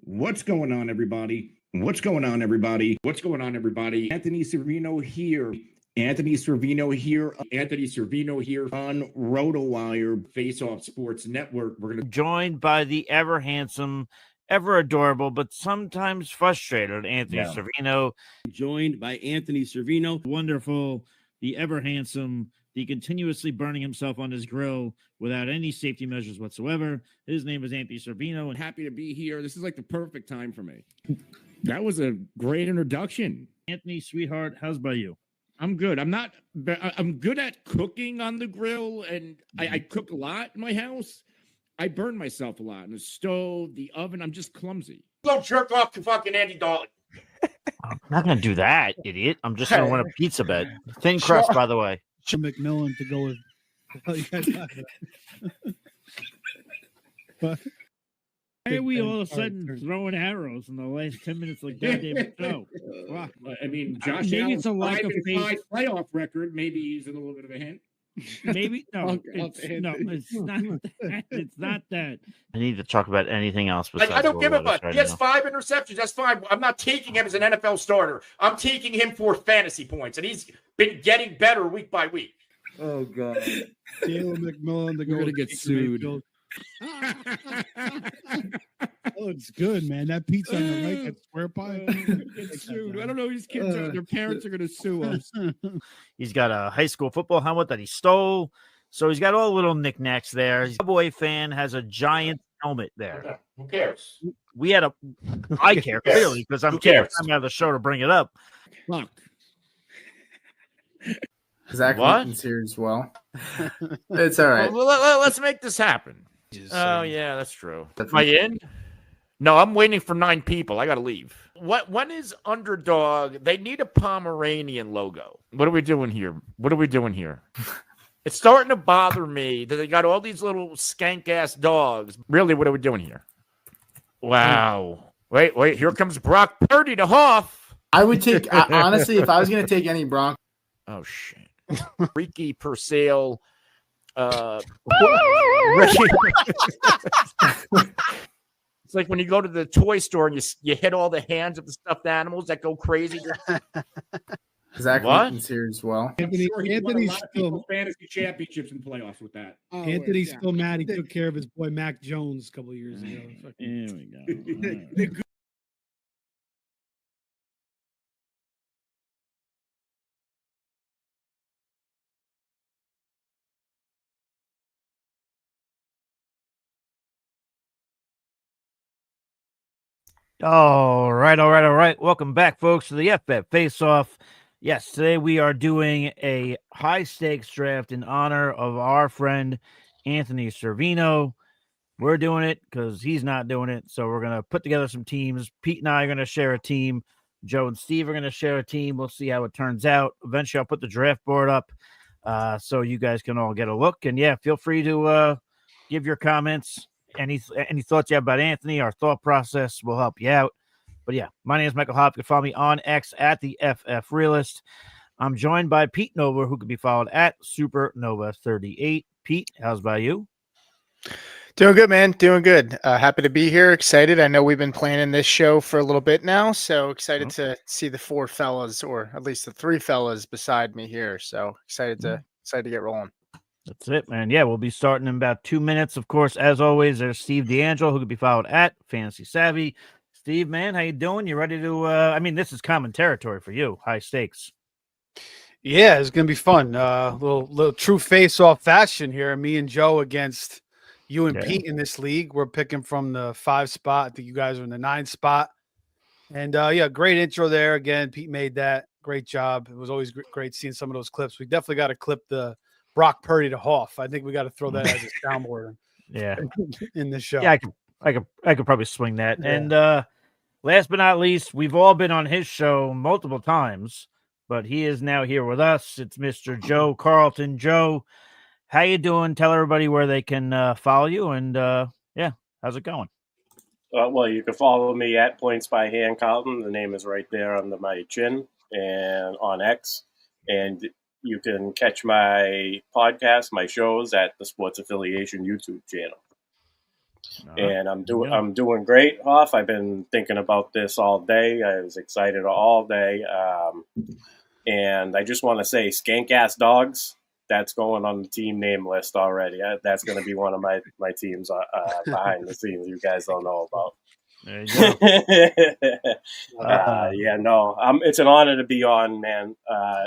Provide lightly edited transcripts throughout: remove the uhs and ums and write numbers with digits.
What's going on, everybody? What's going on, everybody? What's going on, everybody? Anthony Cervino here. Anthony Cervino here on RotoWire Face Off Sports Network. We're going to joined by the ever handsome, ever adorable, but sometimes frustrated Anthony Cervino. Joined by Anthony Cervino, wonderful, the ever handsome, the continuously burning himself on his grill without any safety measures whatsoever. His name is Anthony Cervino, and happy to be here. This is like the perfect time for me. That was a great introduction. Anthony, sweetheart, how's by you? I'm good. I'm good at cooking on the grill, and I cook a lot in my house. I burn myself a lot in the stove, the oven. I'm just clumsy. Don't jerk off to fucking Andy Dalton. I'm not going to do that, idiot. I'm just going to want a pizza bed. Thin crust, by the way. McMillan to go with. Why are we all of a sudden throwing arrows in the last 10 minutes like goddamn show? Wow. I mean, Josh maybe Allen's it's a lack of faith. Playoff record. Maybe he's in a little bit of a hint. Maybe it's not that. It's not that. I need to talk about anything else besides. I don't give a fuck. Right he has 5 interceptions. That's fine. I'm not taking him as an NFL starter. I'm taking him for fantasy points, and he's been getting better week by week. Oh God, Jalen McMillan, We're gonna get sued. Oh, it's good, man. That pizza on the right, that square pie. Get sued. I don't know. These kids, their parents are gonna sue us. He's got a high school football helmet that he stole. So he's got all the little knickknacks there. He's a Cowboy fan, has a giant helmet there. Who cares? I care clearly because I'm taking time out of the show to bring it up. Fuck. Zach Newton's here as well. It's all right. Well, let's make this happen. Oh, yeah, that's true. Am I in? No, I'm waiting for 9 people. I got to leave. When is Underdog? They need a Pomeranian logo. What are we doing here? It's starting to bother me that they got all these little skank-ass dogs. Really, what are we doing here? Wow. Wait. Here comes Brock Purdy to Hoff. I would take, honestly, if I was going to take any Bronco. Oh, shit. Ricky Purcell. It's like when you go to the toy store and you hit all the hands of the stuffed animals that go crazy. Zach Newton's here as well. Anthony's still fantasy championships and playoffs with that. Anthony's still mad. He took care of his boy Mac Jones a couple of years ago. Here we go. All right. Welcome back, folks, to the FF Face Off. Yes, today we are doing a high stakes draft in honor of our friend Anthony Cervino. We're doing it because he's not doing it. So we're going to put together some teams. Pete and I are going to share a team. Joe and Steve are going to share a team. We'll see how it turns out. Eventually, I'll put the draft board up so you guys can all get a look. And yeah, feel free to give your comments. Any thoughts you have about Anthony, our thought process will help you out. But yeah, my name is Michael Hopp. You can follow me on X at the FF Realist. I'm joined by Pete Nova, who can be followed at Supernova38. Pete, how's by you? Doing good, man. Doing good. Happy to be here. Excited. I know we've been planning this show for a little bit now, so excited to see the 4 fellas, or at least the 3 fellas beside me here. So excited to get rolling. That's it, man. Yeah, we'll be starting in about 2 minutes. Of course, as always, there's Steve D'Angelo, who can be followed at Fantasy Savvy. Steve, man, how you doing? You ready to, this is common territory for you, high stakes. Yeah, it's going to be fun. Little true face-off fashion here. Me and Joe against you and Pete in this league. We're picking from the 5 spot. I think you guys are in the 9 spot. And, great intro there. Again, Pete made that. Great job. It was always great seeing some of those clips. We definitely got to clip the Brock Purdy to Hoff. I think we got to throw that as a soundboard. In the show. Yeah, I could probably swing that. Yeah. And last but not least, we've all been on his show multiple times, but he is now here with us. It's Mr. Joe Carlton. Joe, how you doing? Tell everybody where they can follow you, and how's it going? Well, you can follow me at Points by Hand Carlton. The name is right there under my chin and on X. And you can catch my podcast, my shows at the Sports Affiliation YouTube channel. And I'm doing great, Hoff. I've been thinking about this all day. I was excited all day. And I just want to say, Skank Ass Dogs, that's going on the team name list already. That's going to be one of my teams behind the scenes you guys don't know about. There you go. It's an honor to be on, man,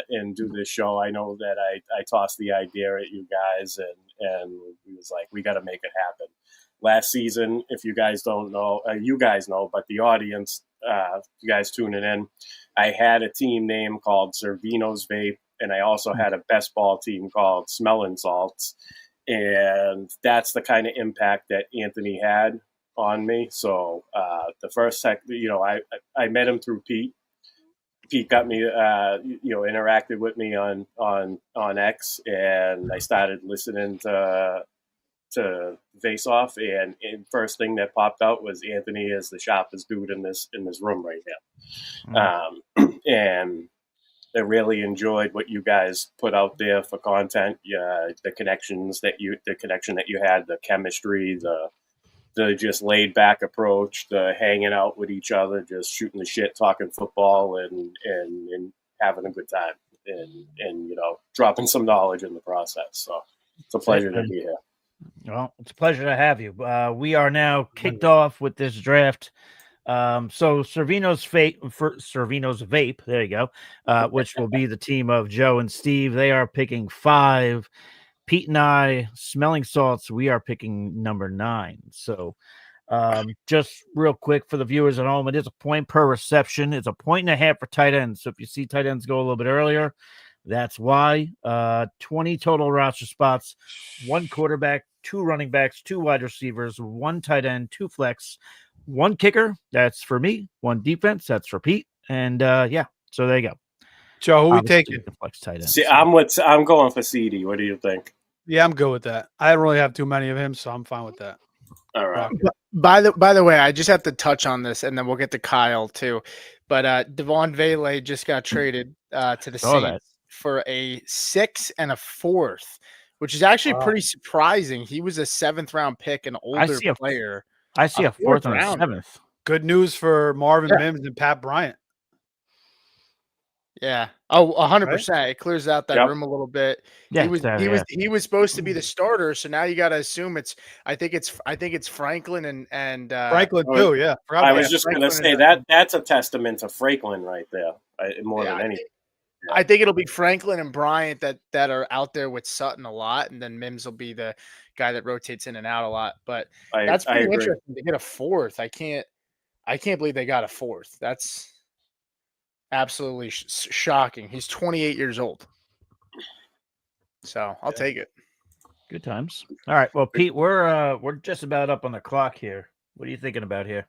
and do this show. I know that I tossed the idea at you guys, and we was like, we got to make it happen. Last season, if you guys don't know, you guys know, but the audience, you guys tuning in, I had a team name called Cervino's Vape, and I also had a best ball team called Smelling Salts, and that's the kind of impact that Anthony had on me. So the first I met him through Pete. Pete got me, interacted with me on X, and I started listening to Face Off, and first thing that popped out was Anthony is the sharpest dude in this room right now. And I really enjoyed what you guys put out there for content. The connection that you had, the chemistry, the just laid back approach, the hanging out with each other, just shooting the shit, talking football, and having a good time, and dropping some knowledge in the process. So it's a pleasure to be here. Well, it's a pleasure to have you. We are now kicked off with this draft. So Cervino's Vape, there you go, which will be the team of Joe and Steve. They are picking 5. Pete and I, Smelling Salts, we are picking number 9. So just real quick for the viewers at home, it is a point per reception. It's a 1.5 for tight ends. So if you see tight ends go a little bit earlier, that's why. 20 total roster spots, 1 quarterback, 2 running backs, 2 wide receivers, 1 tight end, 2 flex, 1 kicker. That's for me. 1 defense. That's for Pete. And so there you go. Joe, who we taking? The flex tight end. See, I'm going for CD. What do you think? Yeah, I'm good with that. I don't really have too many of him, so I'm fine with that. All right. By the way, I just have to touch on this, and then we'll get to Kyle too. But Devon Vele just got traded to the Saints for a 6 and a 4th, which is actually pretty surprising. He was a 7th round pick, an older player. I see a 4th and a 7th. Good news for Marvin Mims and Pat Bryant. Yeah. Oh, 100%. Right? It clears out that room a little bit. Yeah, he was supposed to be the starter, so now you got to assume it's. I think it's Franklin and Franklin too. Yeah. I was just going to say that's a testament to Franklin right there, more than anything. I think it'll be Franklin and Bryant that are out there with Sutton a lot, and then Mims will be the guy that rotates in and out a lot. But that's pretty interesting to get a 4th. I can't believe they got a 4th. That's absolutely shocking. He's 28 years old. So I'll take it. Good times. All right. Well, Pete, we're just about up on the clock here. What are you thinking about here?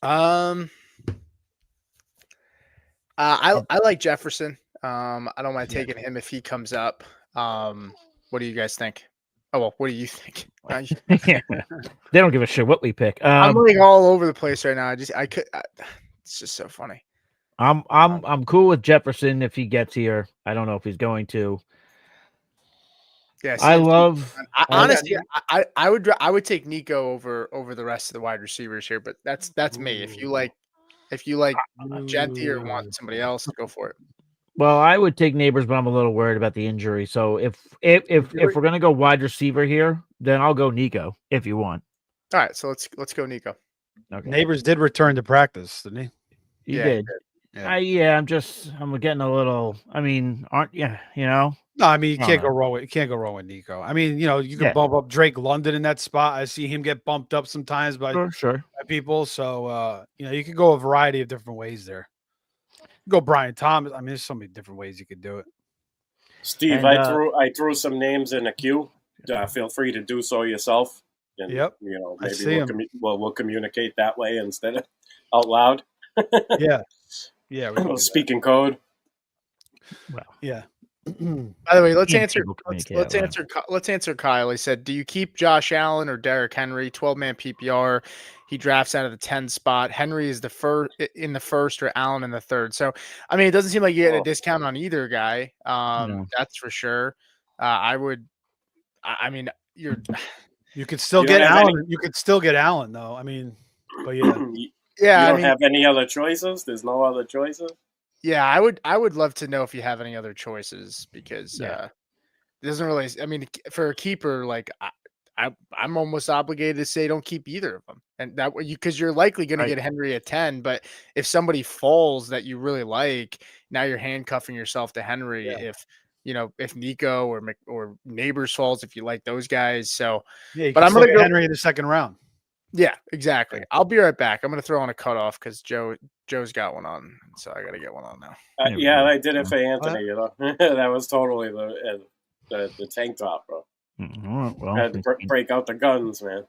I like Jefferson. I don't mind taking him if he comes up. What do you guys think? Oh, well, what do you think? They don't give a shit what we pick. I'm like all over the place right now. It's just so funny. I'm cool with Jefferson if he gets here. I don't know if he's going to. Yeah, honestly, I would take Nico over the rest of the wide receivers here, but that's me. If you like Genty or want somebody else, go for it. Well, I would take Neighbors, but I'm a little worried about the injury. So if we're gonna go wide receiver here, then I'll go Nico if you want. All right, so let's go Nico. Okay. Neighbors did return to practice, didn't he? He did. Yeah. I'm getting a little. I mean, No, I mean you can't go wrong with Nico. I mean, you can bump up Drake London in that spot. I see him get bumped up sometimes by people. So you can go a variety of different ways there. Go Brian Thomas. I mean, there's so many different ways you could do it. Steve, I threw some names in a queue. Feel free to do so yourself. And, maybe we'll communicate that way instead of out loud. Yeah. We'll speak in code. Well, yeah. By the way, let's answer Kyle. He said, "Do you keep Josh Allen or Derrick Henry? 12-man PPR. He drafts out of the 10 spot. Henry is in the first, or Allen in the third. So, I mean, it doesn't seem like you get a discount on either guy. That's for sure. You could still You don't get have Allen. You could still get Allen, though. I mean, but yeah, Yeah, You I don't mean, have any other choices? There's no other choices? yeah, I would love to know if you have any other choices because it doesn't really. I mean, for a keeper, like I'm almost obligated to say don't keep either of them, and that way because you're likely going to get Henry at 10. But if somebody falls that you really like, now you're handcuffing yourself to Henry. Yeah. If Nico or Neighbors falls, if you like those guys. So, yeah. You but can I'm still gonna get go. Henry in the second round. Yeah, exactly. I'll be right back. I'm gonna throw on a cutoff because Joe's got one on, so I got to get one on now. Yeah, I did it for Anthony. You know, that was totally the tank top, bro. Well, I had to break out the guns, man.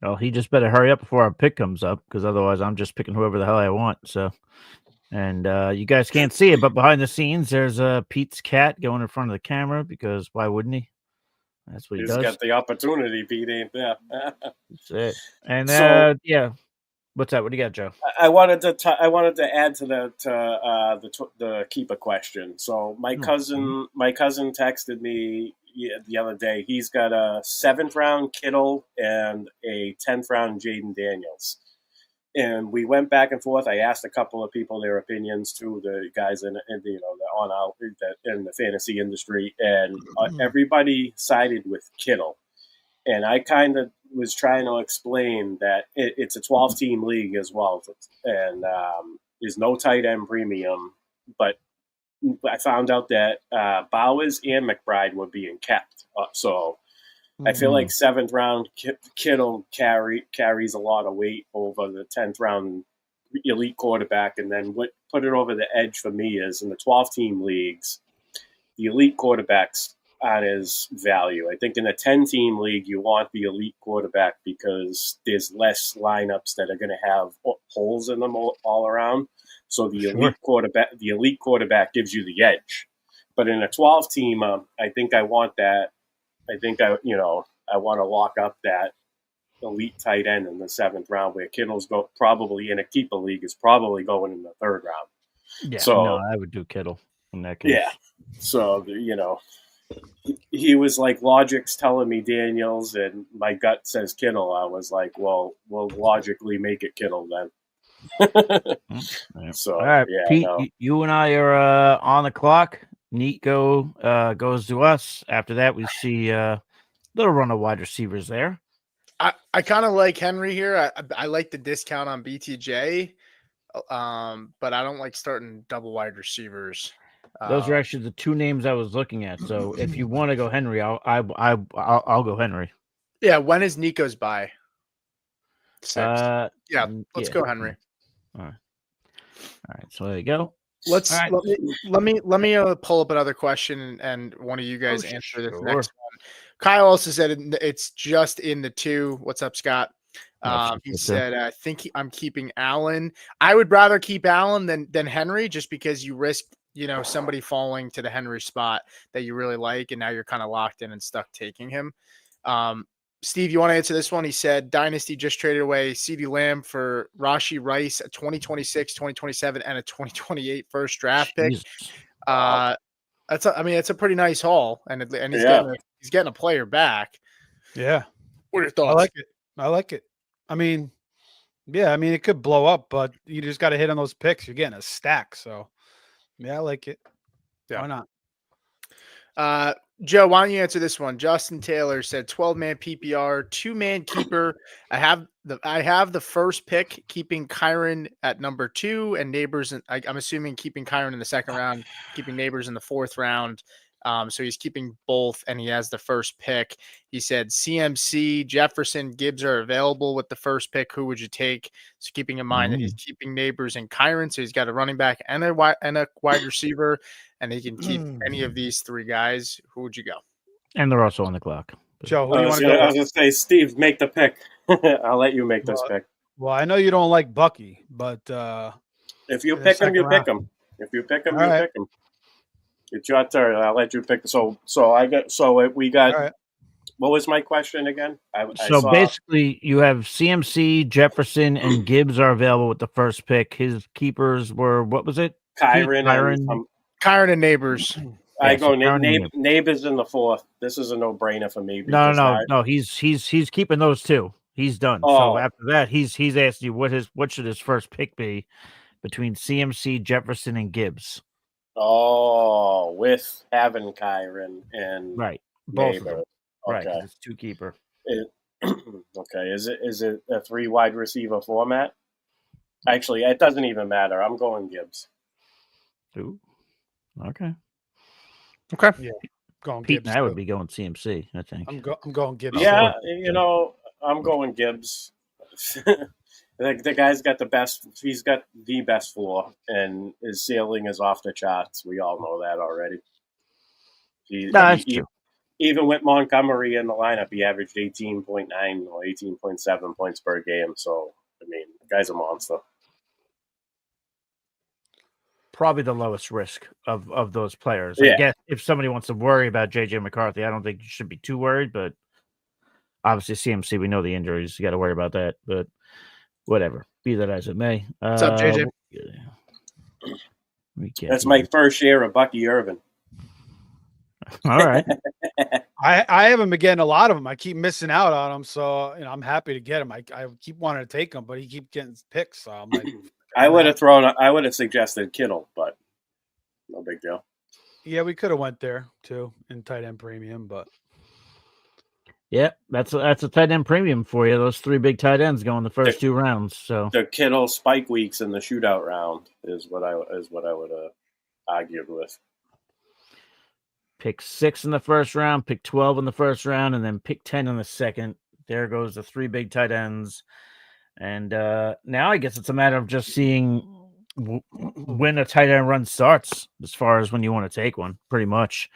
well, he just better hurry up before our pick comes up, because otherwise I'm just picking whoever the hell I want. So, and you guys can't see it, but behind the scenes, there's Pete's cat going in front of the camera, because why wouldn't he? That's what he He's does. got the opportunity, Pete, ain't there? That's it. And So- yeah, what's that? What do you got, Joe? I wanted to add to the keeper question. So my cousin texted me the other day. He's got a 7th round Kittle and a 10th round Jaden Daniels, and we went back and forth. I asked a couple of people their opinions too, the guys in the fantasy industry, and everybody sided with Kittle. And I kind of was trying to explain that it's a 12-team league as well, and there's no tight end premium. But I found out that Bowers and McBride were being kept. So I feel like 7th round Kittle carries a lot of weight over the 10th round elite quarterback. And then what put it over the edge for me is in the 12-team leagues, the elite quarterbacks on his value. I think in a 10-team league, you want the elite quarterback because there's less lineups that are going to have holes in them all around. So the elite quarterback gives you the edge. But in a 12-team, I think I want that. I think I want to lock up that elite tight end in the 7th round, where Kittle's probably in a keeper league is probably going in the 3rd round. Yeah, so no, I would do Kittle in that case. Yeah. So he was like, logic's telling me Daniels, and my gut says Kittle. I was like, well, we'll logically make it Kittle then. So, all right, yeah, Pete, you and I are on the clock. Nico goes to us. After that, we see a little run of wide receivers there. I kind of like Henry here. I like the discount on BTJ, but I don't like starting double wide receivers. Those are actually the two names I was looking at. So if you want to go Henry, I'll go Henry. Yeah, when is Nico's bye? 6th. Let's go Henry. All right. So there you go. Let me pull up another question and one of you guys answer this next one. Kyle also said it's just in the 2. What's up, Scott? He said, I think I'm keeping Allen. I would rather keep Allen than Henry, just because you risk, somebody falling to the Henry spot that you really like, and now you're kind of locked in and stuck taking him. Steve, you want to answer this one? He said, Dynasty just traded away CeeDee Lamb for Rashee Rice, a 2026, 2027, and a 2028 first draft pick. It's a pretty nice haul, and he's getting a player back. Yeah. What are your thoughts? I like it. I mean, it could blow up, but you just got to hit on those picks. You're getting a stack, so yeah, I like it. Yeah. Why not? Joe, why don't you answer this one? Justin Taylor said 12-man PPR, 2-man keeper. I have the first pick, keeping Kyron at number 2, and Neighbors. I'm assuming keeping Kyron in the 2nd round, keeping Neighbors in the 4th round. So he's keeping both, and he has the first pick. He said CMC, Jefferson, Gibbs are available with the first pick. Who would you take? So keeping in mind that he's keeping Neighbors and Kyron, so he's got a running back and a wide receiver, and he can keep any of these 3 guys. Who would you go? And they're also on the clock. Joe, who do you want to go? I was going to say, Steve, make the pick. I'll let you make this pick. Well, I know you don't like Bucky, but if you pick him, you pick him. If you pick him, pick him. It's your turn. I'll let you pick. We got. Right. What was my question again? Basically, you have CMC, Jefferson, and Gibbs are available with the first pick. His keepers were, what was it? Kyron and Neighbors. I so go Aaron Gibbs. Neighbors in the fourth. This is a no-brainer for me. No, because no. He's keeping those two. He's done. So Oh. after that, he's asked you what should his first pick be between CMC, Jefferson, and Gibbs. Oh, with having Kyron and Right, both of them. Neighbors. Right, Okay. 'cause it's two keeper. Okay. Is it a 3 wide receiver format? Actually, it doesn't even matter. I'm going Gibbs. Ooh. Okay. Yeah, going Pete Gibbs. and I would too. be going CMC, I think. I'm going Gibbs. Yeah, too. I'm going Gibbs. The guy's got the best. He's got the best floor, and his ceiling is off the charts. We all know that already. That's true. Even with Montgomery in the lineup, he averaged 18.9 or 18.7 points per game. So, I mean, the guy's a monster. Probably the lowest risk of those players. Yeah. I guess if somebody wants to worry about JJ McCarthy, I don't think you should be too worried, but obviously CMC, we know the injuries. You got to worry about that, but whatever. Be that as it may. What's up, JJ? That's my first year of Bucky Irvin. All right. I haven't been getting a lot of them. I keep missing out on them, so I'm happy to get him. I keep wanting to take him, but he keeps getting picks. So I'm like, I would have suggested Kittle, but no big deal. yeah, we could have went there too in tight end premium, but yeah, that's a tight end premium for you. Those 3 big tight ends going the first 2 rounds. So the Kittle spike weeks in the shootout round is what I would have argued with. pick 6 in the first round, pick 12 in the first round, and then pick 10 in the second. There goes the 3 big tight ends. And now I guess it's a matter of just seeing when a tight end run starts as far as when you want to take one, pretty much,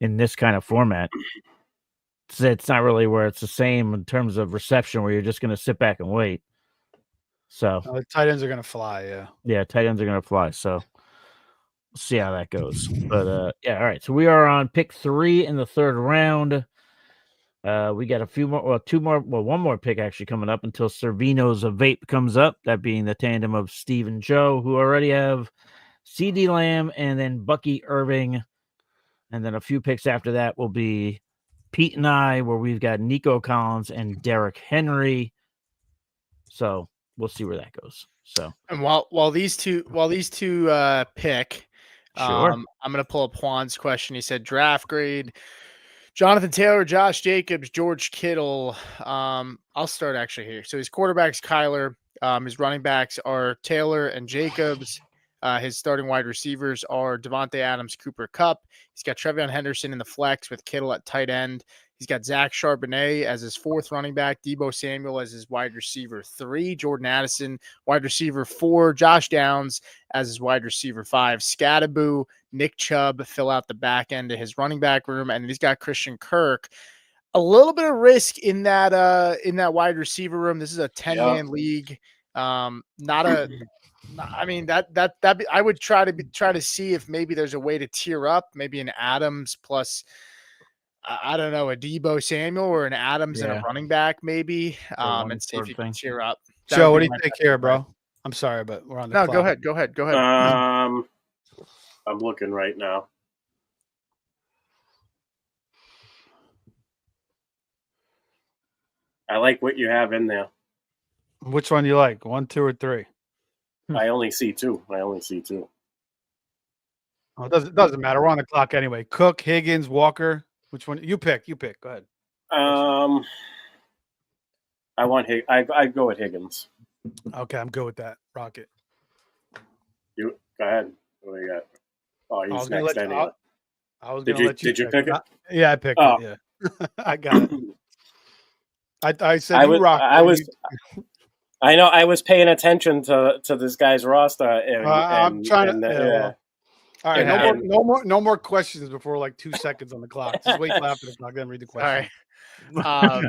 in this kind of format. It's not really where it's the same in terms of reception where you're just going to sit back and wait. So the tight ends are going to fly, yeah. Yeah, tight ends are going to fly. So we'll see how that goes. But yeah, all right. So we are on pick 3 in the 3rd round. We got one more pick actually coming up until Cervino's vape comes up. That being the tandem of Steve and Joe, who already have CD Lamb and then Bucky Irving. And then a few picks after that will be Pete and I, where we've got Nico Collins and Derrick Henry. So we'll see where that goes. So, and while these two pick, sure. I'm gonna pull up Juan's question. He said draft grade: Jonathan Taylor, Josh Jacobs, George Kittle. I'll start actually here. So his quarterback's Kyler. His running backs are Taylor and Jacobs. His starting wide receivers are Devontae Adams, Cooper Kupp. He's got Trevion Henderson in the flex with Kittle at tight end. He's got Zach Charbonnet as his 4th running back, Deebo Samuel as his wide receiver 3, Jordan Addison, wide receiver 4, Josh Downs as his wide receiver 5, Scattaboo, Nick Chubb fill out the back end of his running back room, and he's got Christian Kirk. A little bit of risk in that wide receiver room. This is a 10-man league. I mean that I would try to see if maybe there's a way to tier up, maybe an Adams plus I don't know, a Deebo Samuel or an Adams and a running back maybe, and see if you can tier up. Joe, what do you think here, bro? I'm sorry, but we're on the clock. Go ahead. I'm looking right now. I like what you have in there. Which one do you like? 1, 2, or 3? I only see 2. Oh, it doesn't matter. We're on the clock anyway. Cook, Higgins, Walker. Which one? You pick. Go ahead. I want I'd go with Higgins. Okay, I'm good with that. Rocket. You go ahead. What do you got? Oh, he's next anyway. I was going to let you. Did you pick it? Yeah, I picked it. Yeah, I got it. I said I you was, rock. I know. I was paying attention to this guy's roster. I'm trying to. All right, and, no more questions before like 2 seconds on the clock. Just wait till after the clock, then read the question. All right.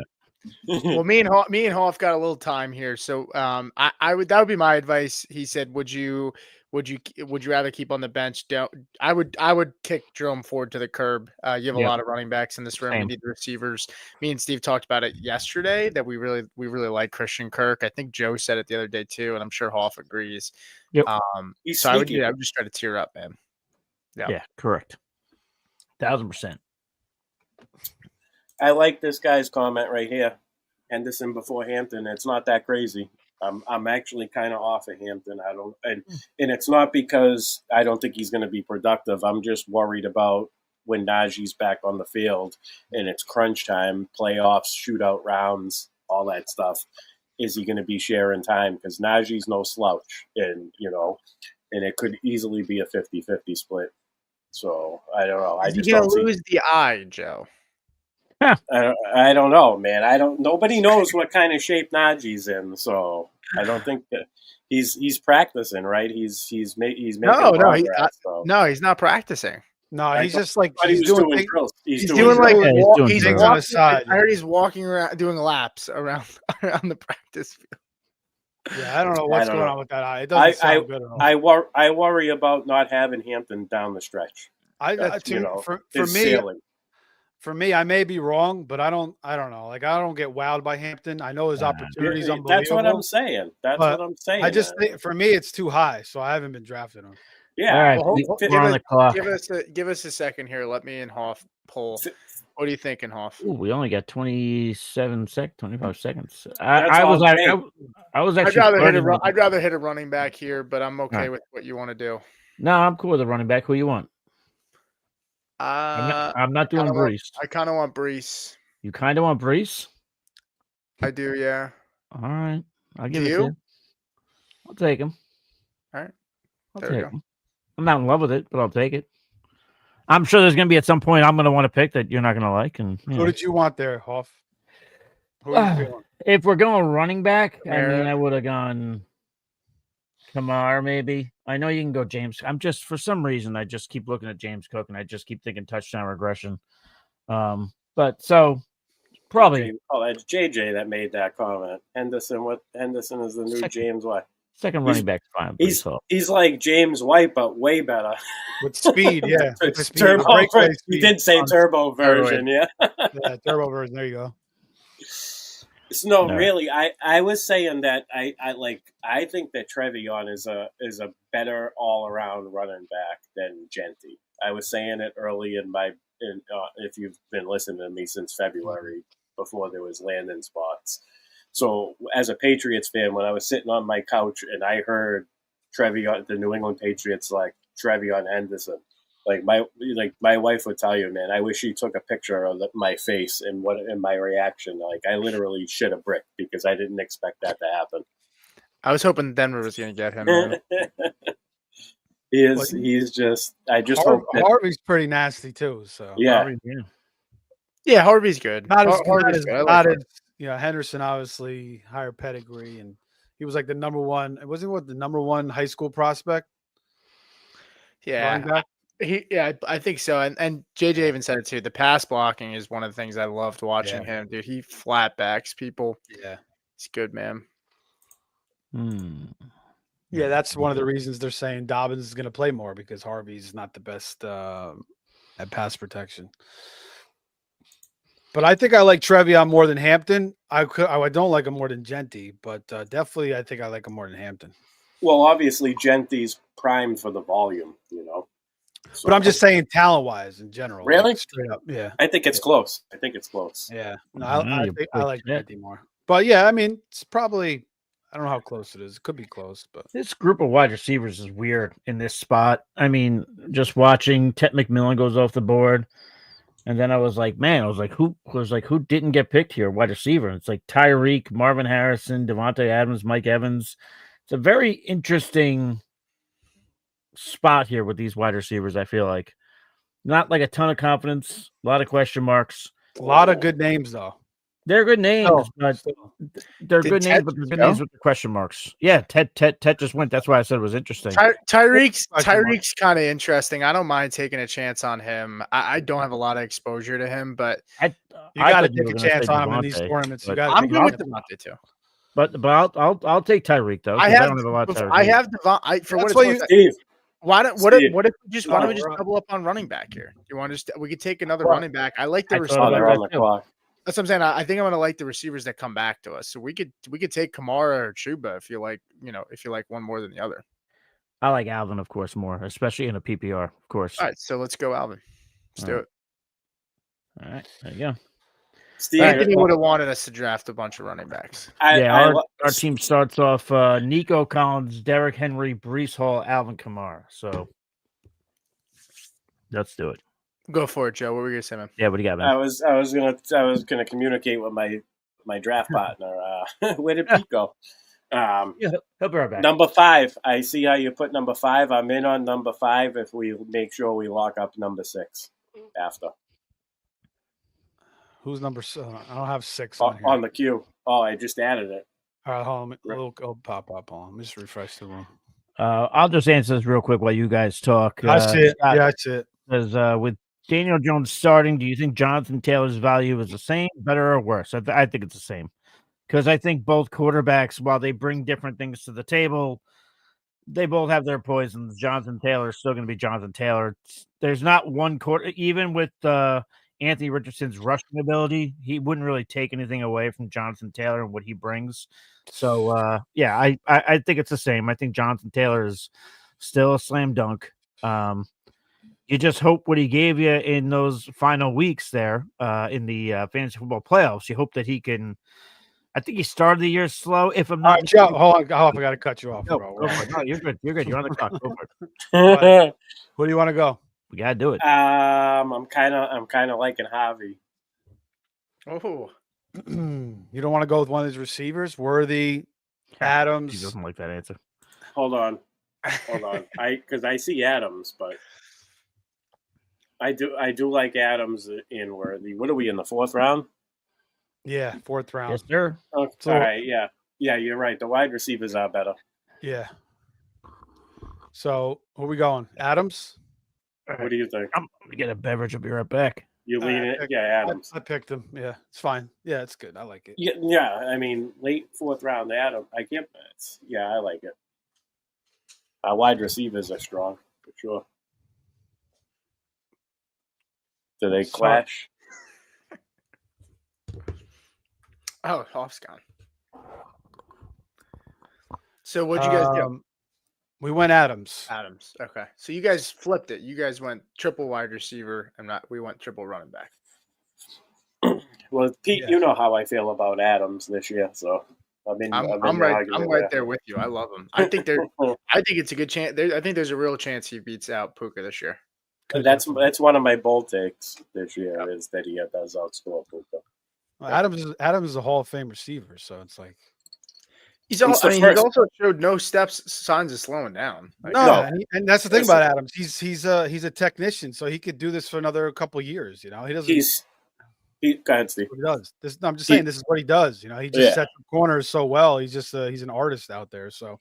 Well, me and Hoff got a little time here, so that would be my advice. He said, would you rather keep on the bench? I would kick Jerome Ford to the curb. You have a lot of running backs in this room. We need the receivers. Me and Steve talked about it yesterday that we really like Christian Kirk. I think Joe said it the other day too, and I'm sure Hoff agrees. Yep. So I would just try to tier up, man. Yeah, correct. 1,000%. I like this guy's comment right here. Henderson before Hampton. It's not that crazy. I'm actually kind of off of Hampton. And it's not because I don't think he's going to be productive. I'm just worried about when Najee's back on the field and it's crunch time, playoffs, shootout rounds, all that stuff. Is he going to be sharing time? Because Najee's no slouch, and it could easily be a 50-50 split. So I don't know. He's going to lose the eye, Joe. I don't know, man. Nobody knows what kind of shape Najee's in, so I don't think that he's practicing, right? He's making progress. No, he's not practicing. No, he's just like he's doing drills. He's doing like he's on the side. I heard he's walking around doing laps around the practice field. Yeah, I don't know what's going on with that eye. It doesn't sound good at all. I worry about not having Hampton down the stretch. For me, I may be wrong, but I don't know. Like, I don't get wowed by Hampton. I know his opportunities unbelievable. That's what I'm saying. I just think for me it's too high, so I haven't been drafting him. Yeah. All right, we're on the clock. Give us a second here. Let me and Hoff pull. What are you thinking, Hoff? Ooh, we only got 25 seconds. I was actually. I'd rather hit a running back here, but I'm okay with what you want to do. No, I'm cool with a running back. Who you want? I'm not doing Brees. I kind of want Brees. You kind of want Brees? I do, yeah. All right. I'll give it to you. I'll take him. All right. I'll take him. I'm not in love with it, but I'll take it. I'm sure there's going to be at some point I'm going to want to pick that you're not going to like. And who did you want there, Hoff? Who are you feeling? If we're going running back, I would have gone Kamar, maybe. I know you can go James. I'm just, for some reason, I just keep looking at James Cook and I just keep thinking touchdown regression. But so probably. That's JJ that made that comment. Henderson is the new James White. Second running back fine. He's like James White, but way better. With speed, yeah. You did say turbo version, yeah. Yeah, turbo version. There you go. No, really, I was saying that I think that Trevion is a better all around running back than Genty. I was saying it early if you've been listening to me since February, before there was landing spots. So as a Patriots fan, when I was sitting on my couch and I heard Trevion, the New England Patriots, like Trevion Henderson, my wife would tell you, man, I wish she took a picture of my face and my reaction. Like, I literally shit a brick because I didn't expect that to happen. I was hoping Denver was going to get him. He's just. I just hope that Harvey's pretty nasty too. So yeah, Harvey's good. Not as Henderson obviously higher pedigree, and he was like the number one. Wasn't what the number one high school prospect? Yeah. I think so. And JJ even said it too. The pass blocking is one of the things I loved watching him, dude. He flat backs people. Yeah. He's good, man. Yeah, that's one of the reasons they're saying Dobbins is going to play more, because Harvey's not the best at pass protection. But I think I like Trevion more than Hampton. I don't like him more than Genty, but definitely I think I like him more than Hampton. Well, obviously Genty's primed for the volume, So, but I'm just saying talent-wise in general. Really? Like, straight up, yeah. I think it's close. Yeah. No, I like Genty more. But yeah, I mean, it's probably, I don't know how close it is. It could be close, but this group of wide receivers is weird in this spot. I mean, just watching Ted McMillan goes off the board, and then I was like, who didn't get picked here? Wide receiver. It's like Tyreek, Marvin Harrison, Devontae Adams, Mike Evans. It's a very interesting spot here with these wide receivers. I feel like not like a ton of confidence, a lot of question marks, a lot of good names though. They're good names, but they're good names, but they're good names with the question marks. Yeah, Ted just went. That's why I said it was interesting. Tyreek's kind of interesting. I don't mind taking a chance on him. I don't have a lot of exposure to him, but you got to take a chance on him in these tournaments. I'm good with Devontae too. But I'll take Tyreek though. I don't have a lot of Tyreek. I have Devontae. For what it's worth, Steve. Why don't we just double up on running back here? You want to we could take another running back. I like the receivers. That's what I'm saying. I think I'm gonna like the receivers that come back to us. So we could take Kamara or Chuba if you like one more than the other. I like Alvin, of course, more, especially in a PPR, of course. All right, so let's go Alvin. Let's do it. All right, there you go. Steve, Anthony would have wanted us to draft a bunch of running backs. Our team starts off Nico Collins, Derrick Henry, Brees Hall, Alvin Kamara. So let's do it. Go for it, Joe. What were you gonna say, man? Yeah, what do you got, man? I was gonna communicate with my draft partner. Where did Pete go? He'll be right back. Number 5. I see how you put number 5. I'm in on number 5 if we make sure we lock up number 6 after. Who's number? I don't have 6 on the queue. Oh, I just added it. All right, hold on. It'll pop up. Hold on. Let me just refresh the room. I'll just answer this real quick while you guys talk. I see it. Yeah, I see it. Says, with Daniel Jones starting, do you think Jonathan Taylor's value is the same, better, or worse? I think it's the same. Because I think both quarterbacks, while they bring different things to the table, they both have their poisons. Jonathan Taylor is still going to be Jonathan Taylor. There's not one quarter, even with Anthony Richardson's rushing ability, he wouldn't really take anything away from Jonathan Taylor and what he brings. So, I think it's the same. I think Jonathan Taylor is still a slam dunk. You just hope what he gave you in those final weeks there in the fantasy football playoffs. You hope that he can. I think he started the year slow. If I'm not, right, Joe, hold on. I got to cut you off, go bro. for it. No, you're good. You're good. You're on the clock. Go for it. Who do you want to go? We gotta do it. I'm kind of liking Javi. Oh, you don't want to go with one of these receivers? Worthy, Adams. He doesn't like that answer. Hold on. Because I see Adams, but I do like Adams in Worthy. What are we in the 4th round? Yeah, 4th round. Yes, sir. Okay. So- All right, yeah, you're right. The wide receivers are better. Yeah. So, where we going? Adams? What do you think? I'm gonna get a beverage. I'll be right back. You lean it? Yeah, Adams. I picked him. Yeah, it's fine. Yeah, it's good. I like it. Yeah. I mean, late 4th round, Adam. I can't. I like it. Our wide receivers are strong for sure. Do they clash? Oh, Hoff's gone. So what'd you guys do? We went Adams. Adams. Okay. So you guys flipped it. You guys went triple wide receiver. We went triple running back. Well, Pete, you know how I feel about Adams this year, so I'm right there with you. I love him. I think it's a good chance. I think there's a real chance he beats out Puka this year. That's one of my bold takes this year is that he does outscore Puka. Well, Adams is a Hall of Fame receiver, so it's like he's also showed no signs of slowing down. And that's the thing about Adams. He's a technician, so he could do this for another couple of years. You know, he doesn't. Go ahead, Steve. He does. I'm just saying this is what he does. You know, he just sets the corners so well. He's just he's an artist out there. So,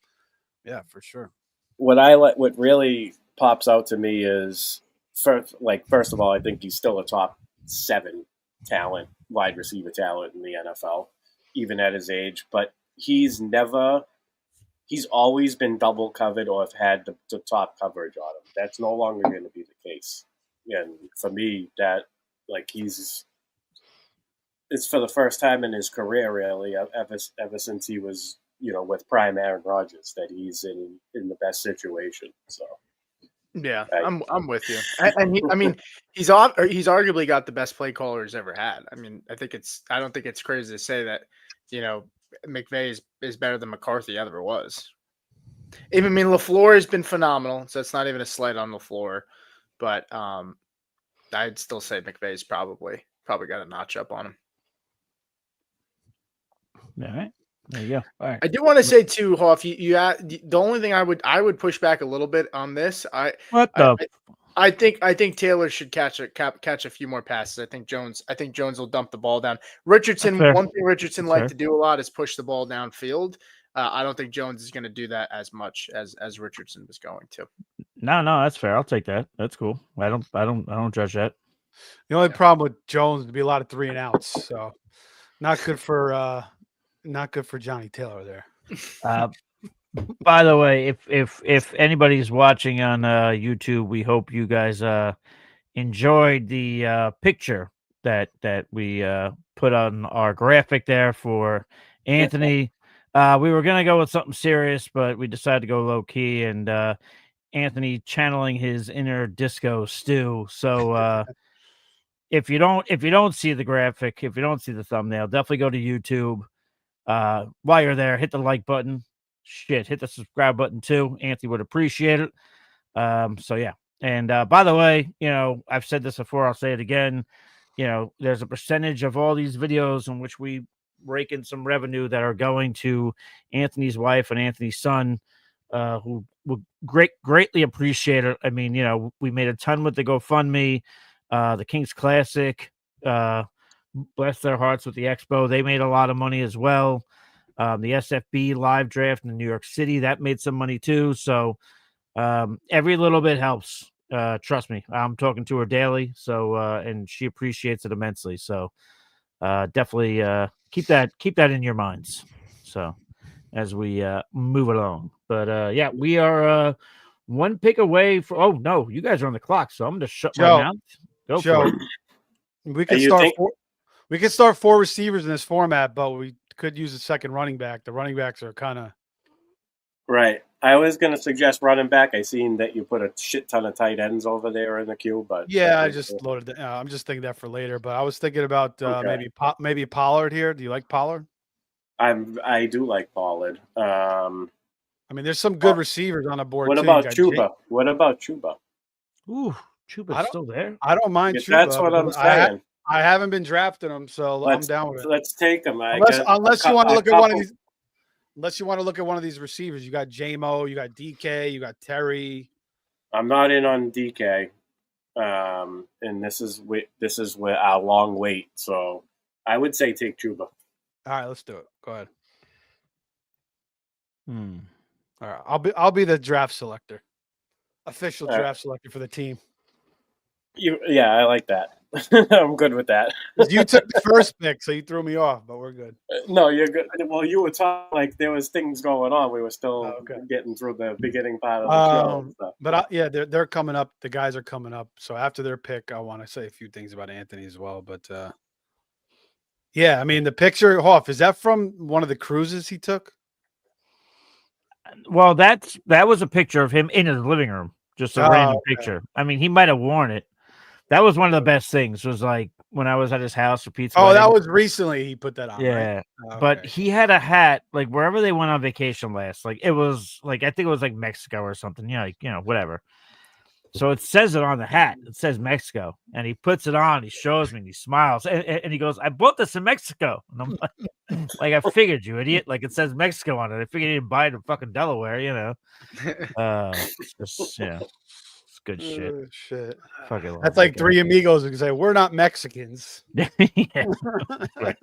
yeah, for sure. What really pops out to me is first of all, I think he's still a top 7 wide receiver talent in the NFL, even at his age. But he's always been double covered or have had the top coverage on him. That's no longer going to be the case. And for me, it's for the first time in his career, really, ever since he was, with prime Aaron Rodgers, that he's in the best situation. So, yeah, I'm with you. And he's arguably got the best play caller he's ever had. I mean, I don't think it's crazy to say that, McVay is better than McCarthy ever was. LaFleur has been phenomenal, so it's not even a slight on LaFleur, but I'd still say McVay's probably got a notch up on him. All right. There you go. All right. I do want to say too, Hoff, the only thing I would push back a little bit on this. I think Taylor should catch a few more passes. I think Jones will dump the ball down. Richardson, one thing Richardson liked to do a lot is push the ball downfield. I don't think Jones is going to do that as much as Richardson was going to. No, that's fair. I'll take that. That's cool. I don't judge that. The only problem with Jones would be a lot of 3 and outs. So not good for Johnny Taylor there. By the way, if anybody's watching on YouTube, we hope you guys enjoyed the picture that we put on our graphic there for Anthony. We were gonna go with something serious, but we decided to go low key, and Anthony channeling his inner disco stew. So if you don't see the graphic, if you don't see the thumbnail, definitely go to YouTube. While you're there, hit the like button. Shit, hit the subscribe button too. Anthony would appreciate it. So yeah. And by the way, I've said this before, I'll say it again. There's a percentage of all these videos in which we rake in some revenue that are going to Anthony's wife and Anthony's son, who will greatly appreciate it. I mean, we made a ton with the GoFundMe, the Kings Classic, bless their hearts with the Expo. They made a lot of money as well. The SFB live draft in New York City, that made some money too. So every little bit helps. Trust me, I'm talking to her daily. So, and she appreciates it immensely. So, definitely, keep that in your minds. So as we, move along, but, yeah, we are, one pick away from, oh no, you guys are on the clock. So I'm going to shut my mouth. Go for it. We could start we could start 4 receivers in this format, but we could use a second running back. The running backs are kind of right. I was going to suggest running back. I seen that you put a shit ton of tight ends over there in the queue, but yeah, I just loaded it. I'm just thinking that for later. But I was thinking about maybe Pollard here. Do you like Pollard? I do like Pollard. I mean, there's some good receivers on the board. What about Chuba? What about Chuba? Ooh, Chuba's still there. I don't mind Chuba. That's what I'm saying. I haven't been drafting him, so I'm down with it. Let's take him. Unless you want to look at one of these. Unless you want to look at one of these receivers, you got JMO, you got DK, you got Terry. I'm not in on DK, and this is where our long wait. So I would say take Chuba. All right, let's do it. Go ahead. All right, I'll be the draft selector, official draft selector for the team. Yeah, I like that. I'm good with that. You took the first pick, so you threw me off, but we're good. No, you're good. Well, you were talking like there was things going on. We were still getting through the beginning part of the show. So. But they're coming up. The guys are coming up. So after their pick, I want to say a few things about Anthony as well. But yeah, I mean the picture, Hoff, is that from one of the cruises he took? Well, that was a picture of him in his living room. Just a random picture. I mean, he might have worn it. That was one of the best things. Was like when I was at his house for pizza. Oh, that was recently he put that on. Yeah, right? But he had a hat like wherever they went on vacation last. Like it was like I think it was like Mexico or something. Whatever. So it says it on the hat. It says Mexico, and he puts it on. He shows me, and he smiles, and he goes, "I bought this in Mexico." And I'm like, I figured, you idiot. Like it says Mexico on it. I figured he didn't buy it in fucking Delaware. It's good shit. Shit. Fucking That's like Three Amigos who say we're not Mexicans. Yeah. Right.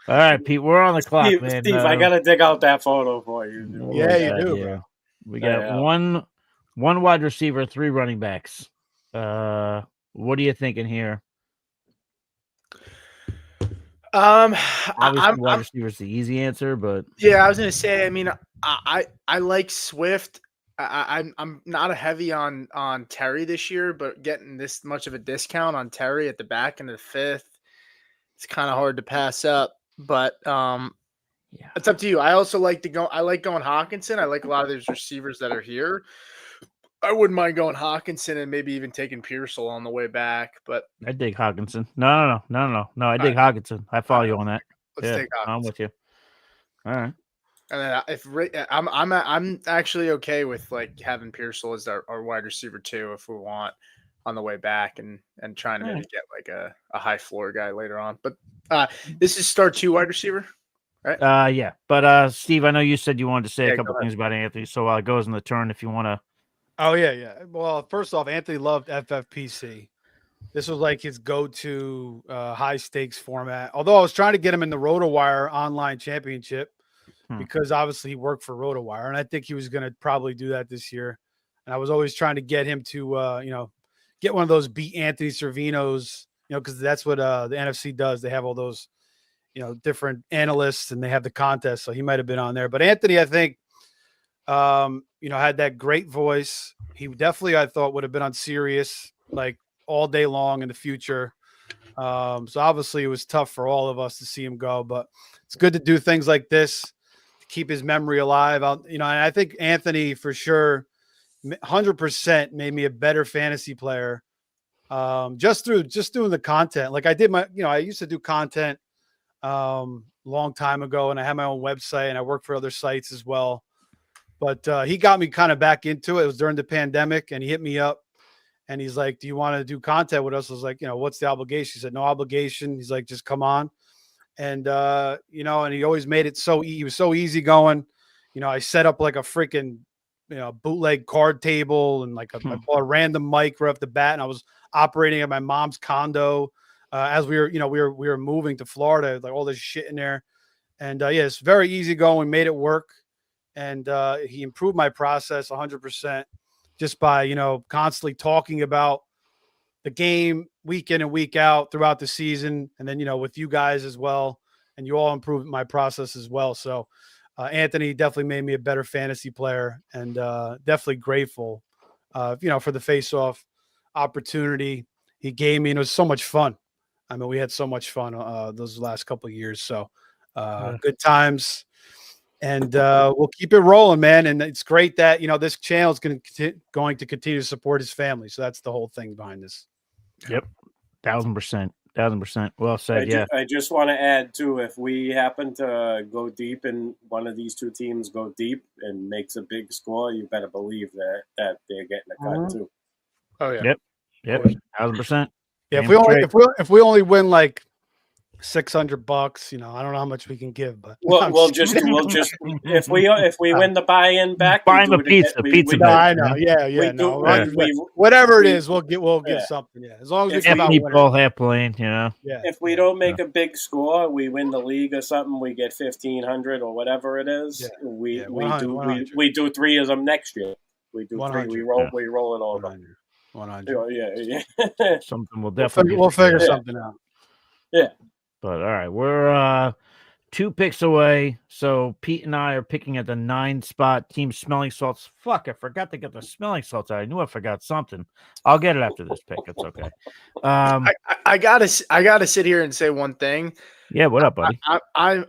All right, Pete, we're on the clock, man. Steve, I gotta dig out that photo for you. Yeah, you do. Yeah. We got one wide receiver, 3 running backs. What are you thinking here? Obviously, wide receiver is the easy answer, but yeah, I was gonna say. I mean, I like Swift. I'm not a heavy on Terry this year, but getting this much of a discount on Terry at the back end of the 5th, it's kind of hard to pass up. But it's up to you. I also like going Hawkinson. I like a lot of these receivers that are here. I wouldn't mind going Hawkinson and maybe even taking Pearsall on the way back. But I dig Hawkinson. No. I dig Hawkinson. I follow you on that. Let's take Hawkinson. I'm with you. All right. And then I'm actually okay with like having Pearsall as our wide receiver too, if we want on the way back and trying to maybe get like a high floor guy later on. But this is start 2 wide receiver, right? Yeah. But Steve, I know you said you wanted to say a couple things about Anthony, so it goes in the turn if you want to. Oh yeah. Well, first off, Anthony loved FFPC. This was like his go-to high stakes format. Although I was trying to get him in the RotoWire online championship. Because obviously he worked for RotoWire, and I think he was going to probably do that this year. And I was always trying to get him to, get one of those beat Anthony Cervinos, because that's what the NFC does. They have all those, different analysts, and they have the contest. So he might have been on there. But Anthony, I think, had that great voice. He definitely, I thought, would have been on Sirius like all day long in the future. So obviously it was tough for all of us to see him go, but it's good to do things like this. Keep his memory alive. And I think Anthony for sure 100% made me a better fantasy player. Just doing the content. Like I did I used to do content long time ago, and I had my own website and I worked for other sites as well. But he got me kind of back into it. It was during the pandemic, and he hit me up and he's like, "Do you want to do content with us?" I was like, "What's the obligation?" He said, "No obligation." He's like, "Just come on." And and he always made it he was so easy going. I set up like a freaking bootleg card table and like I bought a random mic right off the bat, and I was operating at my mom's condo as we were moving to Florida, like all this shit in there. And it's very easy going, made it work. And he improved my process 100% just by constantly talking about the game week in and week out throughout the season, and then with you guys as well, and you all improved my process as well. So Anthony definitely made me a better fantasy player, and definitely grateful for the face-off opportunity he gave me, and it was so much fun. I mean, we had so much fun those last couple of years. So good times. And we'll keep it rolling, man. And it's great that this channel is going to continue to support his family. So that's the whole thing behind this. Yep, 1,000%. Well said. I just want to add too, if we happen to go deep and one of these two teams go deep and makes a big score, you better believe that they're getting a cut too. Oh yeah. Yep, 1,000%. Yeah, if we only win like $600, I don't know how much we can give, but we'll just if we win the buy-in back, buy him a pizza. No, I know, whatever it is, we'll give something. Yeah, as long as we can meatball half plane, Yeah. If we don't make a big score, we win the league or something. We get 1,500 or whatever it is. Yeah. We do 3 of them next year. We do 3. We roll it over. 100. Yeah. Something will definitely. We'll figure something out. Yeah. But all right, we're 2 picks away. So Pete and I are picking at the 9 spot. Team Smelling Salts. Fuck, I forgot to get the Smelling Salts. I knew I forgot something. I'll get it after this pick. It's okay. I gotta sit here and say one thing. Yeah, what up, buddy? I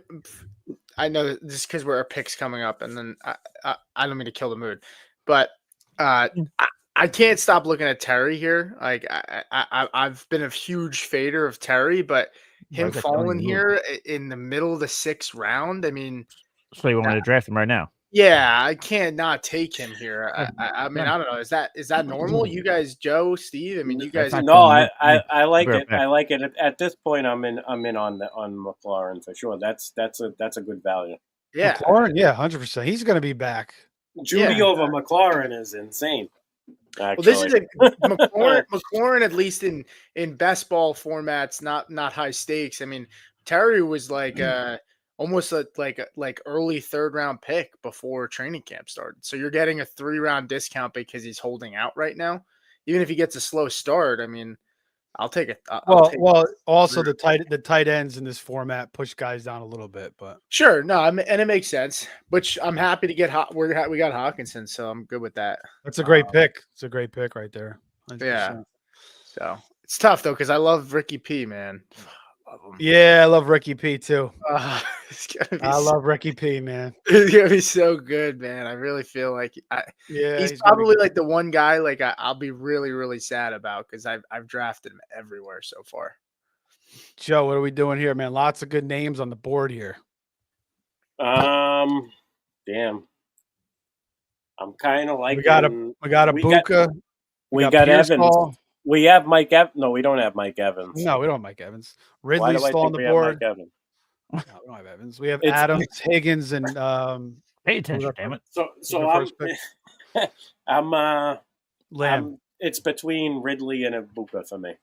know this because our picks coming up, and then I don't mean to kill the mood, but I can't stop looking at Terry here. Like I've been a huge fader of Terry, but him falling here in the middle of the 6th round. I mean, so you want me to draft him right now? Yeah, I can't not take him here. I mean, I don't know. Is that normal? You guys, Joe, Steve? I mean, you guys. No, I like it. I like it. At this point, I'm in on McLaurin for sure. That's a good value. Yeah, McLaurin, yeah, 100%. He's going to be back. Judy over McLaurin is insane. Actually. Well, this is McLaurin, at least in best ball formats, not high stakes. I mean, Terry was like almost like early 3rd round pick before training camp started. So you're getting a 3-round discount because he's holding out right now. Even if he gets a slow start, I mean, I'll take it. Also the tight ends in this format push guys down a little bit, but sure, no, and it makes sense. Which I'm happy to get. We got Hawkinson, so I'm good with that. That's a great pick. It's a great pick right there. 100%. Yeah. So it's tough though because I love Ricky P, man. Love him. Yeah, I love Ricky P too. I love Ricky P, man. It's gonna be so good, man. I really feel like he's probably like the one guy like I'll be really, really sad about because I've drafted him everywhere so far. Joe, what are we doing here, man? Lots of good names on the board here. Damn. I'm kind of like we got a Buka. We got Evans. Ball. We have Mike Evans. No, we don't have Mike Evans. No, we don't have Mike Evans. Ridley's still on the board. No, we don't have Evans. We have Adams, Higgins, and pay attention, damn it. So I'm Lamb. It's between Ridley and Ibuka for me.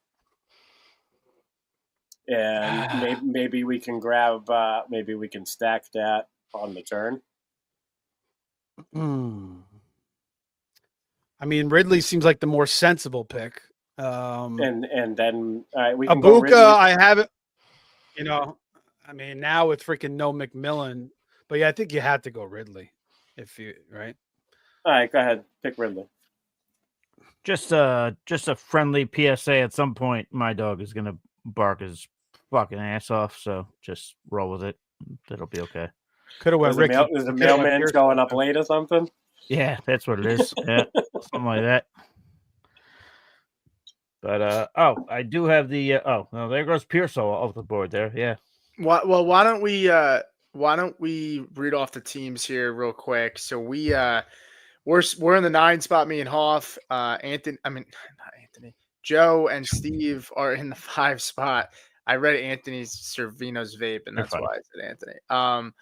And maybe we can grab maybe we can stack that on the turn. I mean, Ridley seems like the more sensible pick. And then we can Ibuka, go I haven't. I mean, now with freaking no McMillan, but yeah, I think you had to go Ridley, right. All right, go ahead, pick Ridley. Just a friendly PSA. At some point, my dog is gonna bark his fucking ass off. So just roll with it. It'll be okay. Could have went Ricky. Is the mailman showing up late or something? Yeah, that's what it is. Yeah, something like that. But I do have the oh no, there goes Pearsall off the board there. Yeah. Well, why don't we read off the teams here real quick? So we're in the 9 spot. Me and Hoff, Anthony. I mean, not Anthony. Joe and Steve are in the 5 spot. I read Anthony's Cervino's vape, and that's why I said Anthony.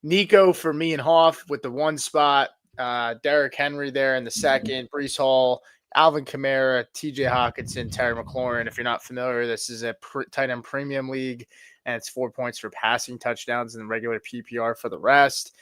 Nico for me and Hoff with the 1 spot. Derrick Henry there in the 2nd. Brees Hall, Alvin Kamara, TJ Hawkinson, Terry McLaurin. If you're not familiar, this is a tight end premium league, and it's 4 points for passing touchdowns and regular PPR for the rest.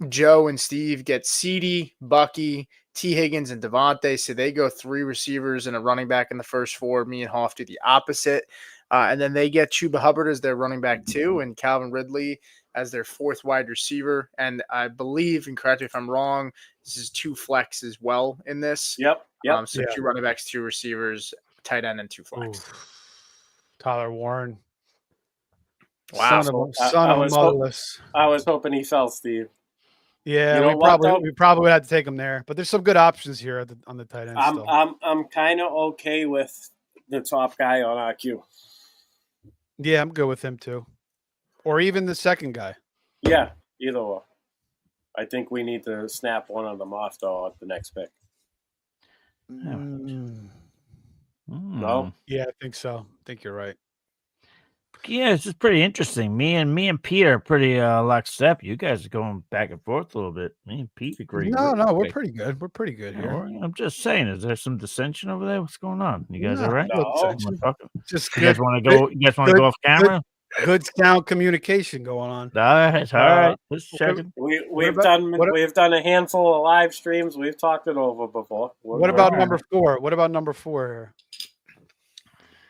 Joe and Steve get CeeDee, Bucky, T. Higgins, and Devontae. So they go 3 receivers and a running back in the first 4. Me and Hoff do the opposite. And then they get Chuba Hubbard as their running back 2 and Calvin Ridley as their 4th wide receiver. And I believe, and correct me if I'm wrong, this is 2 flex as well in this. Yep. So 2 running backs, 2 receivers, tight end, and 2 flex. Ooh. Tyler Warren. Wow. Son of a motherless. I was hoping he fell, Steve. Yeah, You know we probably would have to take him there, but there's some good options here on the tight end. I'm kind of okay with the top guy on our queue. Yeah, I'm good with him too, or even the second guy. Yeah, either or. I think we need to snap one of them off though at the next pick. No? Yeah, I think so. I think you're right. Yeah, it's just pretty interesting. Me and Pete are pretty lockstep. You guys are going back and forth a little bit. Me and Pete agree. No, we're pretty good. We're pretty good here. I'm just saying, is there some dissension over there? What's going on? You guys all right? No. Just You guys want to go? You guys want to go off camera? Good sound communication going on. All right. Just checking. We've done a handful of live streams. We've talked it over before. What about number 4? What about number 4 here?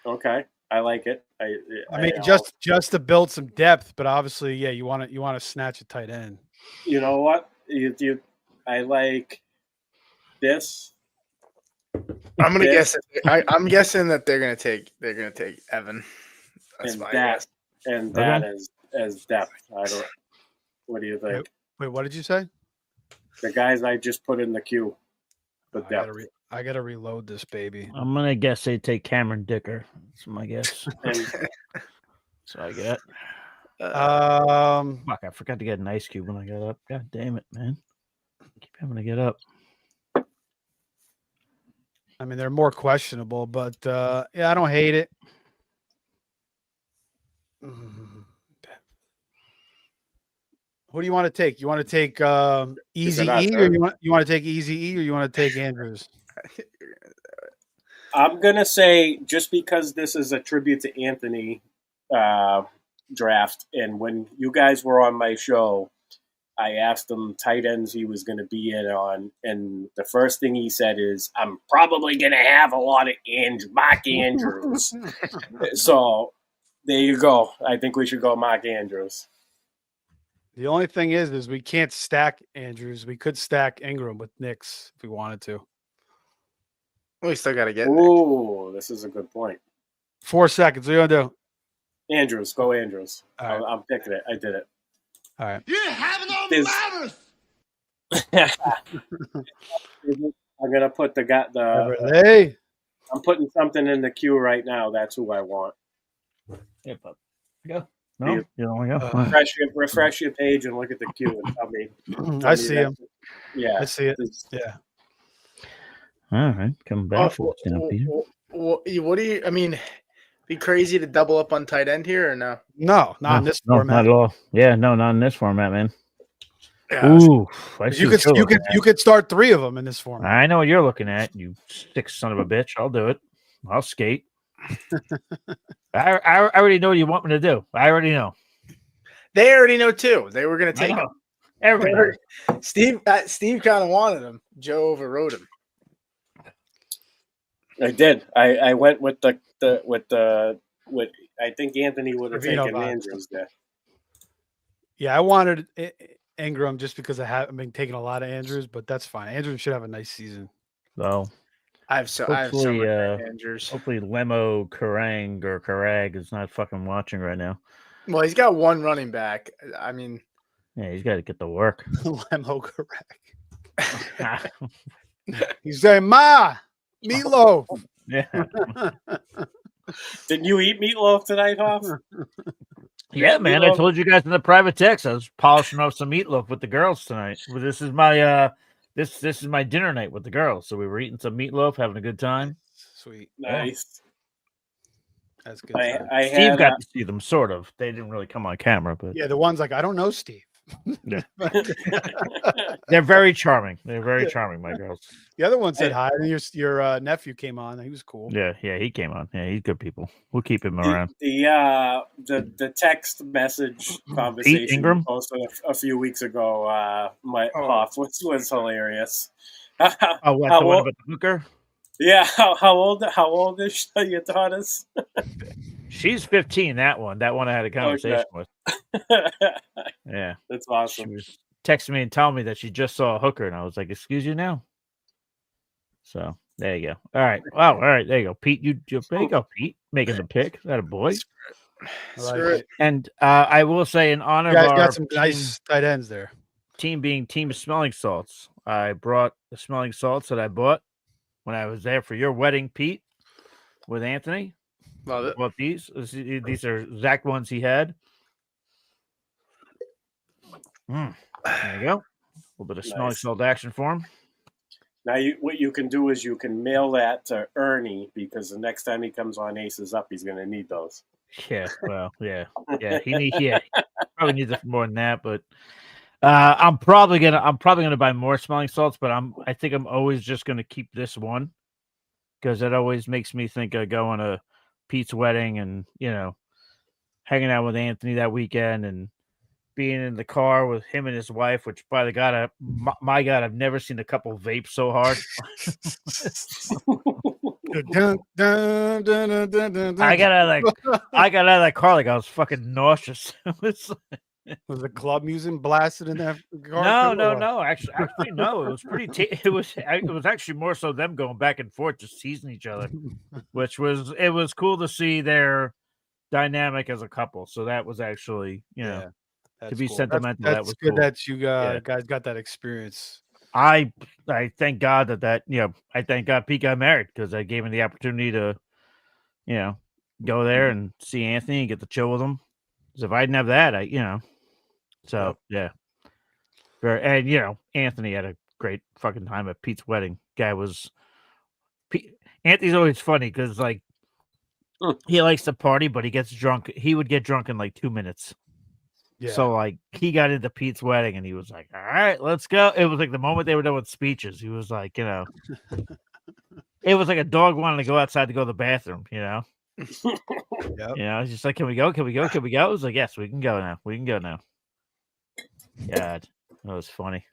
Okay, I like it. I mean, just to build some depth, but obviously, yeah, you want to snatch a tight end. You know what? I like this. I'm gonna guess. I'm guessing that they're gonna take Evan. That's my guess. And that as depth. What do you think? Wait, what did you say? The guys I just put in the queue. I gotta reload this baby. I'm gonna guess they take Cameron Dicker. That's my guess. So I get. Fuck! I forgot to get an ice cube when I got up. God damn it, man! I keep having to get up. I mean, they're more questionable, but yeah, I don't hate it. Who do you want to take? You want to take Easy E, or you want to take Easy E, or you want to take Andrews? I'm gonna say, just because this is a tribute to Anthony draft, and when you guys were on my show, I asked him tight ends he was going to be in on, and the first thing he said is, "I'm probably going to have a lot of Mark Andrews." So there you go. I think we should go Mark Andrews. The only thing is we can't stack Andrews. We could stack Ingram with Knicks if we wanted to. We still got to get. Ooh, this is a good point. 4 seconds. What are you gonna do? Andrews, go Andrews. All right. I'm picking it. I did it. All right. You have no manners. I'm gonna put Hey. I'm putting something in the queue right now. That's who I want. Yeah, but go. No, you don't want to go. Refresh your page and look at the queue and tell me. I see him. Yeah, I see it. Yeah. All right, come back. What do you? I mean, be crazy to double up on tight end here or no? No, not in this format. Not at all. Yeah, no, not in this format, man. Yeah, ooh, you could start 3 of them in this format. I know what you're looking at, you sick son of a bitch. I'll do it. I'll skate. I already know what you want me to do. I already know. They already know too. They were going to take him. Everybody. Steve kind of wanted him. Joe overrode him. I did. I went with I think Anthony would have taken Andrews there. Yeah, I wanted Ingram just because I've been taking a lot of Andrews, but that's fine. Andrews should have a nice season. So I have so much Andrews. Hopefully Lemo Karag is not fucking watching right now. Well, he's got 1 running back. I mean, yeah, he's got to get to work. Lemo Karag. He's saying, "Ma, meatloaf." Yeah. Didn't you eat meatloaf tonight, Hoff? Yeah, man. I told you guys in the private text I was polishing off some meatloaf with the girls tonight. Well, this is my this is my dinner night with the girls. So we were eating some meatloaf, having a good time. Sweet. Nice. That's good. I Steve had, got to see them, sort of. They didn't really come on camera, but Yeah, the one's like, I don't know Steve. Yeah. They're very charming. They're very charming, my girls. The other one said hi. And your nephew came on. He was cool. Yeah, he came on. Yeah, he's good people. We'll keep him around. the text message conversation Ingram? you posted a few weeks ago. Hoff was hilarious. Oh, what, the one about the hooker? Yeah, how old is your daughters? She's 15. That one I had a conversation with. Yeah, that's awesome. She was texting me and telling me that she just saw a hooker, and I was like, "Excuse you now." So there you go. All right. Wow. All right. There you go, Pete. There you go, Pete, making the pick. That a boy. And I will say, in honor of our got some nice tight ends there. Team being Team Smelling Salts, I brought the smelling salts that I bought when I was there for your wedding, Pete, with Anthony. Love it. Bought these. These are exact ones he had. There you go. A little bit of smelling salt action for him. Now, what you can do is you can mail that to Ernie, because the next time he comes on Aces Up, he's going to need those. Yeah, well, yeah. He probably needs it more than that, but I'm probably gonna buy more smelling salts, but I think I'm always just gonna keep this one because it always makes me think of going to Pete's wedding and hanging out with Anthony that weekend and being in the car with him and his wife, which by the God, my God, I've never seen a couple vape so hard. I got out of that car like I was fucking nauseous. Was the club music blasted in that car? No. Actually, no. It was pretty. It was actually more so them going back and forth, just teasing each other, which was cool to see their dynamic as a couple. So that was actually, to be cool. Sentimental. That's that was good cool. that you guys got that experience. I thank God that I thank God Pete got married because I gave him the opportunity to, go there and see Anthony and get to chill with him. Because if I didn't have that, yeah. And Anthony had a great fucking time at Pete's wedding. Anthony's always funny because he likes to party, but he gets drunk. He would get drunk in like 2 minutes. Yeah. So he got into Pete's wedding and he was like, all right, let's go. It was like the moment they were done with speeches, he was like, it was like a dog wanting to go outside to go to the bathroom, Yep. It's just like, can we go? Can we go? Can we go? I was like, yes, we can go now. We can go now. God, that was funny.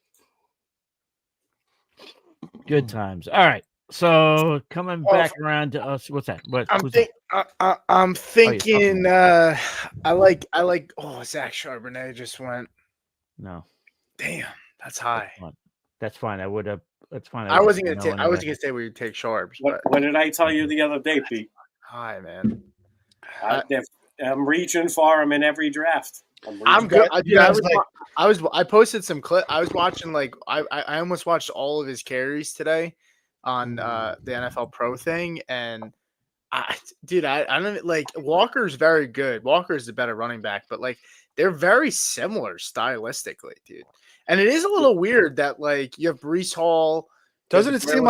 Good times. All right. So coming back around to us, what's that? What I'm thinking. I like. Oh, Zach Charbonnet just went. No. Damn, that's high. That's fine. I would have. That's fine. I wasn't gonna take. I wasn't gonna say we would take Sharps. What did I tell you the other day, Pete? High, man. I'm reaching for him in every draft. I'm good. I posted some clip. I was watching I almost watched all of his carries today on the NFL Pro thing, and I don't Walker's very good. Walker's the better running back, but they're very similar stylistically, dude. And it is a little weird that you have Breece Hall. Doesn't it seem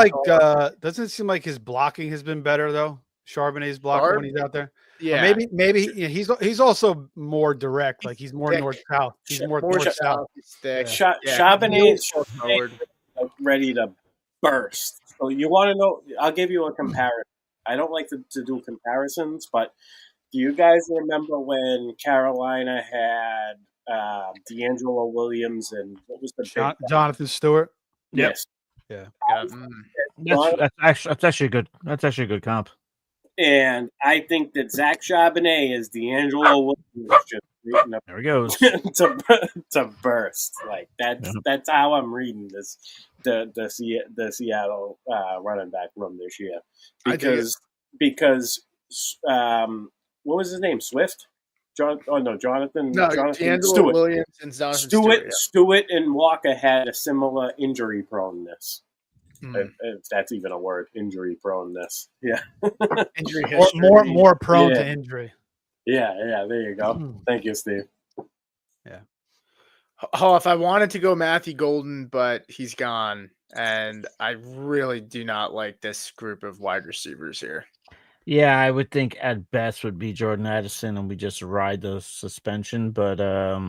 like his blocking has been better though? Charbonnet's blocking when he's out there. Yeah, maybe he's also more direct. He's more north south. He's more north south. Charbonnet's ready to burst. So you want to know? I'll give you a comparison. I don't like to do comparisons, but do you guys remember when Carolina had D'Angelo Williams and what was the Jonathan Stewart? Yes. Yeah. That's actually good. That's actually a good comp. And I think that Zach Charbonnet is D'Angelo Williams just there he goes to burst. That's how I'm reading this the Seattle running back room this year because what was his name? Swift? Jonathan. No, Jonathan D'Angelo Stewart. Williams and Jonathan Stewart. Stewart, Stewart, and Walker had a similar injury proneness. If that's even a word, injury proneness. Yeah. Injury More, history. more prone Yeah. to injury. Yeah. There you go. Thank you, Steve. Oh, if I wanted to go Matthew Golden, but he's gone, and I really do not like this group of wide receivers here. Yeah, I would think at best would be Jordan Addison, and we just ride the suspension. But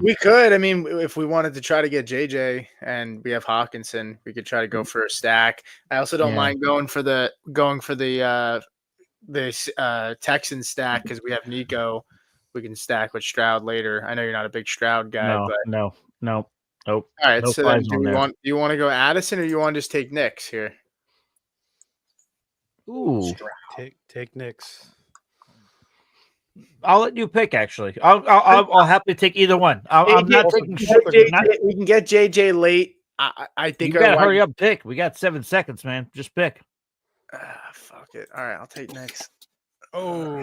We could. I mean, if we wanted to try to get JJ and we have Hawkinson, we could try to go for a stack. I also don't Yeah. mind going for the Texan stack because we have Nico. We can stack with Stroud later. I know you're not a big Stroud guy, no, but nope. all right. No So then, flies on there. do you want to go Addison or you want to just take Knicks here? Ooh, Take Knicks. I'll let you pick. Actually, I'll happily take either one. I'm not taking. We can get JJ late. I think You gotta hurry up, pick. We got 7 seconds, man. Just pick. Fuck it. All right, I'll take Knicks. Oh,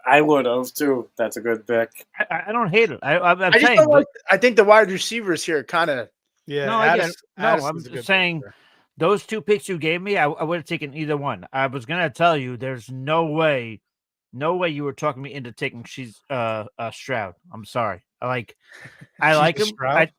I would have too. That's a good pick. I don't hate it. I'm I just saying. don't like. I think the wide receivers here kind of. yeah. No, I get it. No, Addison's I'm a good saying pick. those two picks you gave me, I would have taken either one. I was gonna tell you, there's no way you were talking me into taking Stroud. I'm sorry. I like him. Stroud?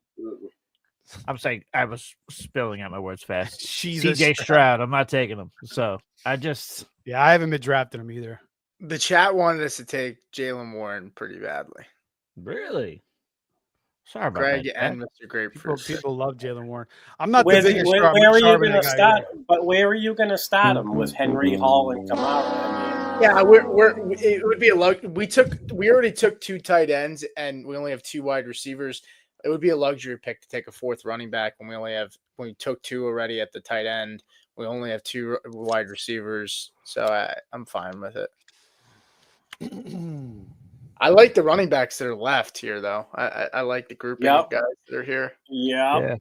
I'm saying I was spilling out my words fast. She's CJ Stroud. I'm not taking him. So I just Yeah, I haven't been drafting him either. The chat wanted us to take Jalen Warren pretty badly. really sorry about Greg that. and Mr. Grapefruit. People love Jalen Warren. I'm not Where the biggest are you Charbonnet going to guy start? either. But where are you going to start him with Henry Hall and Kamara? I mean, Yeah, it would be a we already took 2 tight ends and we only have 2 wide receivers. It would be a luxury pick to take a 4th running back when we took 2 already at the tight end. We only have 2 wide receivers, so I'm fine with it. I like the running backs that are left here, though. I like the grouping of guys that are here. Yep.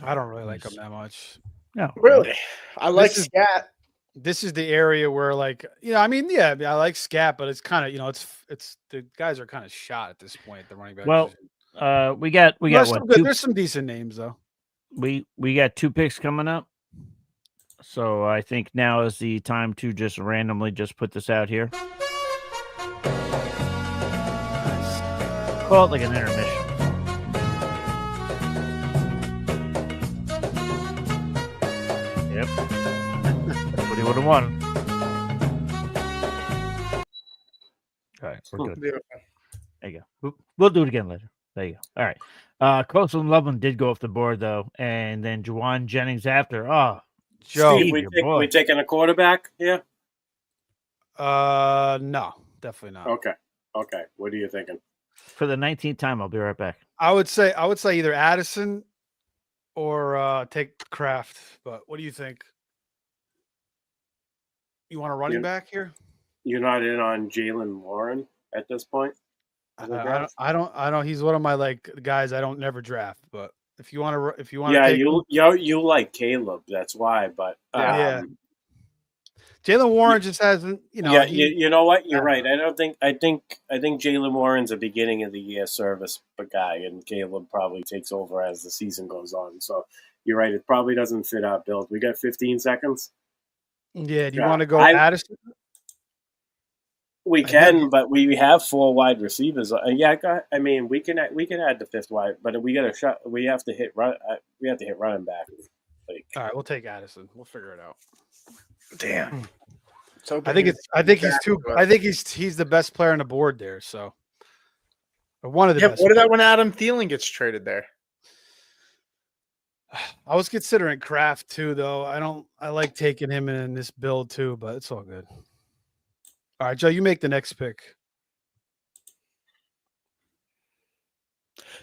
I don't really like him that much. No, Really, I like This is- Scat. This is the area where, like, I mean, yeah, I like Scat, but it's kind of, it's the guys are kind of shot at this point. The running back. Well, position. we got There's some decent names though. we got 2 picks coming up. So I think now is the time to just randomly just put this out here. Call it like an intermission. Yep. That's what he would have won. All right, we're good. Beautiful. There you go. We'll do it again later. There you go. All right. Coastal Loveland did go off the board though, and then Juwan Jennings after. Oh, Joe. Steve, we taking a quarterback here? No, definitely not. Okay. What are you thinking? for the 19th time. I'll be right back. I would say either Addison or take Kraft. But what do you think? You want a running back here? You're not in on Jalen Warren at this point? I don't. He's one of my guys I don't never draft. But if you want to, you like Caleb. That's why. But yeah. Jalen Warren just hasn't, Yeah, you know what? You're right. I think Jalen Warren's a beginning of the year service guy, and Caleb probably takes over as the season goes on. So you're right. It probably doesn't fit our build. We got 15 seconds. Yeah. Do you want to go Addison? We can, but we have 4 wide receivers. I mean, we can add the 5th wide, but we got a shot. We have to hit run. We have to hit running back. All right, we'll take Addison. We'll figure it out. Damn. I think he's the best player on the board there. So, or one of the best. What about when Adam Thielen gets traded there? I was considering Kraft too, though. I like taking him in this build too, but it's all good. All right, Joe, you make the next pick.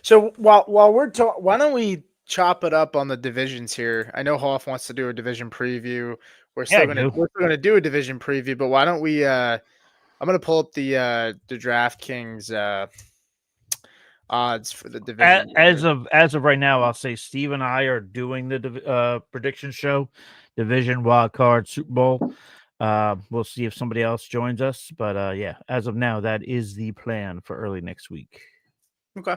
So while we're talking, why don't we chop it up on the divisions here? I know Hoff wants to do a division preview. We're still gonna do a division preview, but why don't we? I'm gonna pull up the DraftKings odds for the division. As of right now, I'll say Steve and I are doing the prediction show, division wild card Super Bowl. We'll see if somebody else joins us, but yeah, as of now, that is the plan for early next week. Okay.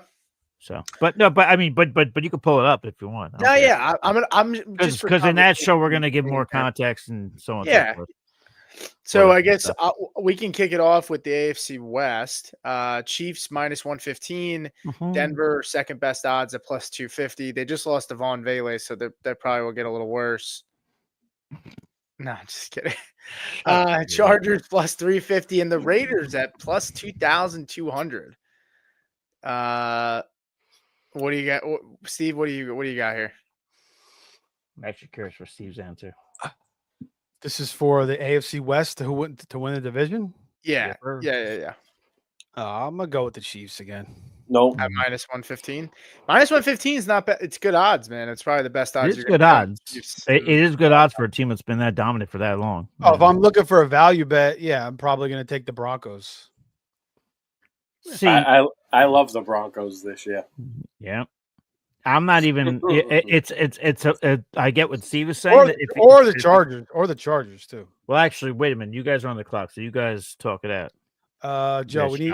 So, but I mean, but you can pull it up if you want. No, yeah, I'm just because in that show we're conversation gonna give more there. context and so on. Yeah. And so forth. So Well, I guess we can kick it off with the AFC West. Chiefs -115, Denver second best odds at +250. They just lost Devon Vele, so that probably will get a little worse. No, I'm just kidding. Chargers +350 and the Raiders at +2,200. What do you got, Steve? What do you got here? I'm actually curious for Steve's answer. This is for the AFC West to win the division. Yeah. I'm gonna go with the Chiefs again. Nope. At -115. -115 is not bad. It's good odds, man. It's probably the best odds. It's good odds. It is good odds for a team that's been that dominant for that long. Oh, if I'm looking for a value bet, yeah, I'm probably gonna take the Broncos. See, I love the Broncos this year. Yeah. I'm not even. I get what Steve is saying. Or the Chargers too. Well, actually, wait a minute. You guys are on the clock, so you guys talk it out. Joe, we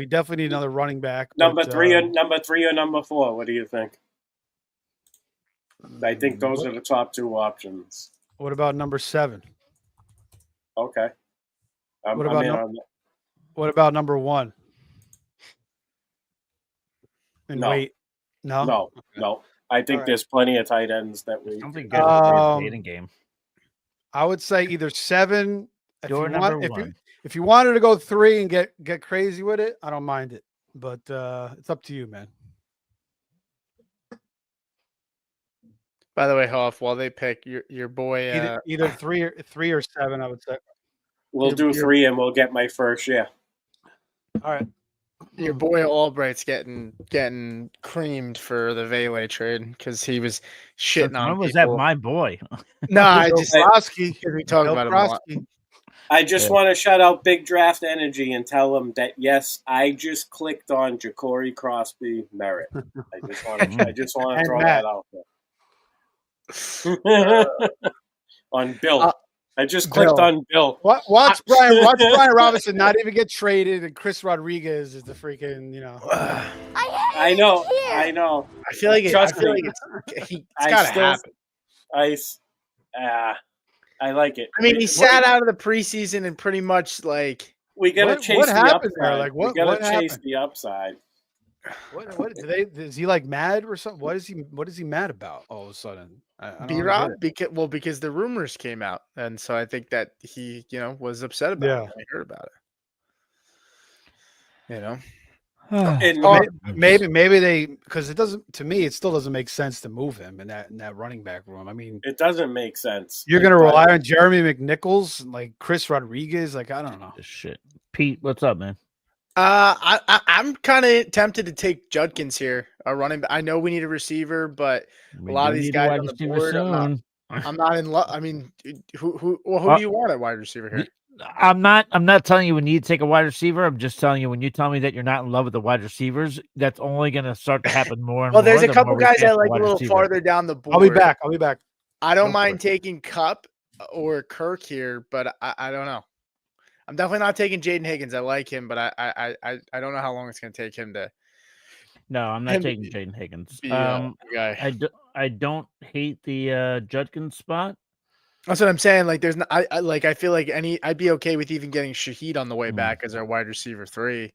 definitely need another running back. Number three or number 4. What do you think? I think those are the top 2 options. What about number 7? Okay. What about number 1? And No. wait. No. I think there's plenty of tight ends that we. I don't think guys dating game. I would say either 7. If you One. wanted to go 3 and get crazy with it, I don't mind it. But it's up to you, man. By the way, Hoff, while they pick your boy, either 3 or 7, I would say. We'll do 3 and we'll get my first share. All right. Your boy Albright's getting creamed for the Vele trade because he was shitting on. When was that my boy? No, I just we talk about him a lot. I just want to shout out Big Draft Energy and tell them that yes, I just clicked on Ja'Cory Crosby Merritt. I just want to throw that out there. On Bill. I just clicked on Bill. Watch Brian Robinson not even get traded, and Chris Rodriguez is the freaking, I know. I feel like it's gotta happen. I like it. I mean, he sat out of the preseason and pretty much like we gotta chase the happened upside. there? Like we gotta chase the upside. What is he like mad or something? What is he mad about all of a sudden? B-Rob, because the rumors came out, and so I think that he, was upset about it when I heard about it. And maybe they, because it doesn't, to me, it still doesn't make sense to move him in that running back room. I mean, it doesn't make sense. You're going to rely on Jeremy McNichols, like Chris Rodriguez, like I don't know. Shit, Pete, what's up, man? I'm kind of tempted to take Judkins here, a running back. I know we need a receiver, but a lot of these guys on the board, I'm not in love. I mean, who do you want at wide receiver here? I'm not telling you we need to take a wide receiver. I'm just telling you when you tell me that you're not in love with the wide receivers, that's only going to start to happen more and more. Well, there's a couple guys I like a little farther down the board. I'll be back. I don't mind taking Kupp or Kirk here, but I don't know. I'm definitely not taking Jaden Higgins. I like him, but I don't know how long it's going to take him to. No, I'm not taking Jaden Higgins. I don't hate the Judkins spot. That's what I'm saying. Like, I feel like I'd be okay with even getting Shaheed on the way back as our wide receiver 3,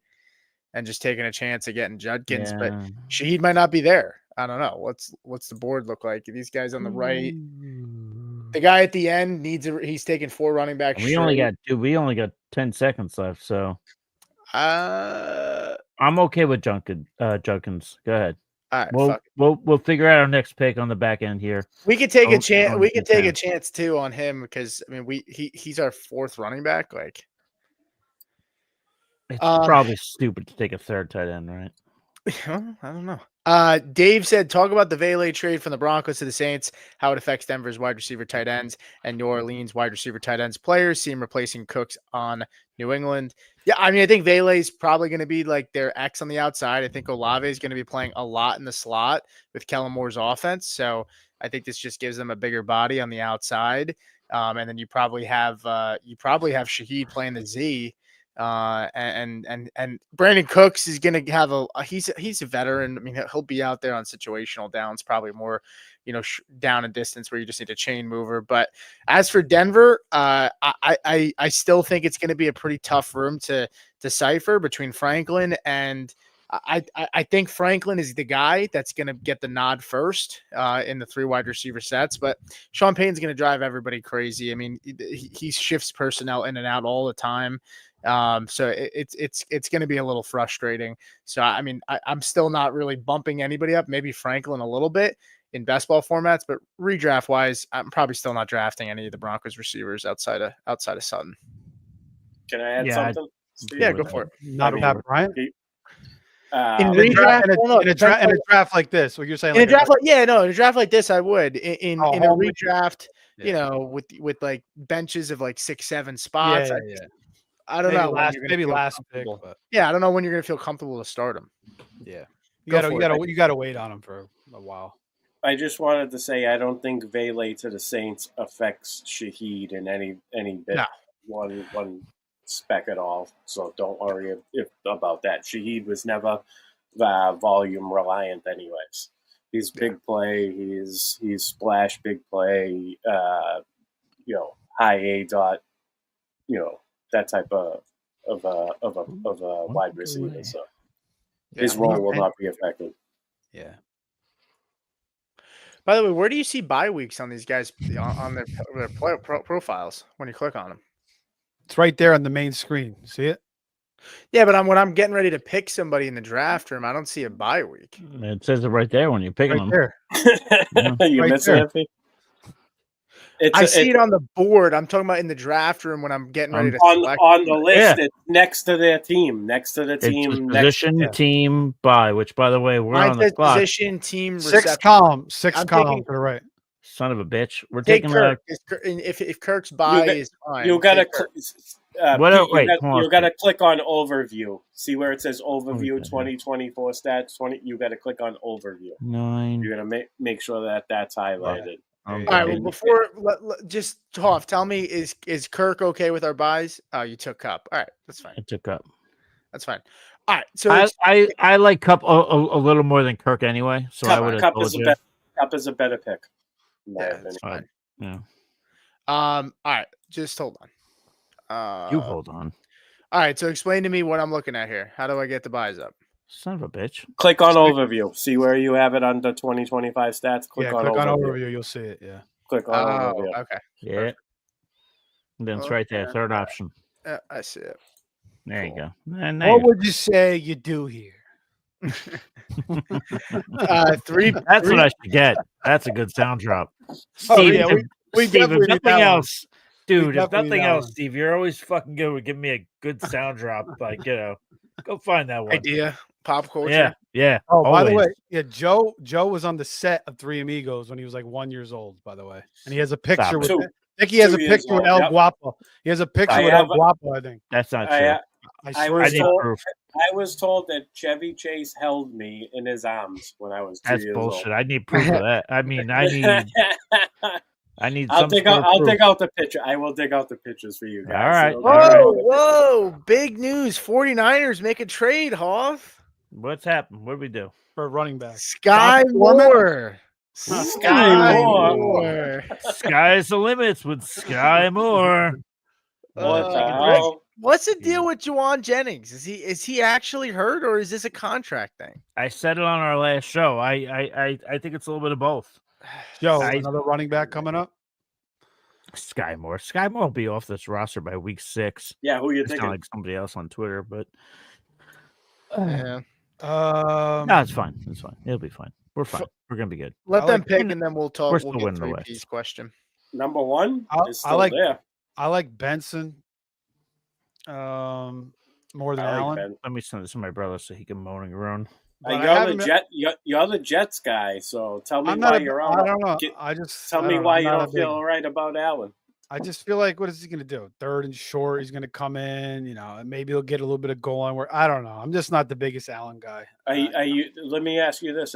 and just taking a chance of getting Judkins. Yeah. But Shaheed might not be there. I don't know. What's the board look like? These guys on the right. The guy at the end he's taking 4 running backs. We only got 10 seconds left, so I'm okay with Judkins. Go ahead. All right, we'll figure out our next pick on the back end here. We could take a chance. We could take a chance too on him because I mean he's our 4th running back. Like it's probably stupid to take a 3rd tight end, right? I don't know. Dave said, talk about the Vele trade from the Broncos to the Saints, how it affects Denver's wide receiver tight ends and New Orleans wide receiver tight ends players. See him replacing Cooks on New England. Yeah, I mean, I think Vele is probably going to be like their X on the outside. I think Olave is going to be playing a lot in the slot with Kellen Moore's offense. So I think this just gives them a bigger body on the outside. And then you probably have Shaheed playing the Z. And Brandon Cooks is going to have he's a veteran. I mean, he'll be out there on situational downs, probably more, down and distance where you just need a chain mover. But as for Denver, I still think it's going to be a pretty tough room to decipher between Franklin and I think Franklin is the guy that's going to get the nod first in the 3 wide receiver sets, but Sean Payton's going to drive everybody crazy. I mean, he shifts personnel in and out all the time. So it's going to be a little frustrating. So, I mean, I'm still not really bumping anybody up, maybe Franklin a little bit in best ball formats, but redraft wise, I'm probably still not drafting any of the Broncos receivers outside of Sutton. Can I add something? Steve? Yeah, go for it. Not Bryant. In a draft like this, what you're saying? In a draft like this, I would. In a redraft, with like benches of like 6-7 spots. I don't know. Maybe last pick. But... Yeah, I don't know when you're gonna feel comfortable to start him. Yeah, you gotta wait on him for a while. I just wanted to say I don't think Vele to the Saints affects Shaheed in any bit. No. One spec at all. So don't worry about that. Shaheed was never volume reliant, anyways. He's big play. He's splash big play. High A dot. That type of a wide receiver. So his role will not be affected. Yeah. By the way, where do you see bye weeks on these guys on their profiles when you click on them? It's right there on the main screen. See it? Yeah, but when I'm getting ready to pick somebody in the draft room, I don't see a bye week. It says it right there when you're picking them. There. You right miss there. it? I see it on the board. I'm talking about in the draft room when I'm getting ready to select. On the list. It's next to their team. Next to the team. Position, team, bye. Which, by the way, we're on the clock. Position, team, six column to the right. Son of a bitch. We're take taking Kirk. If Kirk's bye is fine, you gotta click on overview. See where it says overview 2024 stats. You got to click on overview. 9. You're gonna make sure that's highlighted. All right. Well, before just Hoff, tell me, is Kirk okay with our buys? Oh, you took Cup. All right, that's fine. I took Cup. That's fine. All right. So I like Cup a little more than Kirk anyway. So I would have told you. Cup is a better pick. Yeah, that's fine. Yeah. All right. Just hold on. You hold on. All right. So explain to me what I'm looking at here. How do I get the buys up? Son of a bitch. Click on overview. See where you have it under 2025 stats. Click on overview. You'll see it. Yeah. Click on overview. Okay. Yeah. And then it's right there. Third option. I see it. There you go. What would you say you do here? Three. That's what I should get. That's a good sound drop. Oh, Steve, yeah, we Steve, if nothing else, Dude, if nothing else, Steve, you're always fucking good with giving me a good sound drop. Like, go find that one. Idea. Pop culture. Yeah. Oh, by the way, Joe was on the set of Three Amigos when he was like 1 year old, by the way. And he has a picture with I think he has a picture with El Guapo. He has a picture with El Guapo, I think. That's not true. I was told that Chevy Chase held me in his arms when I was 2 years old. That's bullshit. I need proof of that. I mean, I need I'll dig out the picture. I will dig out the pictures for you guys. All right. Whoa. Big news. 49ers make a trade, Hoff. What's happened? What do we do? For a running back. Sky Moore. Sky Moore. Sky's the limits with Sky Moore. What the hell? What's the deal with Juwan Jennings? Is he actually hurt, or is this a contract thing? I said it on our last show. I think it's a little bit of both. Yo, another running back coming up. Sky Moore will be off this roster by week 6. Yeah, who you thinking? Like somebody else on Twitter, but yeah. No, it's fine. It's fine. It'll be fine. We're fine. We're gonna be good. Let them pick, and then we'll talk. We're still winning the West. West. Question. Number 1 is still there. I like Benson. More than Allen. Ben. Let me send this to my brother so he can moan and groan. You're the Jets guy, so tell me why you're on. I don't know. Tell me why you don't feel all right about Allen. I just feel like, what is he going to do? 3rd and short. He's going to come in, and maybe he'll get a little bit of goal line work. I don't know. I'm just not the biggest Allen guy. Are you? Let me ask you this: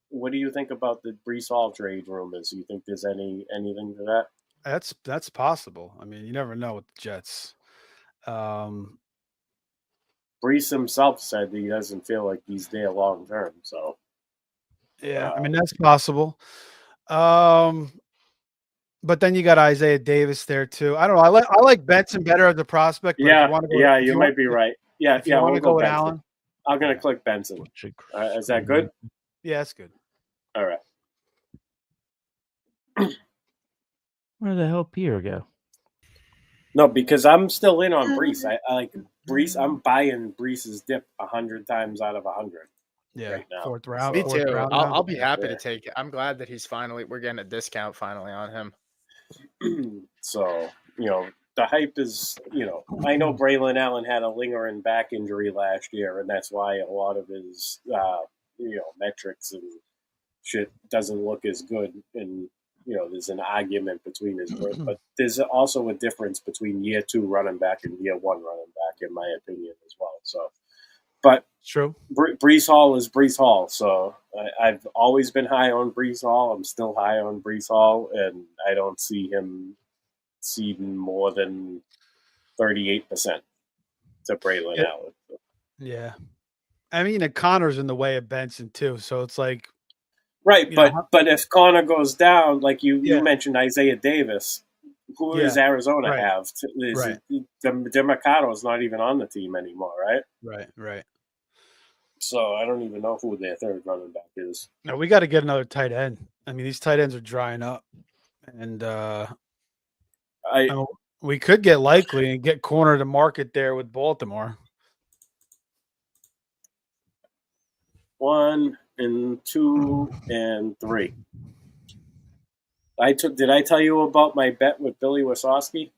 what do you think about the Breece Hall trade rumors? Do you think there's anything to that? That's possible. I mean, you never know with the Jets. Brees himself said he doesn't feel like he's there long term. So yeah, I mean that's possible. But then you got Isaiah Davis there too. I don't know. I like Benson better as a prospect. But if you want to go, you might be right. Yeah, if you want to go with Benson. Allen, I'm gonna click Benson. Is that good? yeah, that's good. All right. Where the hell Pierre go? No, because I'm still in on Brees. I like Brees. I'm buying Brees's dip 100 times out of 100. Yeah, right now. fourth round. Me fourth too. round I'll, now. I'll be happy Yeah. to take it. I'm glad that he's we're getting a discount finally on him. So, the hype is, I know Braylon Allen had a lingering back injury last year, and that's why a lot of his, metrics and shit doesn't look as good. And, there's an argument between his work, but there's also a difference between year 2 running back and year 1 running back, in my opinion, as well. So, but True. Brees Hall is Brees Hall. So I've always been high on Brees Hall. I'm still high on Brees Hall, and I don't see him ceding more than 38% to Braylon Allen. Yeah. I mean, Connor's in the way of Benson too, so it's like right. But if Connor goes down, like you mentioned Isaiah Davis, who does Arizona have? DeMarcado's not even on the team anymore, right? Right. So I don't even know who their third running back is. No, we got to get another tight end. I mean, these tight ends are drying up, and we could get Likely and get corner to market there with Baltimore. 1 and 2 and 3. Did I tell you about my bet with Billy Wasowski?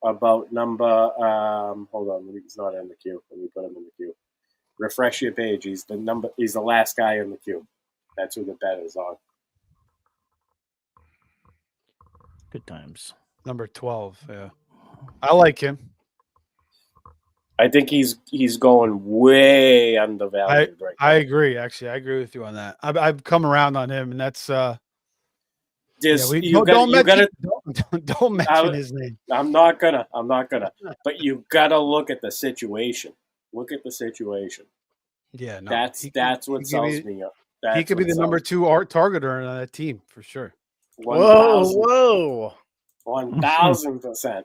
About number. Hold on, he's not in the queue. Let me put him in the queue. Refresh your page. He's the last guy in the queue. That's who the bet is on. Good times. Number 12. Yeah, I like him. I think he's going way undervalued right now. I agree. Actually, I agree with you on that. I've come around on him, and that's don't mention his name. I'm not gonna. But you gotta look at the situation. Look at the situation. Yeah, no, that's what sells me up. He could be the number 2 targeter on that team for sure. 1,000. 1,000%.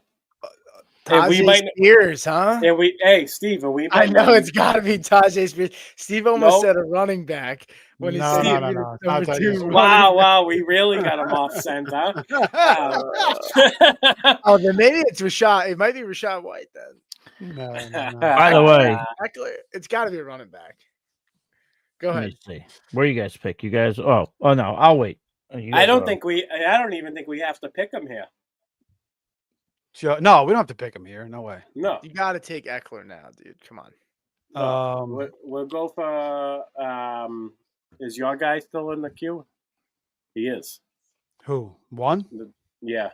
Tajay Spears, huh? Hey, Steve, I know it's got to be Tajay Spears. Steve almost said a running back when he said no. number 2. Wow, we really got him off center. Oh, then maybe it's Rashad. It might be Rashad White then. No. By the way, it's got to be a running back. Go ahead. Let me see. Where you guys pick? You guys? Oh no, I'll wait. I don't even think we have to pick him here. No, we don't have to pick him here. No way. No, you got to take Eckler now, dude. Come on. We'll go for. Is your guy still in the queue? He is. Who? One? Yeah.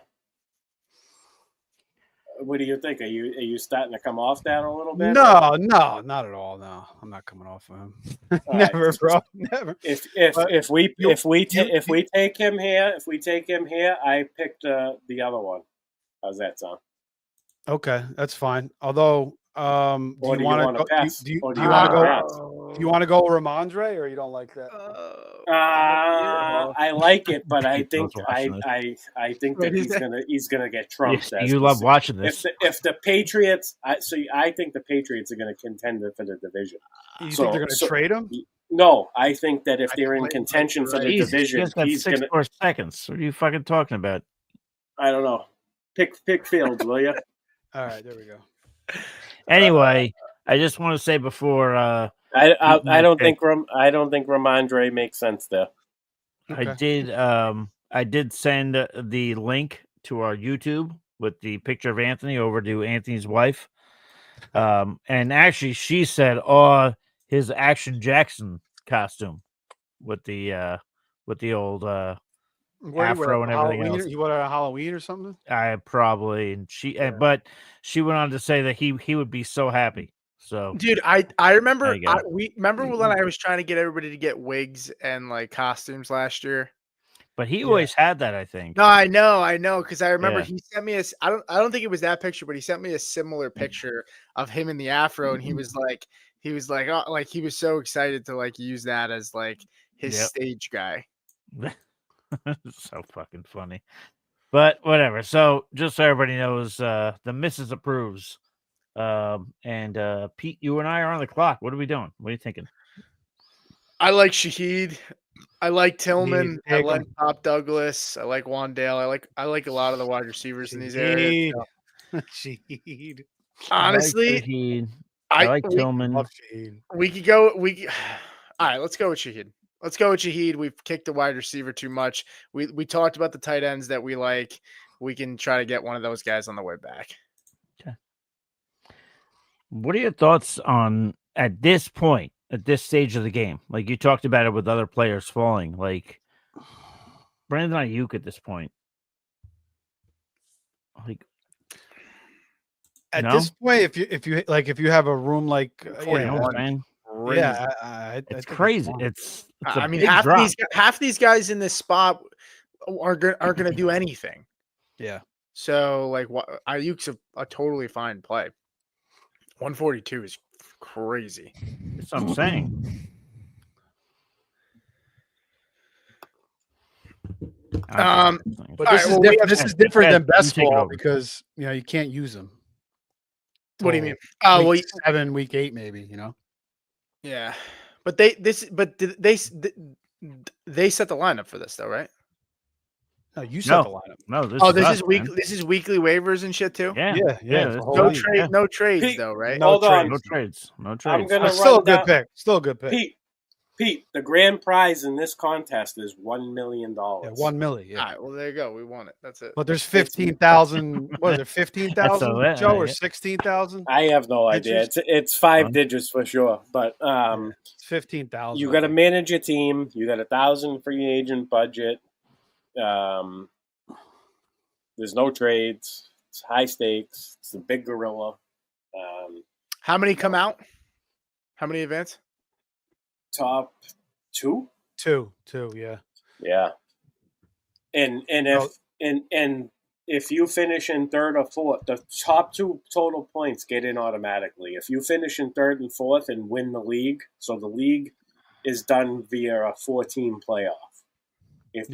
What do you think? Are you starting to come off that a little bit? No, not at all. No, I'm not coming off of him. Never, right. bro. Never. If we take him here, I picked the other one. How's that sound? Okay, that's fine. Although, do you want to pass? Do you want to go? Do you want to go Ramondre, or you don't like that? I like it, but I think that he's gonna get trumped. You love watching this. If the Patriots, I think the Patriots are gonna contend for the division. You think they're gonna trade him? No, I think that if they're in contention for the division, he's gonna 6 seconds. What are you fucking talking about? I don't know. Pick Fields, will you? All right, there we go. Anyway, I just want to say before I don't think Ramondre makes sense there. Okay. I did send the link to our YouTube with the picture of Anthony over to Anthony's wife. And actually she said, "Oh, his Action Jackson costume with the old afro and everything else. You want a Halloween or something? I probably, and but she went on to say that he would be so happy. So, dude, I remember we remember when I was trying to get everybody to get wigs and like costumes last year. But he Yeah. always had that, I think. No, I know, because I remember Yeah. he sent me I don't think it was that picture, but he sent me a similar picture of him in the afro, and he was like, oh, like he was so excited to like use that as like his Yep. stage guy. So fucking funny. But whatever. So just so everybody knows, the missus approves. And Pete, you and I are on the clock. What are we doing? What are you thinking? I like Shaheed. I like Tillman. I take like him. Pop Douglas. I like Wandale. I like a lot of the wide receivers in these areas. Shaheed. Shaheed. Honestly, I like we- Tillman. Love Shaheed. We could go. All right. Let's go with Shaheed. Let's go with Shaheed. We've kicked the wide receiver too much. We talked about the tight ends that we like. We can try to get one of those guys on the way back. What are your thoughts on at this point, at this stage of the game? Like you talked about it with other players falling, like Brandon Ayuk at this point. Like At no? this point, if you have a room like You know what I'm 41. saying? yeah, I It's think crazy. fine. It's I a mean, big drop. half these guys in this spot are going to do anything. Yeah. So like, Ayuk's a totally fine play. 142 is crazy. That's what I'm saying. But All this right, is well, we different. have- This is different Ed, than you best take it ball over. because you can't use them. What do you mean? Oh, Oh, week 7, week 8, maybe. yeah. But they set the lineup for this though, right? No, you set No. the lineup. No, this Oh, this us, is week. man. This is weekly waivers and shit too. Yeah, Yeah, this the is whole No league. trade, yeah. no trades Pete, though, right? No Hold on. No trades. No I'm trades. gonna But still a run good down. pick. Still a good pick. Pete, the grand prize in this contest is $1 million. Yeah, 1 million. Yeah. All right. Well, there you go. We won it. That's it. But there's 15,000. What is it? 15,000, That's Joe, or yeah. 16,000? I have no idea. Digits? It's 5 Fun. digits for sure. But It's 15,000. you I got to think. manage your team. You got 1,000 free agent budget. There's no trades. It's high stakes. It's a big gorilla. How many come out? How many advance? Top 2. Two. Yeah. Yeah. And if you finish in third or fourth, the top 2 total points get in automatically. If you finish in third and fourth and win the league, so the league is done via a 4-team playoff. If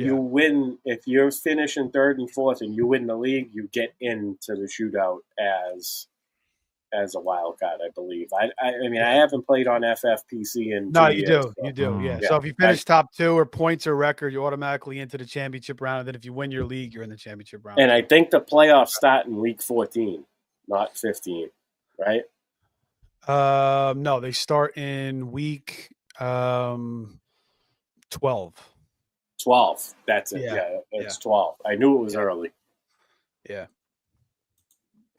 you're finishing third and fourth and you win the league, you get into the shootout as a wild card, I believe. I mean, I haven't played on FFPC in 2 No, years. you do. Yeah. Yeah. So if you finish top 2 or points or record, you're automatically into the championship round. And then if you win your league, you're in the championship round. And I think the playoffs start in week 14, not 15, right? No, they start in week 12. 12. That's it. Yeah. Yeah, it's 12. I knew it was early. Yeah.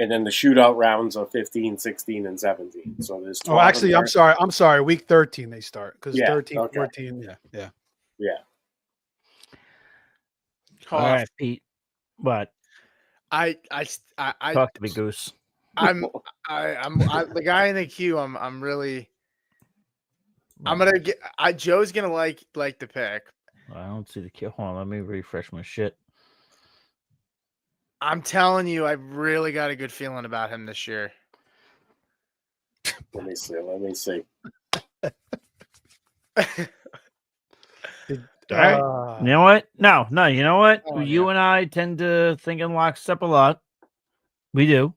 And then the shootout rounds are 15, 16, and 17. So there's 12. Oh, actually, I'm sorry. Week 13 they start because Yeah, 13, okay. 14. Yeah. All right, Pete. What? I Talk to me, Goose. I'm the guy in the queue. I'm really. I'm gonna get. Joe's gonna like the pick. I don't see the kill. Hold on, let me refresh my shit. I'm telling you, I really got a good feeling about him this year. Let me see. All right. You know what? No. You know what? Oh, You and I tend to think in lockstep a lot. We do.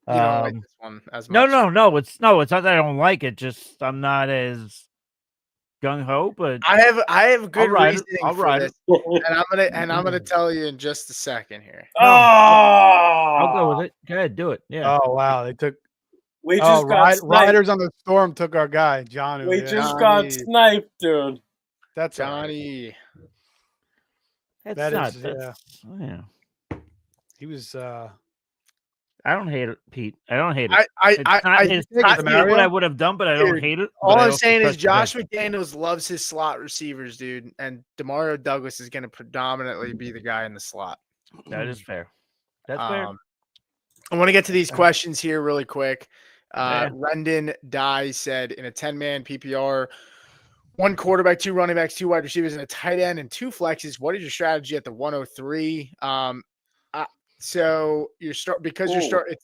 You don't like this one as much. No. It's not that I don't like it. Just I'm not as gung ho. But I have good reasoning I'll for ride this, it. and I'm gonna tell you in just a second here. I'll go with it. Go ahead, do it. Yeah. Oh wow, they took. We just got sniped. Riders on the Storm took our guy John. We just got sniped, dude. That's Johnny. That's yeah. He was. I don't hate it, Pete. I don't hate it. It's not what I would have done, but I don't hate it. All but I I'm also saying is trust Josh the McDaniels loves his slot receivers, dude, and Demario Douglas is going to predominantly be the guy in the slot. guy. That is fair. That's fair. I want to get to these questions here really quick. Yeah. Rendon Dye said in a 10-man PPR, 1 quarterback, 2 running backs, 2 wide receivers, and a tight end and 2 flexes. What is your strategy at the 103? So it's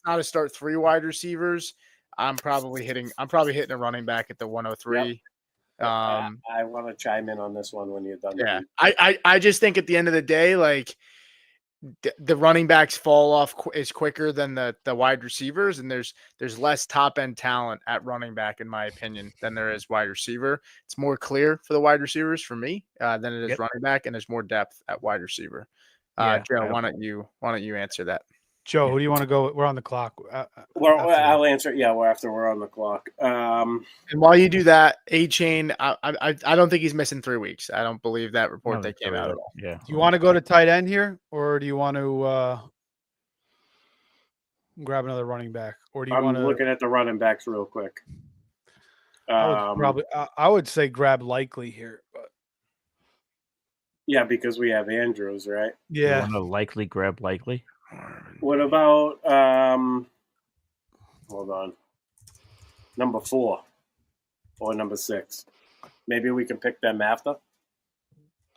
not a start 3 wide receivers. I'm probably hitting a running back at the 103. Yep. I want to chime in on this one when you're done. Yeah, I just think at the end of the day, like the running backs fall off is quicker than the wide receivers, and there's less top end talent at running back in my opinion than there is wide receiver. It's more clear for the wide receivers for me than it is running back, and there's more depth at wide receiver. Joe, why don't you answer that? Joe, who do you want to go? We're on the clock. I'll answer. Yeah, we're on the clock. And while you do that, A-Chain, I don't think he's missing 3 weeks. I don't believe that report that came out at all. Yeah. Do you want to go to tight end here, or do you want to grab another running back, or do you want to? I'm looking at the running backs real quick. I would say grab Likely here, but yeah, because we have Andrews, right? Yeah, You want to grab Likely. What about hold on, number 4 or number 6? Maybe we can pick them after.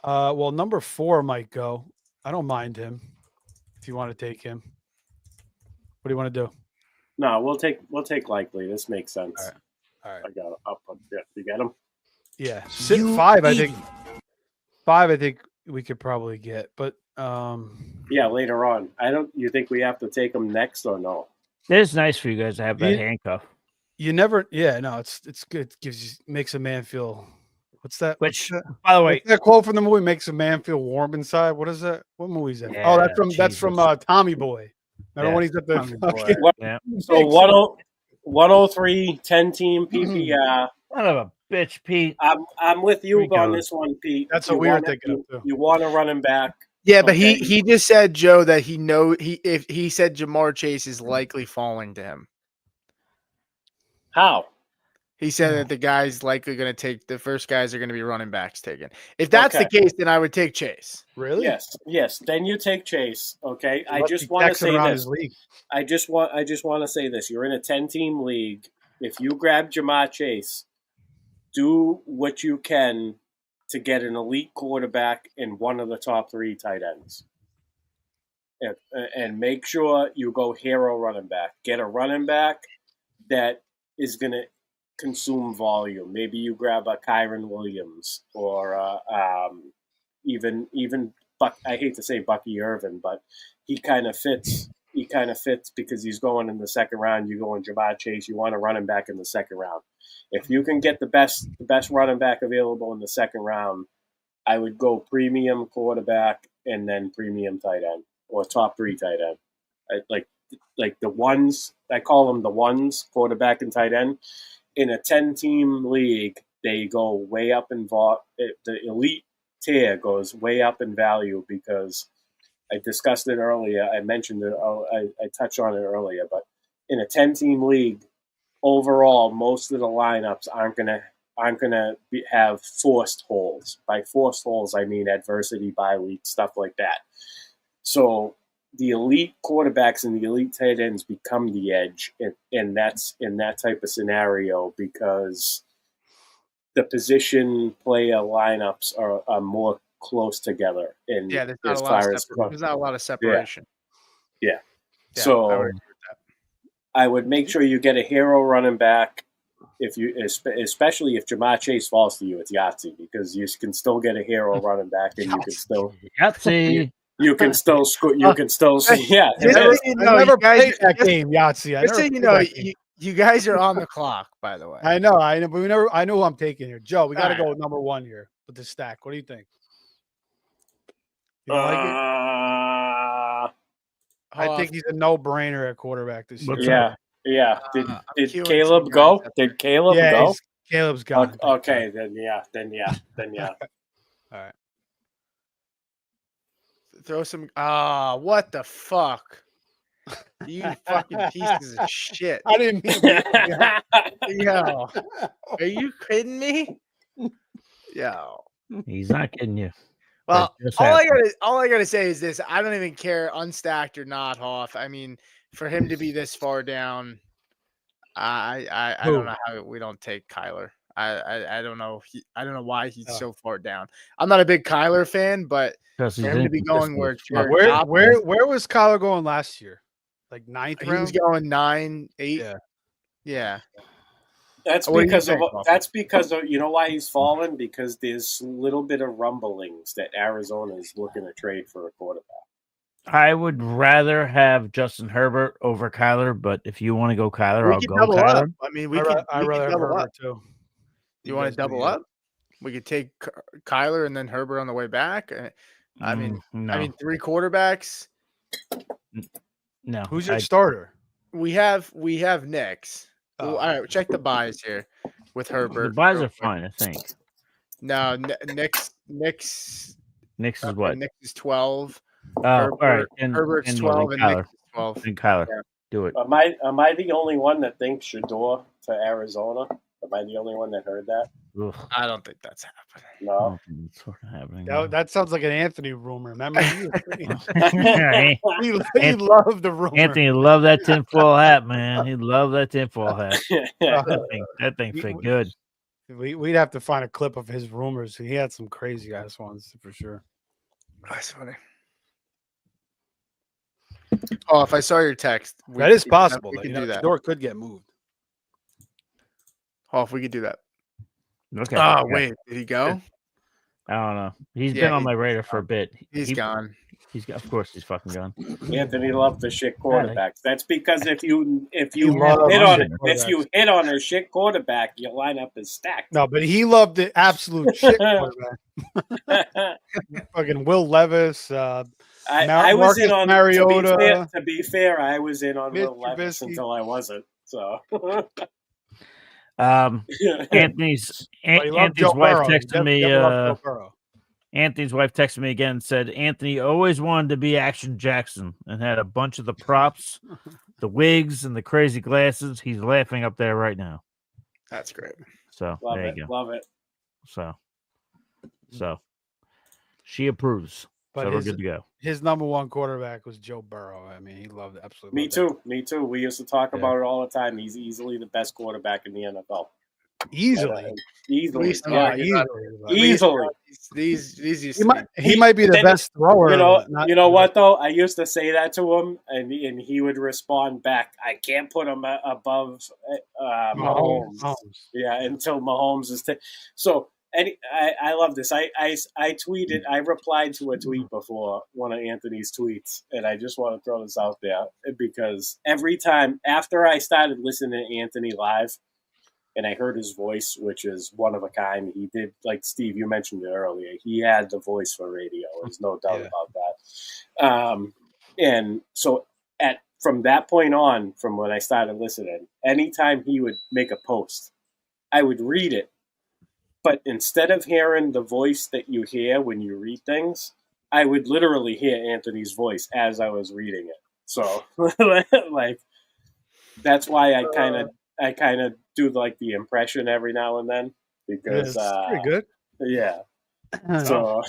Well, number 4 might go. I don't mind him if you want to take him. What do you want to do? No, we'll take Likely. This makes sense. All right. I got it. You get him? Yeah, 5. I think 5. I think we could probably get, but yeah, later on. You think we have to take him next or no? It is nice for you guys to have that handcuff. You never, no, it's good. It makes a man feel. What's that? Which, by the way, that quote from the movie makes a man feel warm inside. What is that? What movie is that? Yeah, that's from Tommy Boy. Remember when he's at the So 103 10-team PPR. Son of a bitch, Pete. I'm with you on this one, Pete. That's what we were thinking of too. You want to run him back. Yeah, but he just said, Joe, that if he said Jamar Chase is likely falling to him. How? He said that the guy's likely going to take the first guys are going to be running backs taken. If that's the case, then I would take Chase. Really? Yes. Then you take Chase. Okay. I just want to say this. I just want to say this. You're in a 10-team league. If you grab Jamar Chase, do what you can to get an elite quarterback and one of the top 3 tight ends. And make sure you go hero running back. Get a running back that is going to consume volume. Maybe you grab a Kyron Williams or even Buck. I hate to say Bucky Irvin, but he kind of fits. He kind of fits because he's going in the second round. You go in Jamar Chase. You want a running back in the second round. If you can get the best running back available in the second round, I would go premium quarterback and then premium tight end or top 3 tight end. Like the ones, I call them the ones, quarterback and tight end. In a 10-team league, they go way up in the elite tier goes way up in value because I discussed it earlier. I mentioned it. I touched on it earlier. But in a 10-team league, overall, most of the lineups aren't gonna have forced holes. By forced holes, I mean adversity, bye week, stuff like that. So the elite quarterbacks and the elite tight ends become the edge, and that's in that type of scenario because the position player lineups are more close together. And there's not a lot of separation. Yeah. So I would make sure you get a hero running back. Especially if Jamar Chase falls to you, it's Yahtzee because you can still get a hero running back, and you can still Yahtzee. You can still score. You can still see. Yeah. I never played that game, Yahtzee. Just so you know, you guys are on the clock, by the way. I know, but I know who I'm taking here. Joe, we got to go with number 1 here with the stack. What do you think? You like it? I think he's a no-brainer at quarterback this year. Yeah. Did Caleb go? Did Caleb go? Caleb's gone. Okay, then yeah. All right. Throw some. What the fuck? You fucking pieces of shit. I didn't mean Yo. Are you kidding me? Yo. He's not kidding you. Well, all I gotta say is this: I don't even care, unstacked or not, Hoff. I mean, for him to be this far down, I don't know how we don't take Kyler. I don't know. I don't know why he's so far down. I'm not a big Kyler fan, but Because for him to be going where Jared Where Goff where was Kyler going last year? Like ninth he was round? going 9, 8. Yeah. Yeah. That's What do you because of think, Bob? you know why he's fallen, because there's a little bit of rumblings that Arizona is looking to trade for a quarterback. I would rather have Justin Herbert over Kyler, but if you want to go Kyler, We I'll could go double Kyler. up. I mean, we I'd could rather have double up. Herbert too. You want to double up? We could take Kyler and then Herbert on the way back. I mean, No. 3 quarterbacks. No. Who's your starter? We have Knicks. Oh. All right, check the buys here with Herbert. The buys real are quick. fine, I think. No, Knicks. Knicks is Okay, what? Knicks is 12. Oh, all right. Herbert's and 12 and Kyler. Knicks is 12. And Kyler. Yeah. Do it. Am I the only one that thinks Shador to Arizona? Am I the only one that heard that? Ugh, I don't think that's happening. I No. don't think it's sort of happening. no. That sounds like an Anthony rumor. Remember? He Anthony loved the rumor. Anthony loved that tinfoil hat, man. He loved that tinfoil hat. That thing fit good. We'd have to find a clip of his rumors. He had some crazy ass ones for sure. That's funny. Oh, if I saw your text, That is possible. We Though. can You know, do that. Shador could get moved. Oh, if we could do that. Okay. Oh, okay. wait, did he go? I don't know. He's Yeah, been on my radar for a bit. He's gone. Of course, he's fucking gone. Anthony loved the shit quarterbacks. That's because if you hit loved on quarterbacks. a shit quarterback, your lineup is stacked. No, but he loved the absolute shit quarterback. Fucking Will Levis. I was in on Mariota. To be fair, I was in on Mitch Will Levis Trubisky. until I wasn't. So Anthony's But he loved Joe wife Burrow. He texted me. definitely loved Joe Burrow. Anthony's wife texted me again and said Anthony always wanted to be Action Jackson and had a bunch of the props, the wigs, and the crazy glasses. He's laughing up there right now. That's great. So love there it, you go. love it. So she approves. But So we're good to go. His number one quarterback was Joe Burrow. I mean, he loved it. Absolutely. Me too. We used to talk about it all the time. He's easily the best quarterback in the NFL. Easily. Easily. Yeah, Easily. These he might be the best thrower. You know what though? I used to say that to him, and he would respond back, "I can't put him above Mahomes." Yeah, until Mahomes is. So I love this. I tweeted. I replied to a tweet before one of Anthony's tweets, and I just want to throw this out there because every time after I started listening to Anthony live. And I heard his voice, which is one of a kind. He did, like Steve, you mentioned it earlier. He had the voice for radio. There's no doubt about that. And so from that point on, from when I started listening, anytime he would make a post, I would read it. But instead of hearing the voice that you hear when you read things, I would literally hear Anthony's voice as I was reading it. So, like, that's why I kind of do like the impression every now and then because pretty good. Yeah. So,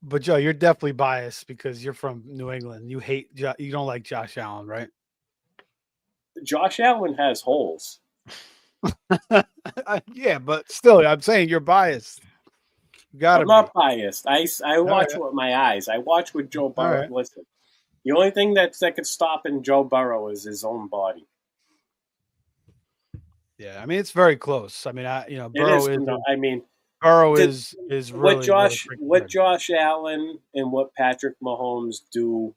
but Joe, you're definitely biased because you're from New England. You don't like Josh Allen, right? Josh Allen has holes. Yeah, but still, I'm saying you're biased. I'm not biased. I watch with my eyes. I watch with Joe Burrow. Right. Listen, the only thing that could stop in Joe Burrow is his own body. Yeah, I mean it's very close. I mean, Burrow Burrow is really what Josh Allen and what Patrick Mahomes do.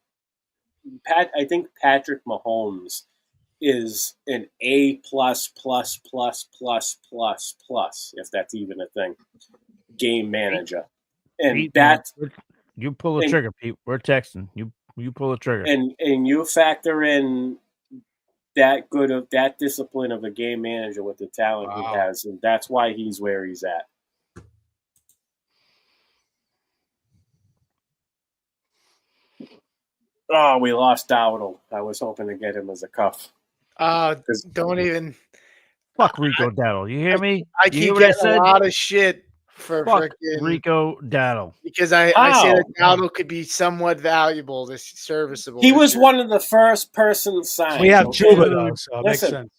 I think Patrick Mahomes is an A plus, if that's even a thing, game manager, and Pete, that you pull the trigger, Pete. We're texting you. Pull the trigger, and you factor in that discipline of a game manager with the talent he has, and that's why he's where he's at. Oh, we lost Dowdle. I was hoping to get him as a cuff. Don't even. Fuck Rico Dowdle. You hear me? I keep getting a lot of shit for freaking Rico Dowdle because I say that Dowdle could be somewhat valuable, serviceable. He was one of the first persons signed. We have Juba though, so it makes sense.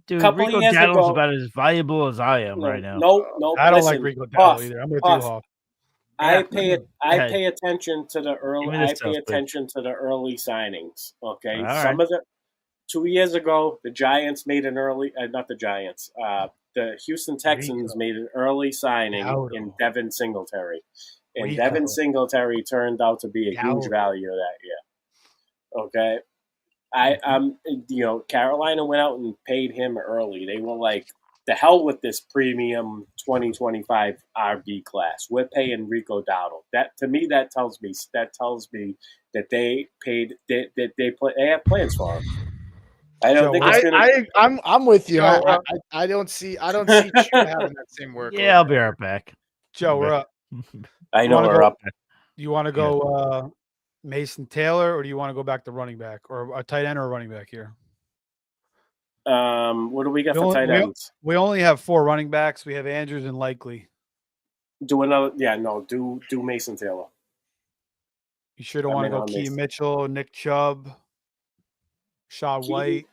Dude, couple Rico years Daddle's ago- about as valuable as I am right now. No. I don't listen, like Rico Hoff, Dowdle either. I'm with you, Hoff, Hoff. I Yeah. pay Go ahead. attention to the early. Give me the I pay stuff, please. attention to the early signings. Okay, All some right. of the 2 years ago, the Giants made an early. Not the Giants. The Houston Texans made an early signing in Devin Singletary, and Rico. Devin Singletary turned out to be a huge Dowdle. value that year. Okay, Carolina went out and paid him early. They were like, the hell with this premium 2025 RB class. We're paying Rico Dowdle. That to me, that tells me that they paid they have plans for him. I don't think it's gonna. I'm with you. Joe, I don't see Chew having that same work. Yeah, I'll be right back. Joe, we're up. I know we're up. You want to go Mason Taylor, or do you want to go back to running back, or a tight end or a running back here? What do we got for tight ends? We only have 4 running backs. We have Andrews and Likely. Do another. Yeah, no. Do Mason Taylor. You sure don't want to go Key Mitchell, Nick Chubb, Shaw White.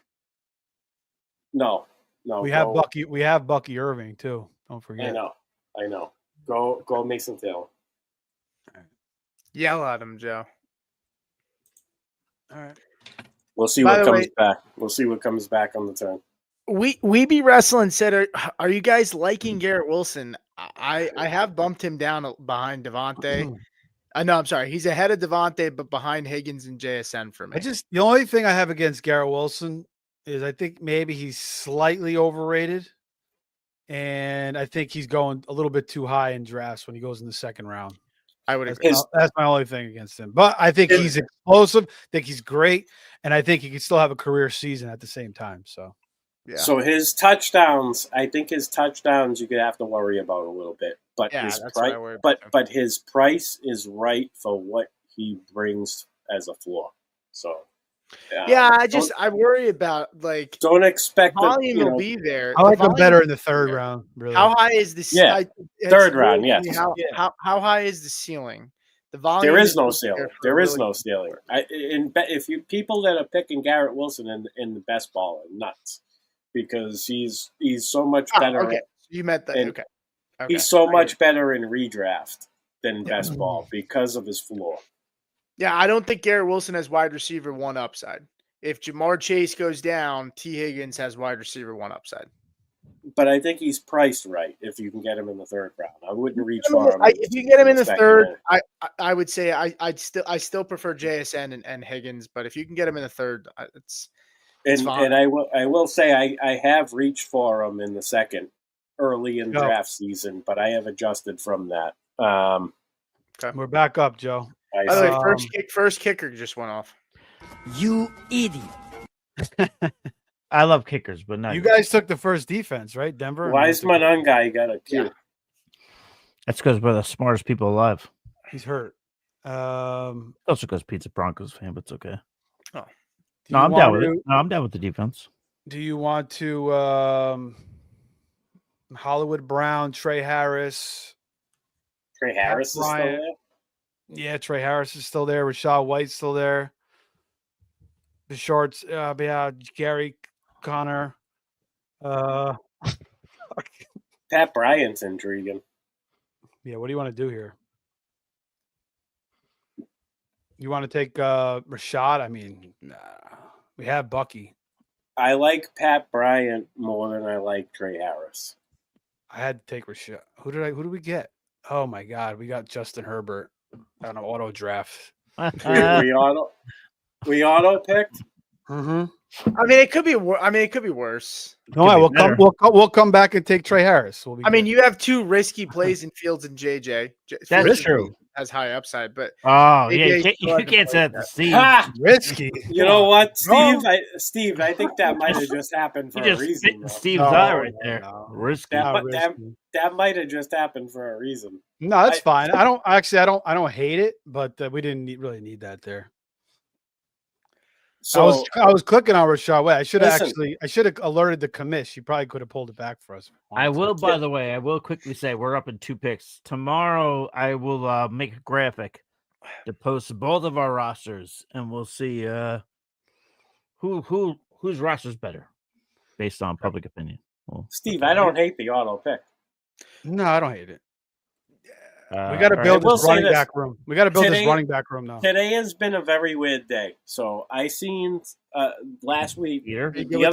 No. We have Bucky. We have Bucky Irving too. Don't forget. I know. Go Mason Taylor. Yell at him, Joe. All right. We'll see what comes back. We'll see what comes back on the turn. We be wrestling said, are you guys liking Garrett Wilson? I have bumped him down behind Devontae. No, I'm sorry. He's ahead of Devontae, but behind Higgins and JSN for me. The only thing I have against Garrett Wilson is I think maybe he's slightly overrated. And I think he's going a little bit too high in drafts when he goes in the second round. I would agree. That's my only thing against him. But I think he's explosive. I think he's great. And I think he can still have a career season at the same time. So, yeah. So his touchdowns, I think his touchdowns you could have to worry about a little bit. But his price, but his price is right for what he brings as a floor. So I worry about don't expect volume will be there. I like him better in the third round. Really. How high is the third round? Yes. How high is the ceiling? The volume. There is no ceiling. There is no ceiling. If you people that are picking Garrett Wilson in the best ball are nuts because he's so much better. Okay, you meant that. Okay. He's so much better in redraft than best ball because of his floor. Yeah, I don't think Garrett Wilson has wide receiver 1 upside. If Jamar Chase goes down, T. Higgins has wide receiver 1 upside. But I think he's priced right if you can get him in the third round. I wouldn't reach for him. If you get him in the third, I would say I still prefer JSN and Higgins. But if you can get him in the third, it's fine. And I will say I have reached for him in the second early in draft season, but I have adjusted from that. Okay. We're back up, Joe. By the way, first kicker just went off. You idiot. I love kickers, but not you guys took the first defense, right? Denver. Wiseman guy got a Q. Yeah. That's because we're the smartest people alive. He's hurt. Also because Pete's a Broncos fan, but it's okay. Oh. No, I'm down with it. No, I'm down with the defense. Do you want to Hollywood Brown, Trey Harris? Trey Harris is still there? Yeah, Trey Harris is still there. Rashad White's still there. The shorts, Gary Connor. Pat Bryant's intriguing. Yeah, what do you want to do here? You want to take Rashad? I mean, nah. We have Bucky. I like Pat Bryant more than I like Trey Harris. I had to take Rashad. Who did we get? Oh my God, we got Justin Herbert on an auto draft. we auto picked. Mm-hmm. I mean, it could be. It could be worse. No, we'll come back and take Trey Harris. You have 2 risky plays in Fields and JJ. That's true. Has high upside, but you can't say that to Steve. Risky. You know what, Steve? I think that might have just happened for a reason. Steve's eye right there. Risky. That might have just happened for a reason. No, that's fine. I don't hate it, but we didn't really need that there. So I was clicking on Rashad White. I should have alerted the commish. She probably could have pulled it back for us. I will, by the way, quickly say we're up in 2 picks. Tomorrow I will make a graphic to post both of our rosters and we'll see whose roster's better. based on public opinion. Well, Steve, I don't hate the auto pick. No, I don't hate it. We got to all right. build We'll this say running this. back room. We got to build this Today- running back room now. Today has been a very weird day. So I seen last week, Peter? the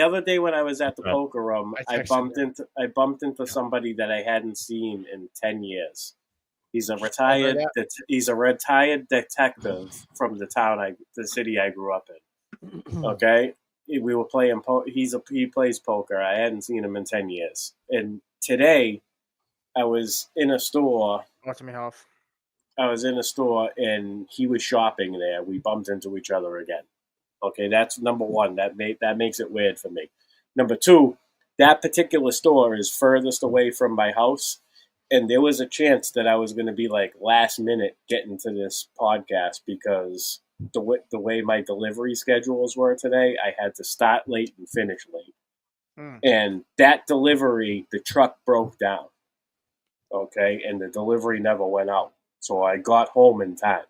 other day when I was at the poker room, I I bumped into somebody that I hadn't seen in 10 years. He's a retired detective from the city I grew up in. Okay, we were playing. He plays poker. I hadn't seen him in 10 years, and today I was in a store. Watching me off. I was in a store and he was shopping there. We bumped into each other again. Okay, that's number one. That makes it weird for me. Number two, that particular store is furthest away from my house, and there was a chance that I was going to be like last minute getting to this podcast because the way my delivery schedules were today, I had to start late and finish late. And that delivery, the truck broke down. Okay, and the delivery never went out. So I got home in time.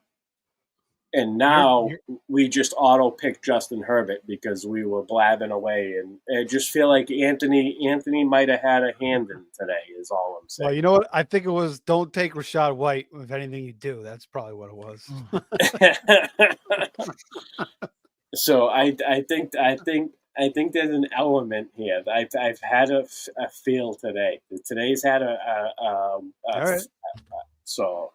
And now we just auto-picked Justin Herbert because we were blabbing away. And I just feel like Anthony might have had a hand in today is all I'm saying. Well, you know what? I think it was don't take Rashad White with anything you do. That's probably what it was. So I think there's an element here. I've had a feel today. Today's had all right. So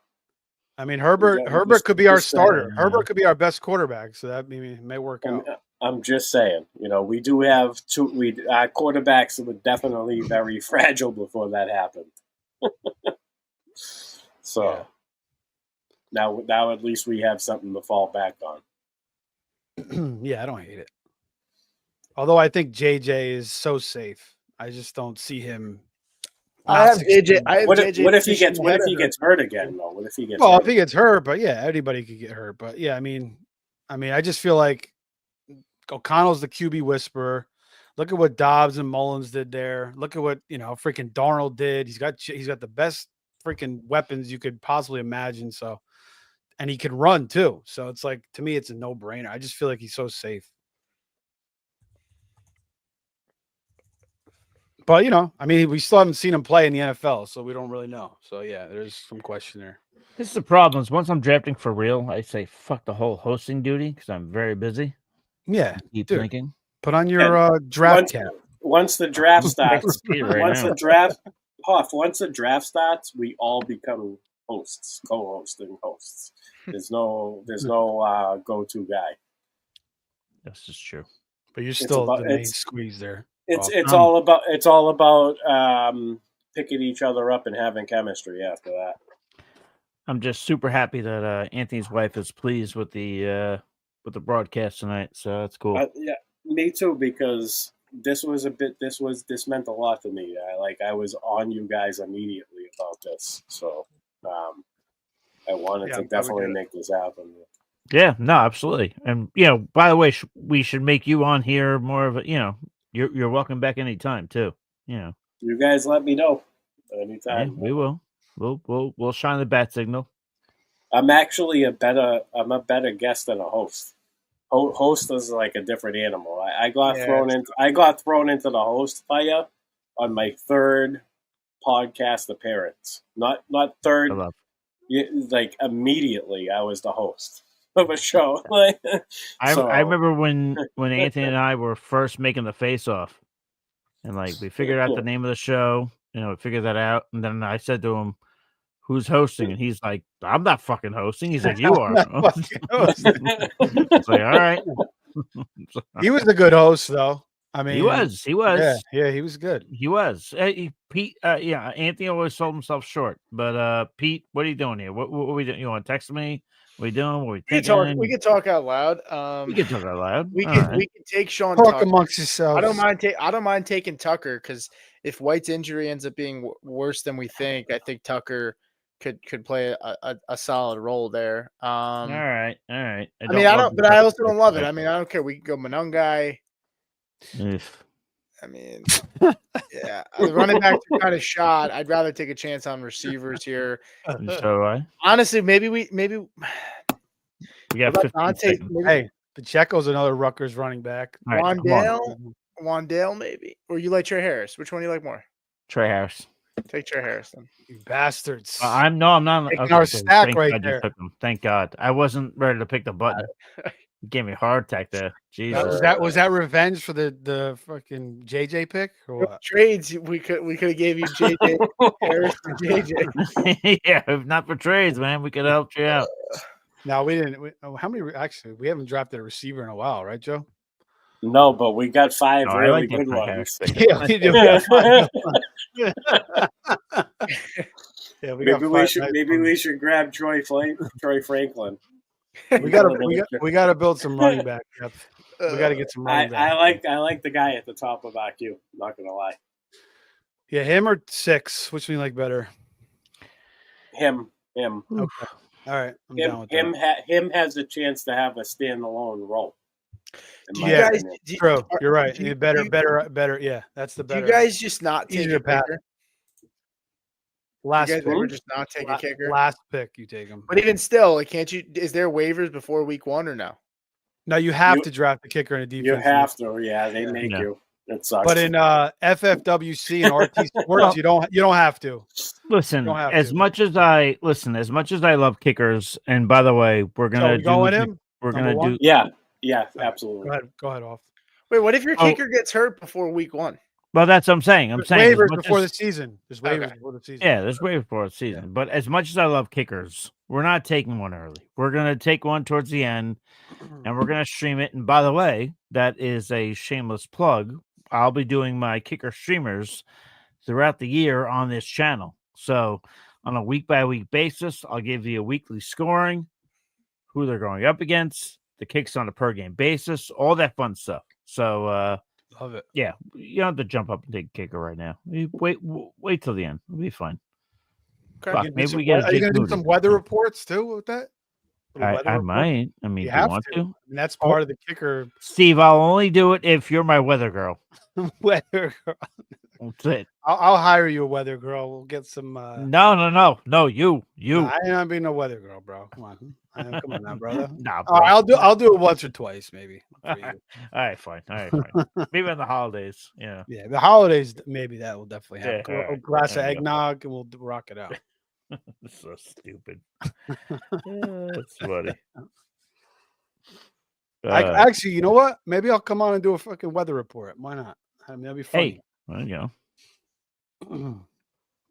I mean, Herbert could be our starter. Herbert could be our best quarterback, so that may work out. I'm just saying, we do have our quarterbacks were definitely very fragile before that happened. So now at least we have something to fall back on. Yeah, I don't hate it. Although I think JJ is so safe, I just don't see him. I have JJ. What if he gets hurt again, though? What if he gets? Well, hurt? if he gets hurt, but yeah, anybody could get hurt. But yeah, I mean, I just feel like O'Connell's the QB whisperer. Look at what Dobbs and Mullins did there. Look at what freaking Darnold did. He's got the best freaking weapons you could possibly imagine. So, and he can run too. So it's like, to me, it's a no-brainer. I just feel like he's so safe. But, we still haven't seen him play in the NFL, so we don't really know. So, yeah, there's some question there. This is the problem. Is once I'm drafting for real, I say fuck the whole hosting duty because I'm very busy. Yeah, Keep thinking. Put on your draft cap. Once the draft starts, once the draft starts, we all become hosts, co-hosts, and hosts. There's no go-to guy. This is true. But you're still the main squeeze there. It's all about picking each other up and having chemistry after that. I'm just super happy that Anthony's wife is pleased with the broadcast tonight. So that's cool. Yeah, me too, because this meant a lot to me. I was on you guys immediately about this, so I wanted to definitely make this happen. Yeah, no, absolutely. And by the way, we should make you on here more of a You're welcome back anytime too. You guys let me know anytime. Yeah, we will. We'll shine the bat signal. I'm actually a better guest than a host. Host is like a different animal. I got thrown into the host fire on my third podcast appearance. Not third. Like immediately, I was the host of a show. I remember when Anthony and I were first making the face off, and we figured out the name of the show. We figured that out, and then I said to him, "Who's hosting?" And he's like, "I'm not fucking hosting." He's like, "You are." It's like, all right. He was a good host, though. I mean, he was. Yeah, he was good. He was. Pete. Anthony always sold himself short. But Pete, what are you doing here? What are we doing? You want to text me? What are we doing? What are we thinking? We can talk out loud. We can talk out loud. We can take Sean. Talk amongst yourselves. I don't mind taking Tucker because if White's injury ends up being worse than we think, I think Tucker could play a solid role there. All right. I also don't love it. I mean, I don't care. We can go Monungai. I mean, yeah, the running backs are kind of shot. I'd rather take a chance on receivers here. So I honestly, maybe we got 15 seconds. Hey, Pacheco's another Rutgers running back. Wandale Wandale, maybe? Or you like Trey Harris? Which one do you like more? Trey Harris. Take Trey Harris then. You bastards. I'm not. Taking Okay, our good. stack Thank right God you there. took him. Thank God. I wasn't ready to pick the button. You gave me a heart attack there. Jesus. Was that revenge for the fucking JJ pick or what? Trades, we could have gave you JJ Harris to JJ. Yeah, if not for trades, man, we could have helped you out. No, we didn't. How many? Actually, we haven't drafted a receiver in a while, right, Joe? No, but we got 5 No, I really like that good Trey ones. Harris. Yeah, we do. Yeah, we got Maybe five we should nice maybe ones. we should grab Troy Franklin. We gotta build some running back depth. We gotta get some running back. I like the guy at the top of our queue. Not gonna lie. Yeah, him or 6. Which one you like better? Him. Okay. All right, I'm down with that. Him has a chance to have a standalone role. Do you guys? True, you're right. Better. Yeah, that's the Do better. you guys just not take Easier a path. kicker? Last You guys pick. ever just not take a kicker? Last pick, you take him. But even still, like, can't you? Is there waivers before week 1 or no? No, you have to draft the kicker in a defense. You have to. Yeah, they make you. It sucks. But in FFWC and RT Sports, you don't have to. Listen, as much as I love kickers, and by the way, we're gonna do. Yeah, absolutely. Go ahead, off. Wait, what if your kicker gets hurt before week 1? Well, that's what I'm saying. There's waivers before the season. There's waivers before the season. Yeah, there's waivers before the season. Yeah. But as much as I love kickers, we're not taking one early. We're gonna take one towards the end, and we're gonna stream it. And by the way, that is a shameless plug. I'll be doing my kicker streamers throughout the year on this channel. So on a week-by-week basis, I'll give you a weekly scoring, who they're going up against, the kicks on a per-game basis, all that fun stuff. So love it. Yeah, you don't have to jump up and take a kicker right now. Wait till the end. It'll be fine. Okay. Fuck, maybe we get. Are you going to do some weather reports too with that? I might. I mean, you do you want to? And that's part of the kicker. Steve, I'll only do it if you're my weather girl. Weather girl. That's it. I'll hire you a weather girl. We'll get some. No, you. I ain't not being a weather girl, bro. Come on, come on now, brother. Nah, bro. I'll do it once or twice, maybe. All right, fine. Maybe on the holidays. Yeah. Yeah, the holidays. Maybe that will definitely happen. Yeah, a glass of eggnog, and we'll rock it out. That's so stupid. That's funny. Actually, you know what? Maybe I'll come on and do a fucking weather report. Why not? I mean, that'd be funny. Hey, well, you know.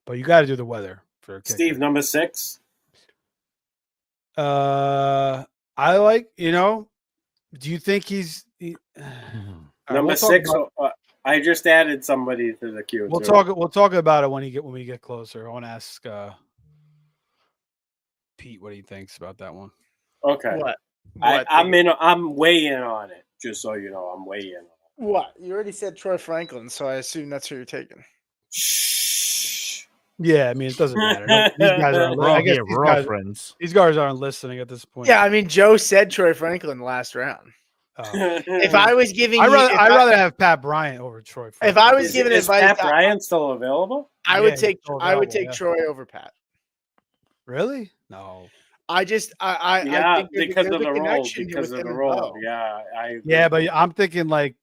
But you got to do the weather for a kicker. Steve, number 6. I like. Do you think he's number 6? I just added somebody to the queue. We'll talk about it when we get closer. I want to ask Pete what he thinks about that one. Okay. What? I'm way in on it. Just so you know, I'm way in on it. What? You already said Troy Franklin, so I assume that's who you're taking. Yeah, I mean, it doesn't matter. These guys aren't. We're all friends. These guys aren't listening at this point. Yeah, I mean, Joe said Troy Franklin last round. If I was giving, I'd rather have Pat Bryant over Troy Franklin. If I was giving advice, Pat Bryant still available? I would take Troy over Pat. Really? No. I think because of the role. Because of the role. Yeah, but I'm thinking like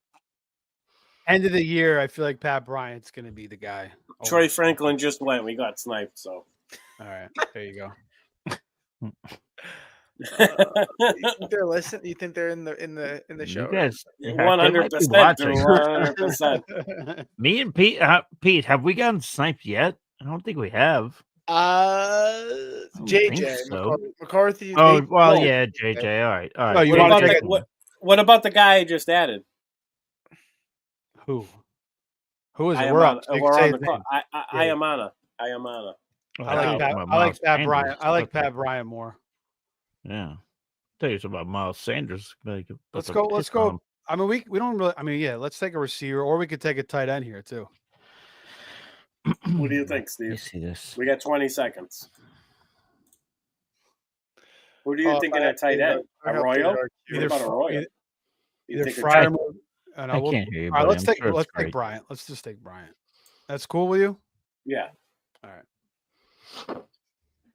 end of the year. I feel like Pat Bryant's going to be the guy. Troy Franklin just went. We got sniped. So, all right, there you go. You think they're listening? You think they're in the show? 100%. Me and Pete, have we gotten sniped yet? I don't think we have. JJ so. McCarthy. Oh well, yeah, JJ. All right. What about the guy I just added? Who is it? We're on the call. Ayamana. I like Pat Bryant. I like Pat Bryant more. Yeah. Tell you something about Miles Sanders. Let's go. I mean, we don't really. I mean, yeah. Let's take a receiver, or we could take a tight end here too. What do you think, Steve? See this. We got 20 seconds. Who do you think in a tight end? Arroyo? Either Arroyo? Either Fryer. I can't hear you. All right, let's take Bryant. Let's just take Bryant. That's cool with you? Yeah. All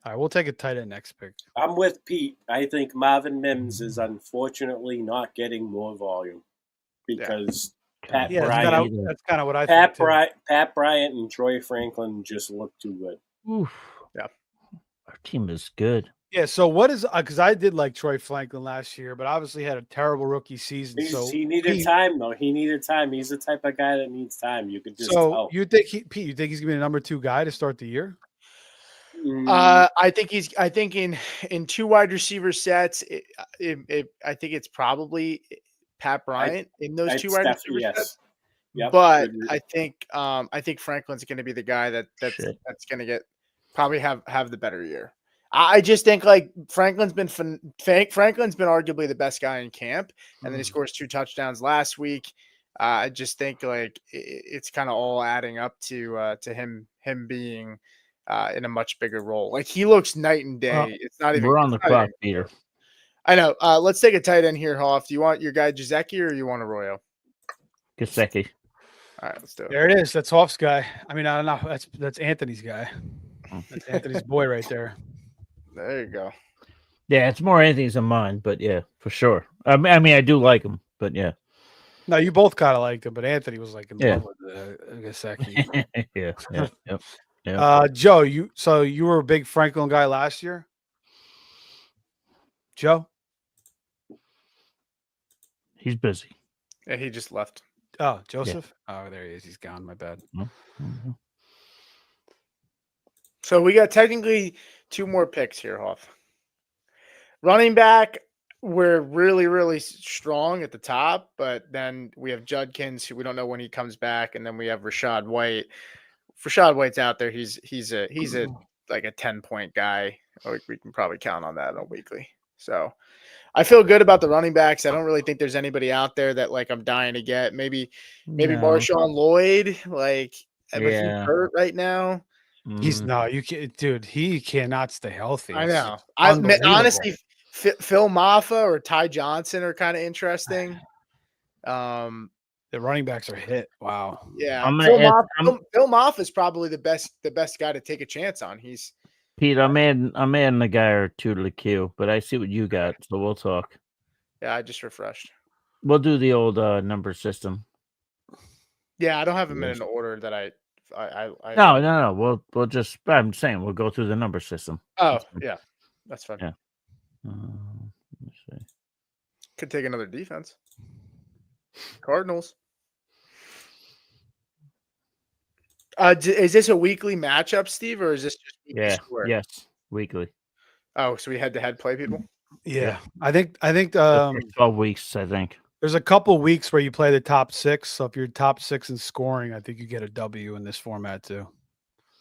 right, we'll take a tight end next pick. I'm with Pete. I think Marvin Mims is unfortunately not getting more volume because Pat Yeah, Bryant. that's kind of what I think too. Pat Bryant and Troy Franklin just look too good. Oof. Yeah. Our team is good. Yeah. So what is because I did like Troy Franklin last year, but obviously had a terrible rookie season. He needed time though. He needed time. He's the type of guy that needs time. You could just so tell. you think Pete? You think he's gonna be the number 2 guy to start the year? I think in 2 wide receiver sets, I think it's probably Pat Bryant in those 2 wide receiver sets. Yep, but I think Franklin's going to be the guy that's going to get probably have the better year. I just think like Franklin's been arguably the best guy in camp, and then he scores 2 touchdowns last week. I just think like it's kind of all adding up to him being in a much bigger role. Like he looks night and day. It's not even. We're on the clock, Peter. I know. Let's take a tight end here, Hoff. Do you want your guy Gesicki or you want Arroyo? Gesicki. All right, let's do it. There it is. That's Hoff's guy. I mean, I don't know. That's Anthony's guy. That's Anthony's boy right there. There you go. Yeah, it's more Anthony's than mine, but yeah, for sure. I mean, I do like him, but yeah. No, you both kind of liked him, but Anthony was like in love with Gesicki. yeah. Joe, you were a big Franklin guy last year? Joe? He's busy. Yeah, he just left. Oh, Joseph? Yeah. Oh, there he is. He's gone. My bad. Mm-hmm. So we got technically 2 more picks here, Hoff. Running back, we're really, really strong at the top, but then we have Judkins, who we don't know when he comes back, and then we have Rashad White. Rashad White's out there. He's a like a 10-point guy. We can probably count on that on a weekly. So I feel good about the running backs. I don't really think there's anybody out there that like I'm dying to get. Maybe Marshawn Lloyd, like but he's hurt right now. He's you can't, dude. He cannot stay healthy. I know. Honestly, Phil Maffa or Ty Johnson are kind of interesting. The running backs are hit. Wow. Yeah. Phil Maffa is probably the best guy to take a chance on. He's Pete. I'm adding a guy or 2 to the queue, but I see what you got, so we'll talk. Yeah, I just refreshed. We'll do the old number system. Yeah, I don't have them in an order that I No. We'll just. I'm saying we'll go through the number system. Oh yeah, that's fine. Yeah. Let me see. Could take another defense. Cardinals. Is this a weekly matchup, Steve, or is this just weekly score? Yes, weekly. Oh, so we head-to-head play people? Yeah. I think 12 weeks, I think. There's a couple weeks where you play the top 6. So if you're top 6 in scoring, I think you get a W in this format too.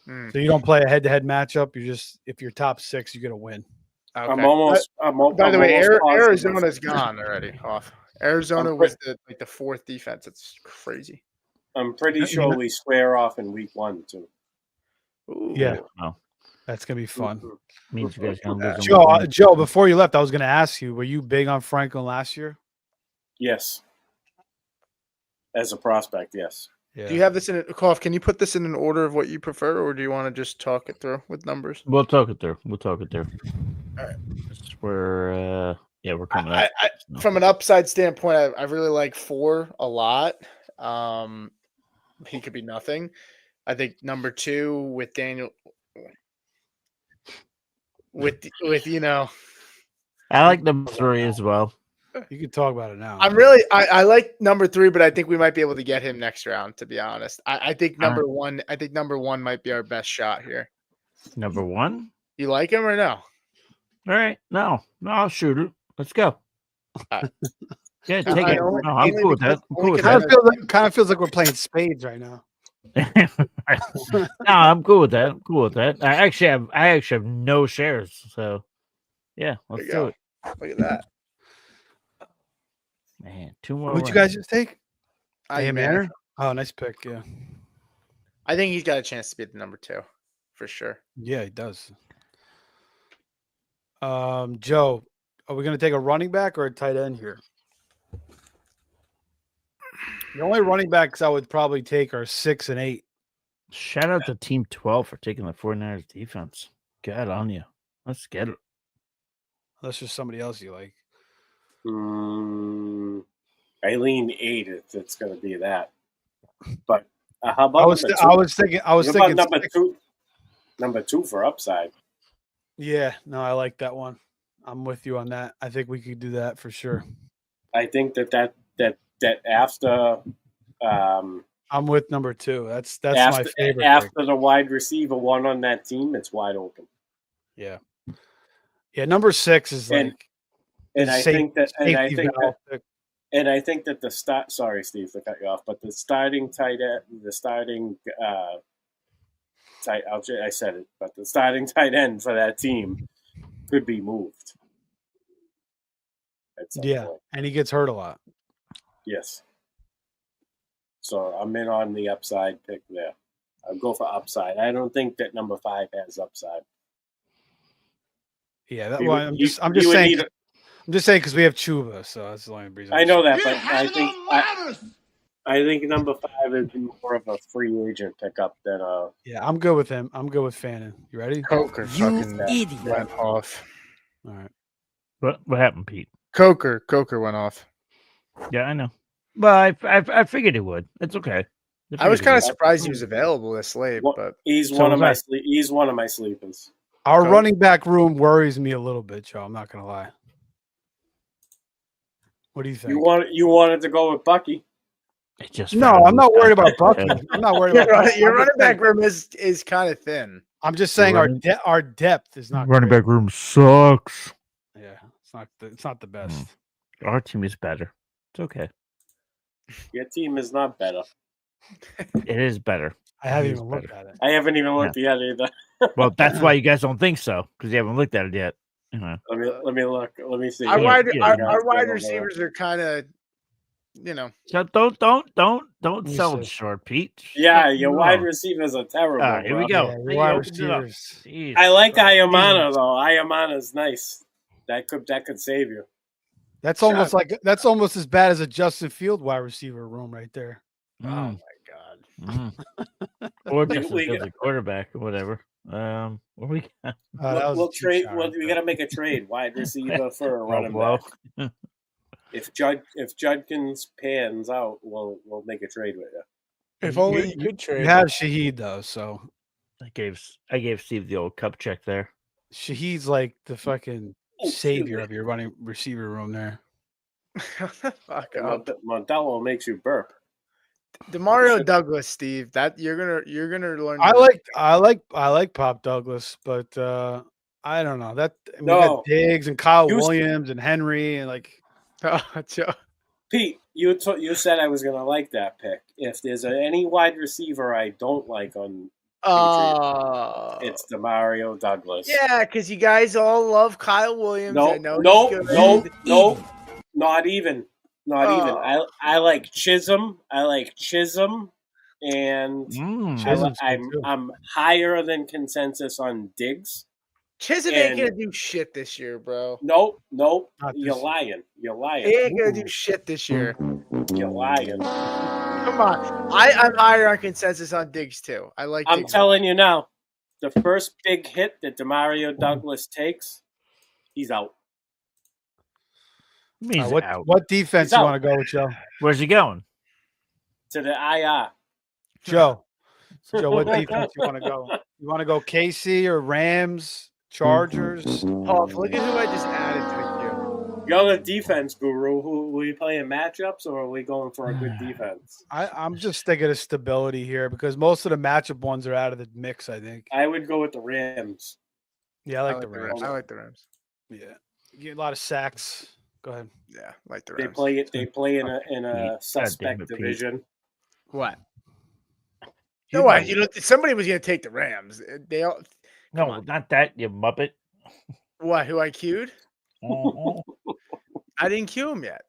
So you don't play a head-to-head matchup. If you're top 6, you get a win. Okay. By the way, Arizona's gone already. Off. Arizona was the 4th defense. It's crazy. I'm pretty sure we square off in week 1 too. Ooh. Yeah. Oh. That's gonna be fun. Means you guys gonna lose. Joe, before you left, I was gonna ask you: were you big on Franklin last year? Yes. As a prospect, yes. Yeah. Do you have this in a Cough? Can you put this in an order of what you prefer, or do you want to just talk it through with numbers? We'll talk it through. All right. We're coming up. From an upside standpoint, I really like 4 a lot. He could be nothing. I think number 2 with Daniel. With I like number 3 as well. You can talk about it now. I like number 3, but I think we might be able to get him next round, to be honest. I think number 1 might be our best shot here. Number 1? You like him or no? All right. No, I'll shoot it. Let's go. Yeah, take it. No, I'm cool with that. Kind of feels like we're playing spades right now. No, I'm cool with that. I actually have no shares, so yeah, let's do it. Look at that. Man, 2 more. What'd you guys just take? Manor. Oh, nice pick. Yeah, I think he's got a chance to be the number 2 for sure. Yeah, he does. Joe, are we going to take a running back or a tight end here? The only running backs I would probably take are 6 and 8. Shout out to Team 12 for taking the 49ers defense. God on you. Let's get it. Unless there's somebody else you like. I lean 8 if it's going to be that. But how I about was number 2? I was thinking What about thinking number 6. 2? Number 2 for upside. Yeah, no, I like that one. I'm with you on that. I think we could do that for sure. I think that after I'm with number 2. That's my after favorite. after the wide receiver one on that team, it's wide open. Yeah. Yeah, number 6 is And- like And I think that the start. Sorry, Steve, to cut you off, but the starting tight end, the starting tight. I said it, but the starting tight end for that team could be moved. At some point. and he gets hurt a lot. Yes. So I'm in on the upside pick there. I'll go for upside. I don't think that number 5 has upside. Yeah, that You one. would- I'm you just would saying. need a- I'm just saying because we have Chuba, so that's the only reason. I know that, You but have no manners. I think number 5 is more of a free agent pickup than a. Yeah, I'm good with him. I'm good with Fannin. You ready? Coker fucking went off. All right. What happened, Pete? Coker went off. Yeah, I know. Well, I figured it would. It's okay. I was kind of of surprised he was available this late, but He's So one of was my He's one of my sleepers. Our Go. running back room worries me a little bit, Joe. I'm not gonna lie. What do you think? You wanted to go with Bucky. It just No, I'm not worried about Bucky. I'm not worried about Bucky. your I'm running just back saying- room is kind of thin. I'm just saying our running- our depth is not running great. back room sucks. Yeah, it's not the best. Our team is better. It's okay. Your team is not better. It is better. I haven't It is even looked better. at it. I haven't even looked yet either. Well, that's why you guys don't think so because you haven't looked at it yet. You know. Let me look. Let me see. Our Yeah, wide yeah, our, yeah. our wide receivers are kind of, So don't me sell see. it short, Pete. Yeah, Fuck your no. wide receivers are terrible. All right, here we bro. go. Yeah, Hey, wide open it up. receivers. Jeez. I like Christ. Ayamana though. Ayamana's nice. That could save you. That's almost as bad as a Justin Field wide receiver room right there. oh Mm, my god. mm. Or just we as a quarterback or whatever. What we got? That was We'll a cheap trade. shot Well, right we there. got to make a trade. Wide receiver for a running Well, back. If Judkins pans out, we'll make a trade with you. If only you could trade. You have Shaheed though, so I gave Steve the old cup check there. Shaheed's like the fucking Oh, excuse savior me. of your running receiver room there. Fuck up. Montello makes you burp. Demario Douglas, Steve. That you're gonna learn. I like Pop Douglas, but I don't know that. I mean, we No. got Diggs and Kyle Houston. Williams and Henry and like. Pete, you said I was going to like that pick. If there's any wide receiver I don't like on it's Demario Douglas. Yeah, because you guys all love Kyle Williams. I know No, he's good. not even. I like Chisholm. And Chisholm's good too. I'm higher than consensus on Diggs. Chisholm ain't And- gonna do shit this year, bro. Nope. Not You're this- lying. He ain't gonna do shit this year. You're lying. Come on, I'm higher on consensus on Diggs too. I like. I'm Diggs. telling you now, the first big hit that Demario Douglas takes, he's out. He's out. What defense He's you out. want to go with, Joe? Where's he going? To the IR. Joe, what defense you want to go? You want to go KC or Rams, Chargers? Oh, look at who I just added to the queue. You're the defense guru. Who are we playing matchups, or are we going for a good defense? I'm just thinking of stability here because most of the matchup ones are out of the mix. I think. I would go with the Rams. Yeah, I like the Rams. I like the Rams. Yeah, you get a lot of sacks. Go ahead. Yeah, I like the They Rams. play in a Pete. suspect God damn it, Pete. division. What? You No, know- you know, somebody was gonna take the Rams. They all. No, on. not that, you muppet. What? Who I queued? Mhm. I didn't queue him yet.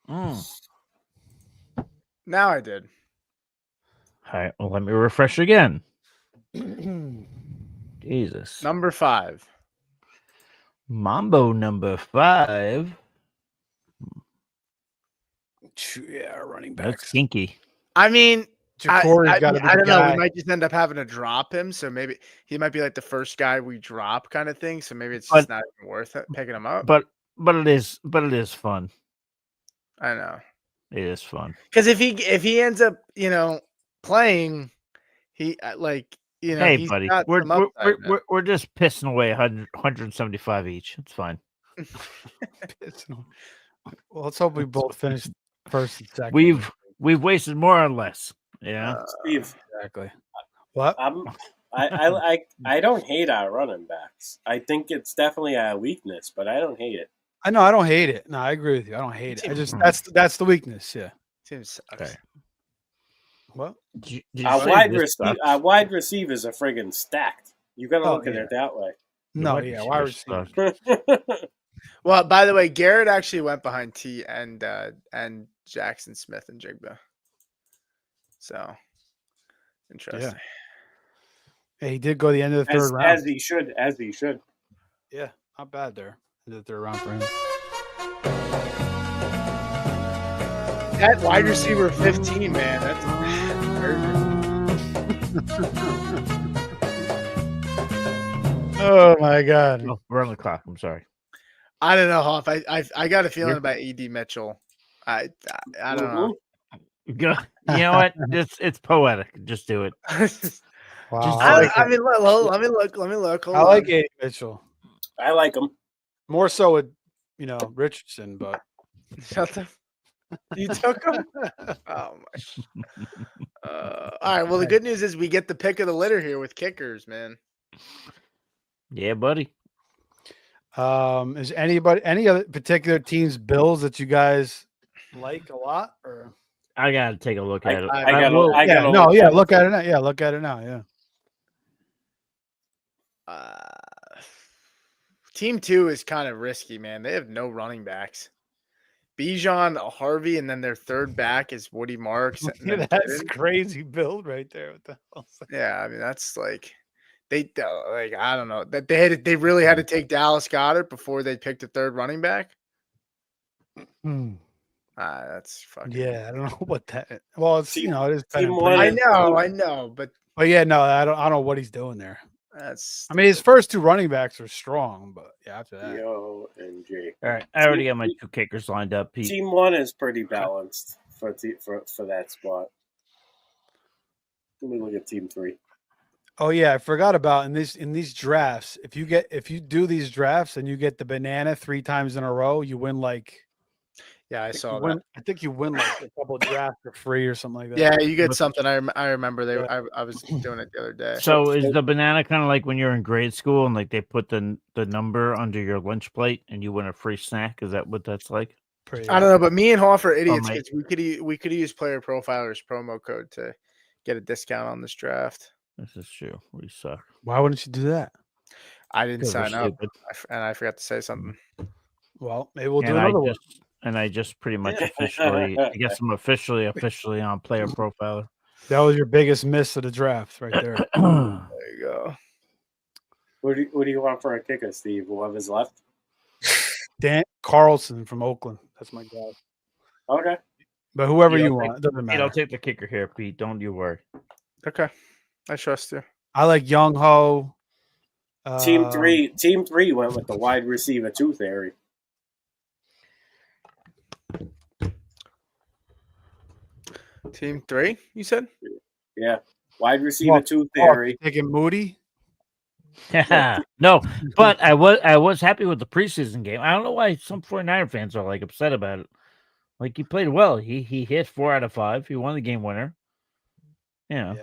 Mm. Now I did. All right, well, let me refresh again. Jesus. Number 5. Mambo number 5. Yeah, running That's backs. kinky. I mean, Jacory's got to be I the don't know. guy. We might just end up having to drop him. So maybe he might be like the first guy we drop, kind of thing. So maybe it's just not even worth it picking him up. But it is fun. I know. It is fun. Because if he ends up, playing, he Hey, he's buddy, got we're some we're, upside, we're, we're we're just pissing away 175 each. It's fine. Well, let's hope we both finish first and second. We've wasted more or less. Yeah. Steve, Exactly. What? I don't hate our running backs. I think it's definitely our weakness, but I don't hate it. I know I don't hate it. No, I agree with you. I don't hate it. I just that's the weakness. Yeah. Team sucks. Okay. What? Did you Our say wide this sucks? receivers are friggin' stacked. You got to look at it that way. No, wide yeah, wide receivers receiver. suck. Well, by the way, Garrett actually went behind T and Jackson Smith and Jigba. So interesting. Yeah, he did go the end of the third round. As he should. Yeah, not bad there. The third round for him. That wide receiver 15, man. That's Oh my god. Oh, we're on the clock. I'm sorry. I don't know, Hoff. I got a feeling about ED Mitchell. I don't know. Go. You know what? It's poetic. Just do it. Wow. I mean, let me look. Hold I like on. A. Mitchell. I like him. More so with Richardson, but Shut the. You took him? Oh my. All right. Well, the good news is we get the pick of the litter here with kickers, man. Yeah, buddy. Is any other particular teams' bills that you guys like a lot? Or I gotta take a look at it. look at it now. Yeah, look at it now. Yeah. Team 2 is kind of risky, man. They have no running backs. Bijan, Harvey, and then their third back is Woody Marks. And then That's Titten. crazy build right there. What the hell? Yeah, I mean that's like I don't know that they really had to take Dallas Goedert before they picked a third running back. That's fucking. Yeah, I don't know what that. Well, it's it is. Team Kind one. I know, but yeah, no, I don't know what he's doing there. that's. I mean, his first two running backs are strong, but yeah, after that, Yo and Jake. All right, I already got my two kickers lined up. Pete. Team 1 is pretty balanced for that spot. Let me look at Team 3. Oh yeah, I forgot about in these drafts. If you do these drafts and you get the banana 3 times in a row, you win like. Yeah, I saw that. I think you win like a couple of drafts for free or something like that. Yeah, you get something. I remember I was doing it the other day. So is the banana kind of like when you're in grade school and like they put the number under your lunch plate and you win a free snack? Is that what that's like? I don't know, but me and Hoff are idiots mate. because we could use Player Profiler's promo code to get a discount on this draft. This is true. We suck. Why wouldn't you do that? I didn't 'Cause we're sign up, stupid. and I forgot to say something. Well, maybe we'll do And another one. I just pretty much officially, I guess I'm officially on Player Profiler. That was your biggest miss of the draft, right there. There you go. What do you want for a kicker, Steve? Whoever's left? Dan Carlson from Oakland. That's my guy. Okay. But whoever Yeah, you I'll want, it doesn't Pete, matter. I'll take the kicker here, Pete. Don't you worry. Okay, I trust you. I like Young Ho. Team 3 went with the wide receiver 2 theory. Team 3, you said? Yeah. Wide receiver 2 theory. Taking Moody. No, but I was happy with the preseason game. I don't know why some 49er fans are like upset about it. Like he played well. He hit 4 out of 5. He won the game winner. Yeah.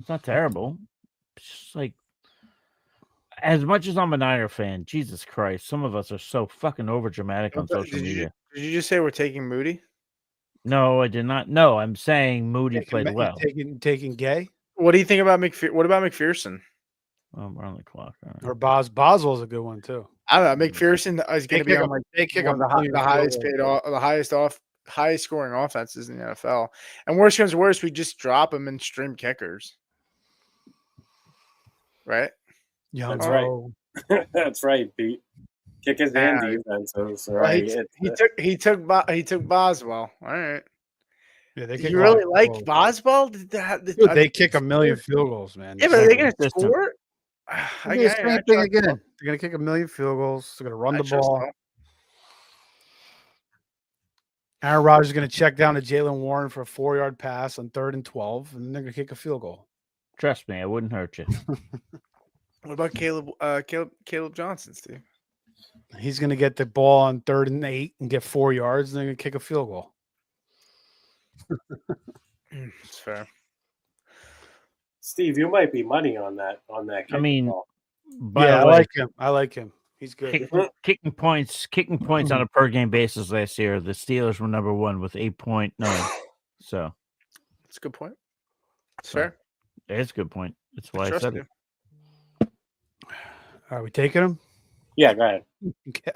It's not terrible. It's just like as much as I'm a Niner fan, Jesus Christ, some of us are so fucking over dramatic on social media. Did you just say we're taking Moody? No, I did not. No, I'm saying Moody played well. Taking Gay What do you think about What about McPherson? We're on the clock. All right. or Boswell's a good one too. I don't know. McPherson is going to be on They kick one him of the highest paid, highest scoring offenses in the NFL. And worst comes to worst, we just drop them and stream kickers. Right? Young That's Ho. right. That's right, Pete. Kickers and defenses. Right. He took Boswell. All right. Yeah, they You really like Boswell? Dude, they kick a million field goals, man. Yeah, but are they going to score? Same thing again. They're going to kick a million field goals. They're going to run the ball. Aaron Rodgers is going to check down to Jalen Warren for a 4-yard pass on 3rd and 12, and they're going to kick a field goal. Trust me, it wouldn't hurt you. What about Caleb Johnson, Steve? He's going to get the ball on 3rd and 8 and get 4 yards, and they're going to kick a field goal. It's fair. Steve, you might be money on that. I mean, ball. by Yeah, the I way, like him. He's good. kicking points on a per game basis last year. The Steelers were number 1 with 8.9. So That's a good point. It's fair. it's a good point. That's why I Trust said you. it. Are we taking him? Yeah, go ahead. Okay.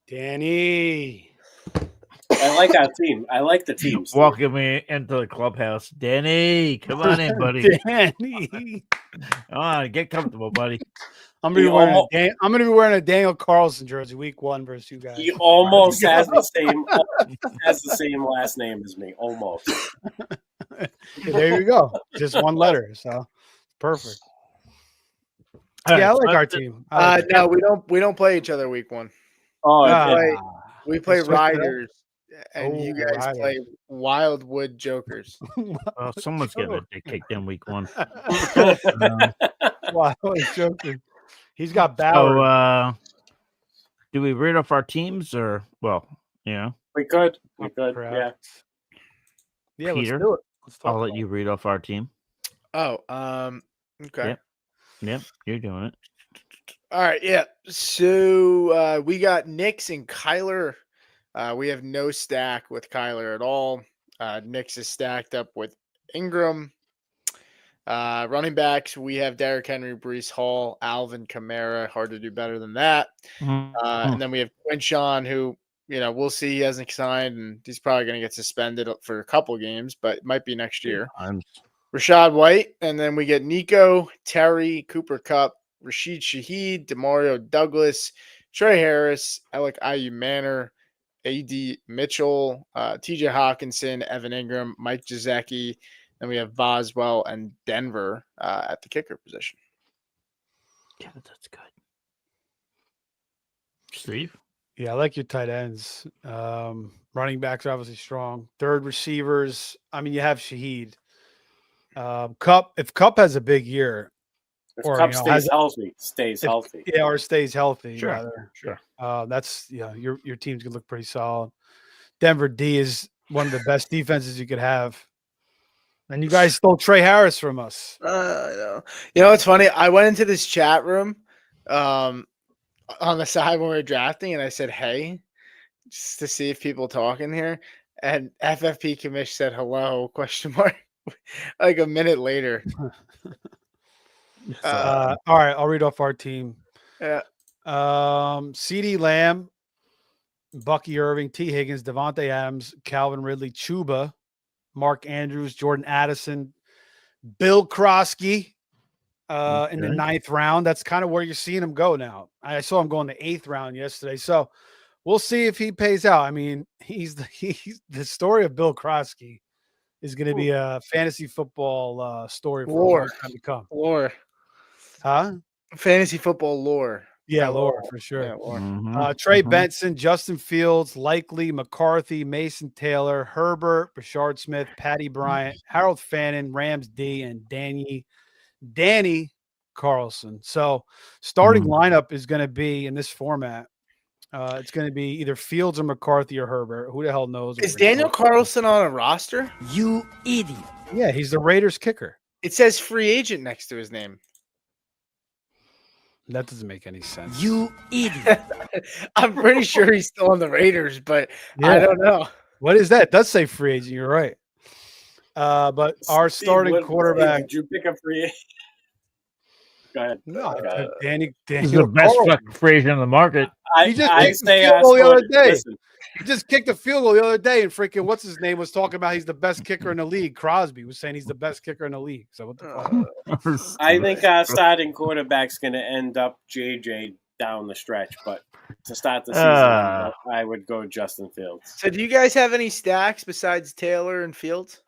Danny. I like our team. I like the team. Steve. Walking me into the clubhouse, Danny. Come on in, buddy. Danny. Come on, get comfortable, buddy. I'm gonna be wearing a Daniel Carlson jersey week 1 versus you guys. He almost has the same last name as me. Almost. There you go. Just one letter. So perfect. Yeah, I like our team. No, we don't play each other week 1. Oh, We play Let's switch it up. Riders, and you guys Riders. play Wildwood Jokers. Well, someone's getting their dick kicked in week 1. Wow, he's joking. He's got Bauer. So, do we read off our teams or, well, we could. Yeah. Yeah, Peter, let's do it. I'll let you read off our team. Oh, okay. Yep, you're doing it. All right, yeah. So we got Nix and Kyler. We have no stack with Kyler at all. Nix is stacked up with Ingram. Running backs, we have Derrick Henry, Breece Hall, Alvin Kamara. Hard to do better than that. And then we have Quinshawn, who, we'll see. He hasn't signed, and he's probably going to get suspended for a couple games, but it might be next year. Rashad White, and then we get Nico, Terry, Cooper Kupp, Rashid Shaheed, Demario Douglas, Trey Harris, Alec Ayu Manor, A.D. Mitchell, T.J. Hawkinson, Evan Ingram, Mike Gesicki. Then we have Boswell and Denver at the kicker position. Yeah, that's good. Steve? Yeah, I like your tight ends. Running backs are obviously strong. Third receivers, you have Shaheed. Cup, if Cup has a big year, If or Cup stays healthy. Yeah, or stays healthy. Sure, rather. sure. That's your team's gonna look pretty solid. Denver D is one of the best defenses you could have. And you guys stole Trey Harris from us. I know. It's funny. I went into this chat room on the side when we were drafting, and I said, "Hey," just to see if people talking here. And FFP Commish said hello ? Like a minute later. All right, I'll read off our team. Yeah. CeeDee Lamb, Bucky Irving, T. Higgins, Devontae Adams, Calvin Ridley, Chuba, Mark Andrews, Jordan Addison, Bill Krosky in the 9th round. That's kind of where you're seeing him go now. I saw him go in the 8th round yesterday. So we'll see if he pays out. He's the story of Bill Krosky is going to be a fantasy football story for a long time to come. Lore. Huh? Fantasy football lore. Yeah, lore for sure. Yeah, lore. Trey Benson, Justin Fields, Likely, McCarthy, Mason Taylor, Herbert, Bashard Smith, Patty Bryant, Harold Fannin, Rams D, and Danny Carlson. So starting lineup is going to be in this format. It's going to be either Fields or McCarthy or Herbert. Who the hell knows? Is Daniel Carlson on a roster? You idiot. Yeah, he's the Raiders kicker. It says free agent next to his name. That doesn't make any sense. You idiot. I'm pretty sure he's still on the Raiders, but I don't know. What is that? It does say free agent. You're right. But our starting quarterback. Did you pick a free agent? Go ahead. No, He's Daniel the best Carlson. fucking free agent in the market. He just kicked the field goal the other day. He just kicked a field goal the other day, and freaking what's his name was talking about he's the best kicker in the league. Crosby was saying he's the best kicker in the league. So what the fuck? I think our starting quarterback's going to end up JJ down the stretch, but to start the season, I would go Justin Fields. So, do you guys have any stacks besides Taylor and Fields?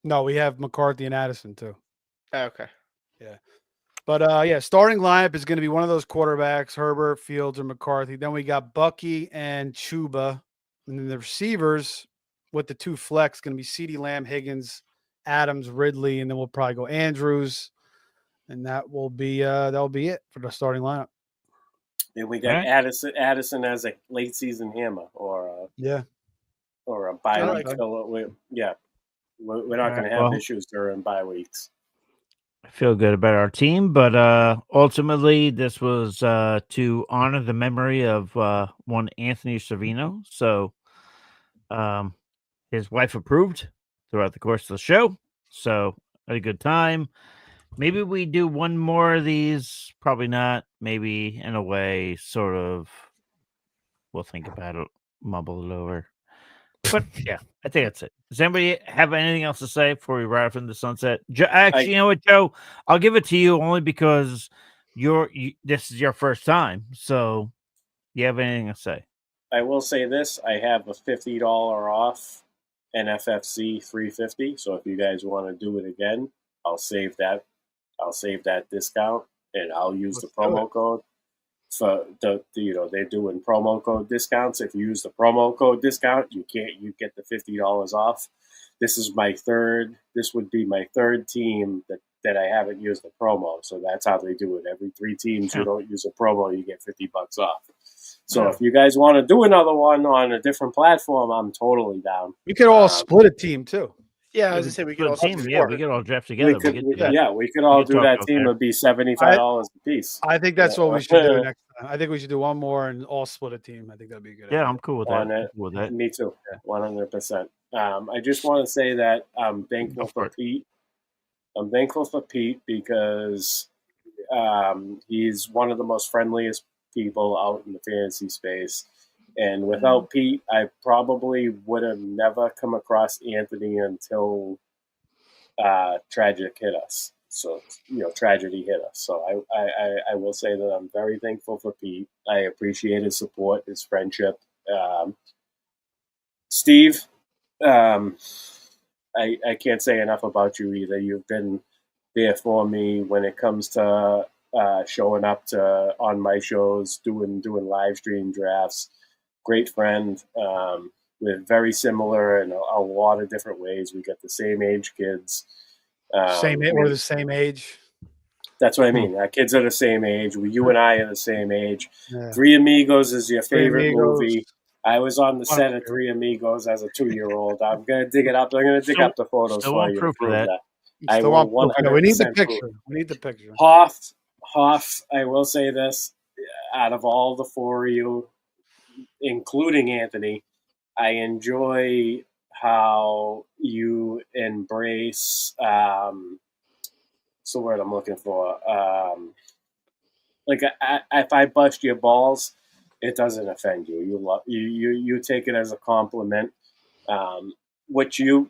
No, we have McCarthy and Addison too. Okay. Yeah. But yeah, starting lineup is going to be one of those quarterbacks, Herbert, Fields, or McCarthy. Then we got Bucky and Chuba. And then the receivers with the two flex going to be CeeDee Lamb, Higgins, Adams, Ridley, and then we'll probably go Andrews. And that'll be it for the starting lineup. And we got Addison as a late season hammer or a bye week. We're not going to have issues during bye weeks. I feel good about our team, but ultimately this was to honor the memory of one Anthony Cervino. So his wife approved throughout the course of the show. So had a good time. Maybe we do one more of these. Probably not. Maybe in a way, sort of. We'll think about it, mumble it over. But yeah, I think that's it. Does anybody have anything else to say before we ride off into the sunset? Actually, you know what, Joe? I'll give it to you only because this is your first time. So, you have anything to say? I will say this: I have a $50 off an FFC 350. So if you guys want to do it again, I'll save that. I'll save that discount, and I'll use the promo code. So they're doing promo code discounts. If you use the promo code discount, you get the $50 off. This would be my third team that I haven't used the promo. So that's how they do it. Every 3 teams you don't use a promo, you get $50 off. So if you guys want to do another one on a different platform, I'm totally down. We could all split a team too. Yeah, I was gonna say we could all team. Yeah, we could all draft together. We could all do that team. It'd be $75 a piece. I think that's what we should do next time. I think we should do one more and all split a team. I think that'd be a good. Yeah, I'm cool with that. Me too. 100%. I just want to say that I'm thankful for Pete. I'm thankful for Pete because he's one of the most friendliest people out in the fantasy space. And without Pete, I probably would have never come across Anthony until tragic hit us. So, tragedy hit us. So I will say that I'm very thankful for Pete. I appreciate his support, his friendship. Steve, I can't say enough about you either. You've been there for me when it comes to showing up on my shows, doing live stream drafts. Great friend. We're very similar in a lot of different ways. We got the same age kids. We're the same age. That's what I mean. Our kids are the same age. You and I are the same age. Yeah. Three Amigos is your favorite movie. I was on the set of Three Amigos as a 2-year-old. I'm going to dig it up. I'm going to dig up the photos for you to prove that. I will 100% we need the picture. We need the picture. Hoff, I will say this. Out of all the 4 of you, including Anthony, I enjoy how you embrace what's the word I'm looking for? If I bust your balls, it doesn't offend you. You take it as a compliment. What you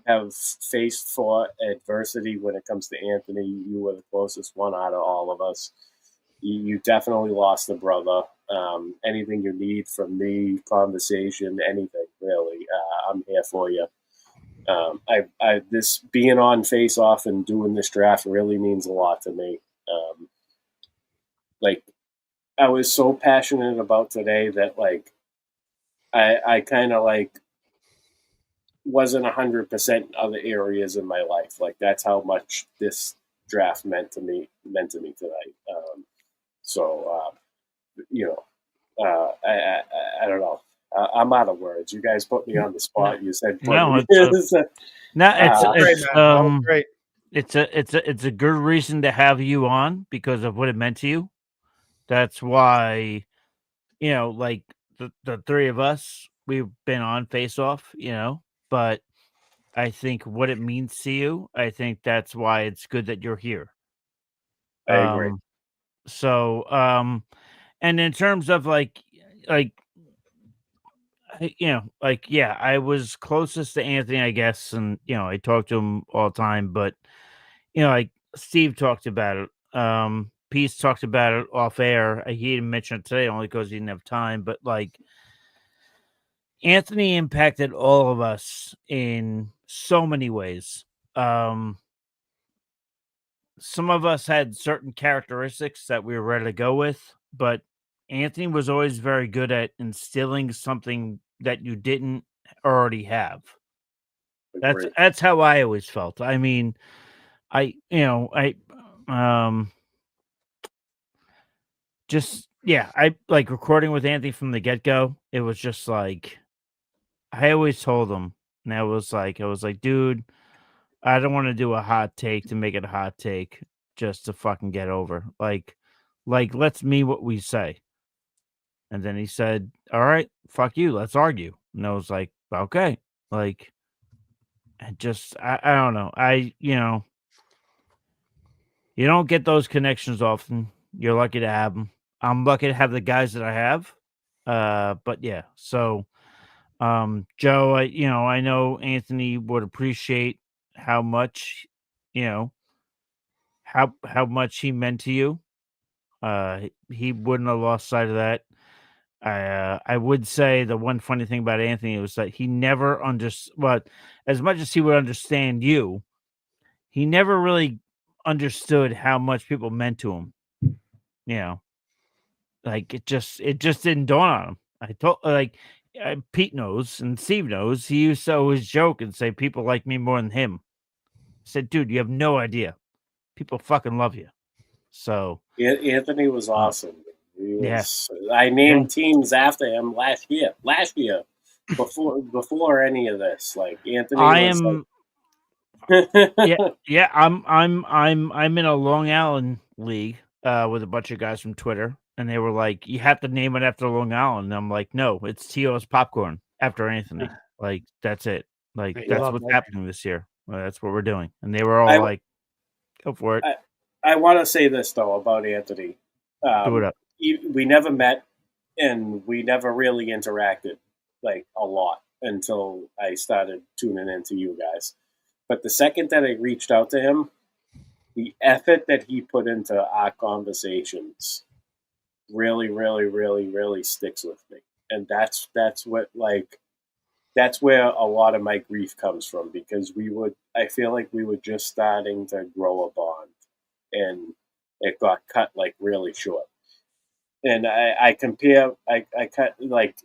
have faced for adversity when it comes to Anthony, you were the closest one out of all of us. You definitely lost a brother. Anything you need from me, conversation, anything really, I'm here for you. This being on Face Off and doing this draft really means a lot to me. I was so passionate about today that I kind of wasn't 100% in other areas in my life. That's how much this draft meant to me tonight. I don't know. I'm out of words. You guys put me on the spot. You said great. It's a good reason to have you on because of what it meant to you. That's why, the 3 of us, we've been on Face Off, but I think what it means to you, I think that's why it's good that you're here. I agree. And in terms of I was closest to Anthony, I guess, and I talked to him all the time, but Steve talked about it. Peace talked about it off air. He didn't mention it today only because he didn't have time, but Anthony impacted all of us in so many ways. some of us had certain characteristics that we were ready to go with, but Anthony was always very good at instilling something that you didn't already have. Agree. That's how I always felt. I mean, I just I like recording with Anthony from the get-go. It was just like I always told him, and I was like, dude, I don't want to do a hot take to make it a hot take just to fucking get over. Like let's mean what we say. And then he said, all right, fuck you, let's argue. And I was like, okay. Like, I don't know. You don't get those connections often. You're lucky to have them. I'm lucky to have the guys that I have. But yeah, so Joe, I know Anthony would appreciate how much, how much he meant to you. He wouldn't have lost sight of that. I would say the one funny thing about Anthony was that he never understood. But as much as he would understand you, he never really understood how much people meant to him. Like it just didn't dawn on him. I told Pete knows and Steve knows. He used to always joke and say people like me more than him. I said, dude, you have no idea. People fucking love you. So Anthony was awesome. He yeah. was, I named teams after him last year. Before any of this, like Anthony. I'm in a Long Island league with a bunch of guys from Twitter, and they were like, "You have to name it after Long Island." And I'm like, "No, it's T.O.'s Popcorn after Anthony." Like that's it. Like that's what's happening this year. That's what we're doing. And they were all like, "Go for it." I want to say this though about Anthony. Do it up. We never met, and we never really interacted like a lot until I started tuning into you guys. But the second that I reached out to him, the effort that he put into our conversations really, really, really, really sticks with me. And that's where a lot of my grief comes from, because I feel like we were just starting to grow a bond, and it got cut like really short. And I cut like,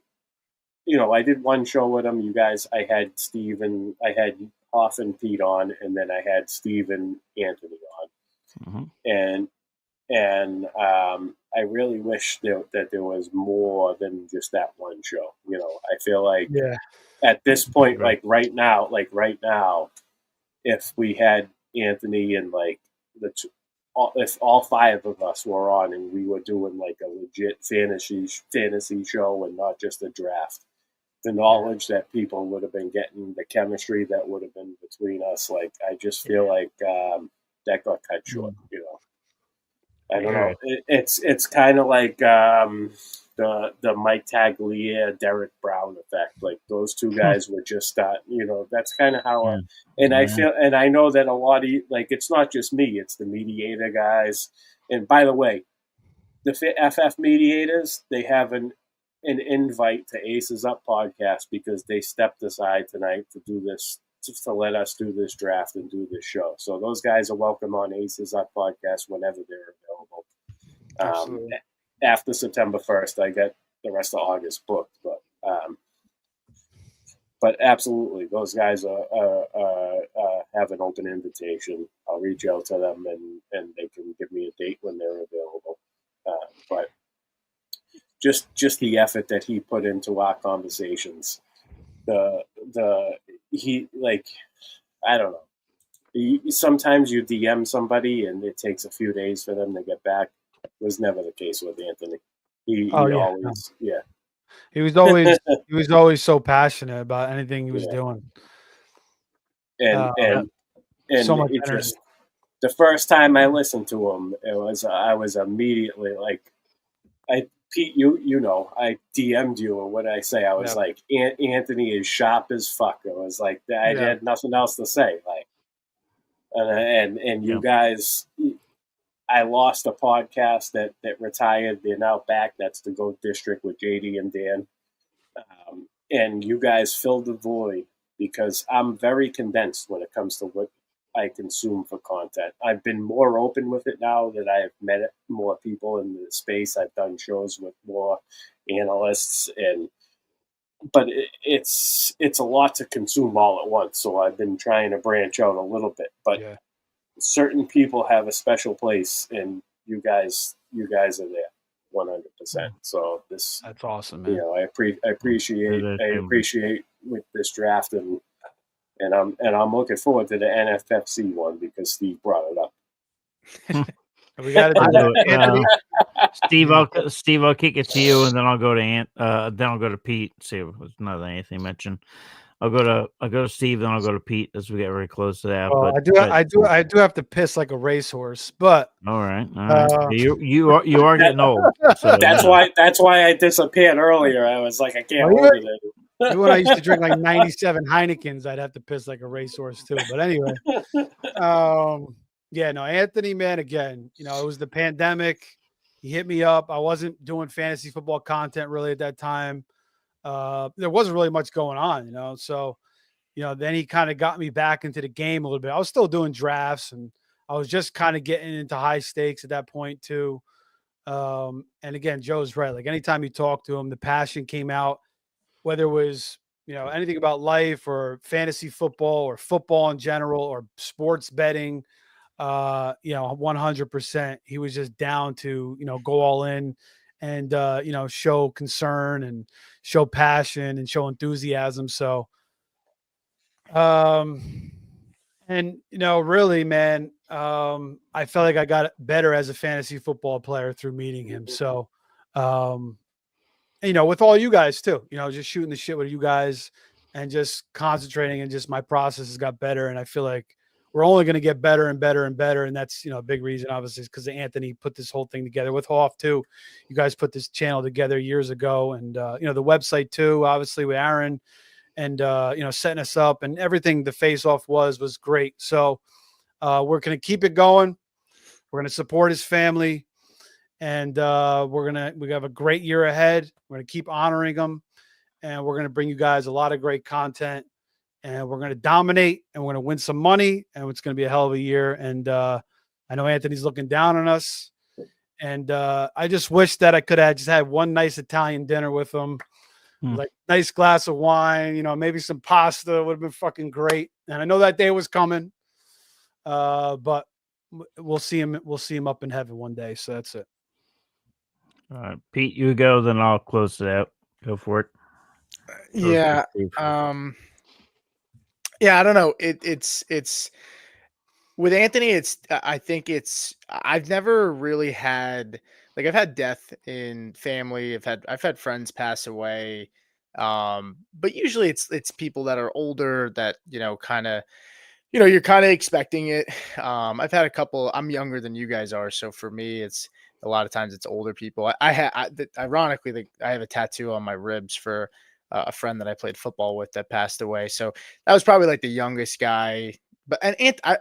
I did one show with him. You guys, I had Steve and I had Hoff and Pete on, and then I had Steve and Anthony on. Mm-hmm. And I really wish that there was more than just that one show. I feel like at this point, like right now, if we had Anthony and like if all five of us were on and we were doing like a legit fantasy show and not just a draft, the knowledge that people would have been getting, the chemistry that would have been between us, like I just feel like that got cut short. I don't know. It's kind of like the Mike Tagliere, Derek Brown effect. Like those two guys were just that's kind of how. I feel, and I know that a lot of it's not just me; it's the mediator guys. And by the way, the FF mediators, they have an invite to Aces Up podcast because they stepped aside tonight to do this, just to let us do this draft and do this show. So those guys are welcome on Aces Up podcast whenever they're available. After September 1st, I get the rest of August booked, but absolutely, those guys have an open invitation. I'll reach out to them and they can give me a date when they're available. But just the effort that he put into our conversations, I don't know. Sometimes you DM somebody and it takes a few days for them to get back. It was never the case with Anthony. He was always so passionate about anything he was doing. And so much it energy. The first time I listened to him, I was immediately like, Pete, I DM'd you, and what did I say? I was like, Anthony is sharp as fuck. I was like, I had nothing else to say. Like, and you guys, I lost a podcast that retired. They're now back. That's the Goat District with JD and Dan. And you guys filled the void because I'm very condensed when it comes to what I consume for content. I've been more open with it now that I've met more people in the space. I've done shows with more analysts, but it's a lot to consume all at once. So I've been trying to branch out a little bit. But Yeah. certain people have a special place, and you guys are there 100%. So this, That's awesome, man. I appreciate with this draft, and I'm looking forward to the NFFC one because Steve brought it up. We got to do I'll do that, it. Anthony. Steve, I'll kick it to you, and then I'll go to then I'll go to Pete. See if there's not anything mentioned. I'll go to Steve, then I'll go to Pete as we get very close to that. Well, but I do have to piss like a racehorse, but all right. You are getting old. So, That's why I disappeared earlier. I was like, I can't Well, hold it anymore. when I used to drink like 97 Heinekens, I'd have to piss like a racehorse too. But anyway, yeah, no, Anthony, man, again, it was the pandemic. He hit me up. I wasn't doing fantasy football content really at that time. There wasn't really much going on, so, then he kind of got me back into the game a little bit. I was still doing drafts, and I was just kind of getting into high stakes at that point too. And again, Joe's right. Like anytime you talk to him, the passion came out, whether it was, anything about life or fantasy football or football in general or sports betting, 100%. He was just down to, go all in and, show concern and show passion and show enthusiasm. So, really, man, I felt like I got better as a fantasy football player through meeting him. So, with all you guys too, just shooting the shit with you guys and just concentrating, and just my process has got better. And I feel like we're only going to get better and better and better. And that's, a big reason, obviously, is because Anthony put this whole thing together with Hoff too. You guys put this channel together years ago, and, the website too, obviously with Aaron, and, setting us up, and everything the Face Off was great. So we're going to keep it going. We're going to support his family, and we have a great year ahead. We're going to keep honoring them, and we're going to bring you guys a lot of great content, and we're going to dominate, and we're going to win some money, and it's going to be a hell of a year. And I know Anthony's looking down on us, and I just wish that I could have just had one nice Italian dinner with him. Like nice glass of wine, maybe some pasta would have been fucking great. And I know that day was coming, but we'll see him. We'll see him up in heaven one day. So that's it. all right, Pete, you go, then I'll close it out. Go for it. Yeah. Yeah, I don't know. It's with Anthony. I've never really had, like, I've had death in family. I've had friends pass away. But usually it's people that are older that, kind of, you're kind of expecting it. I've had a couple. I'm younger than you guys are, so for me, it's a lot of times it's older people. Ironically, I have a tattoo on my ribs for a friend that I played football with that passed away. So that was probably like the youngest guy. But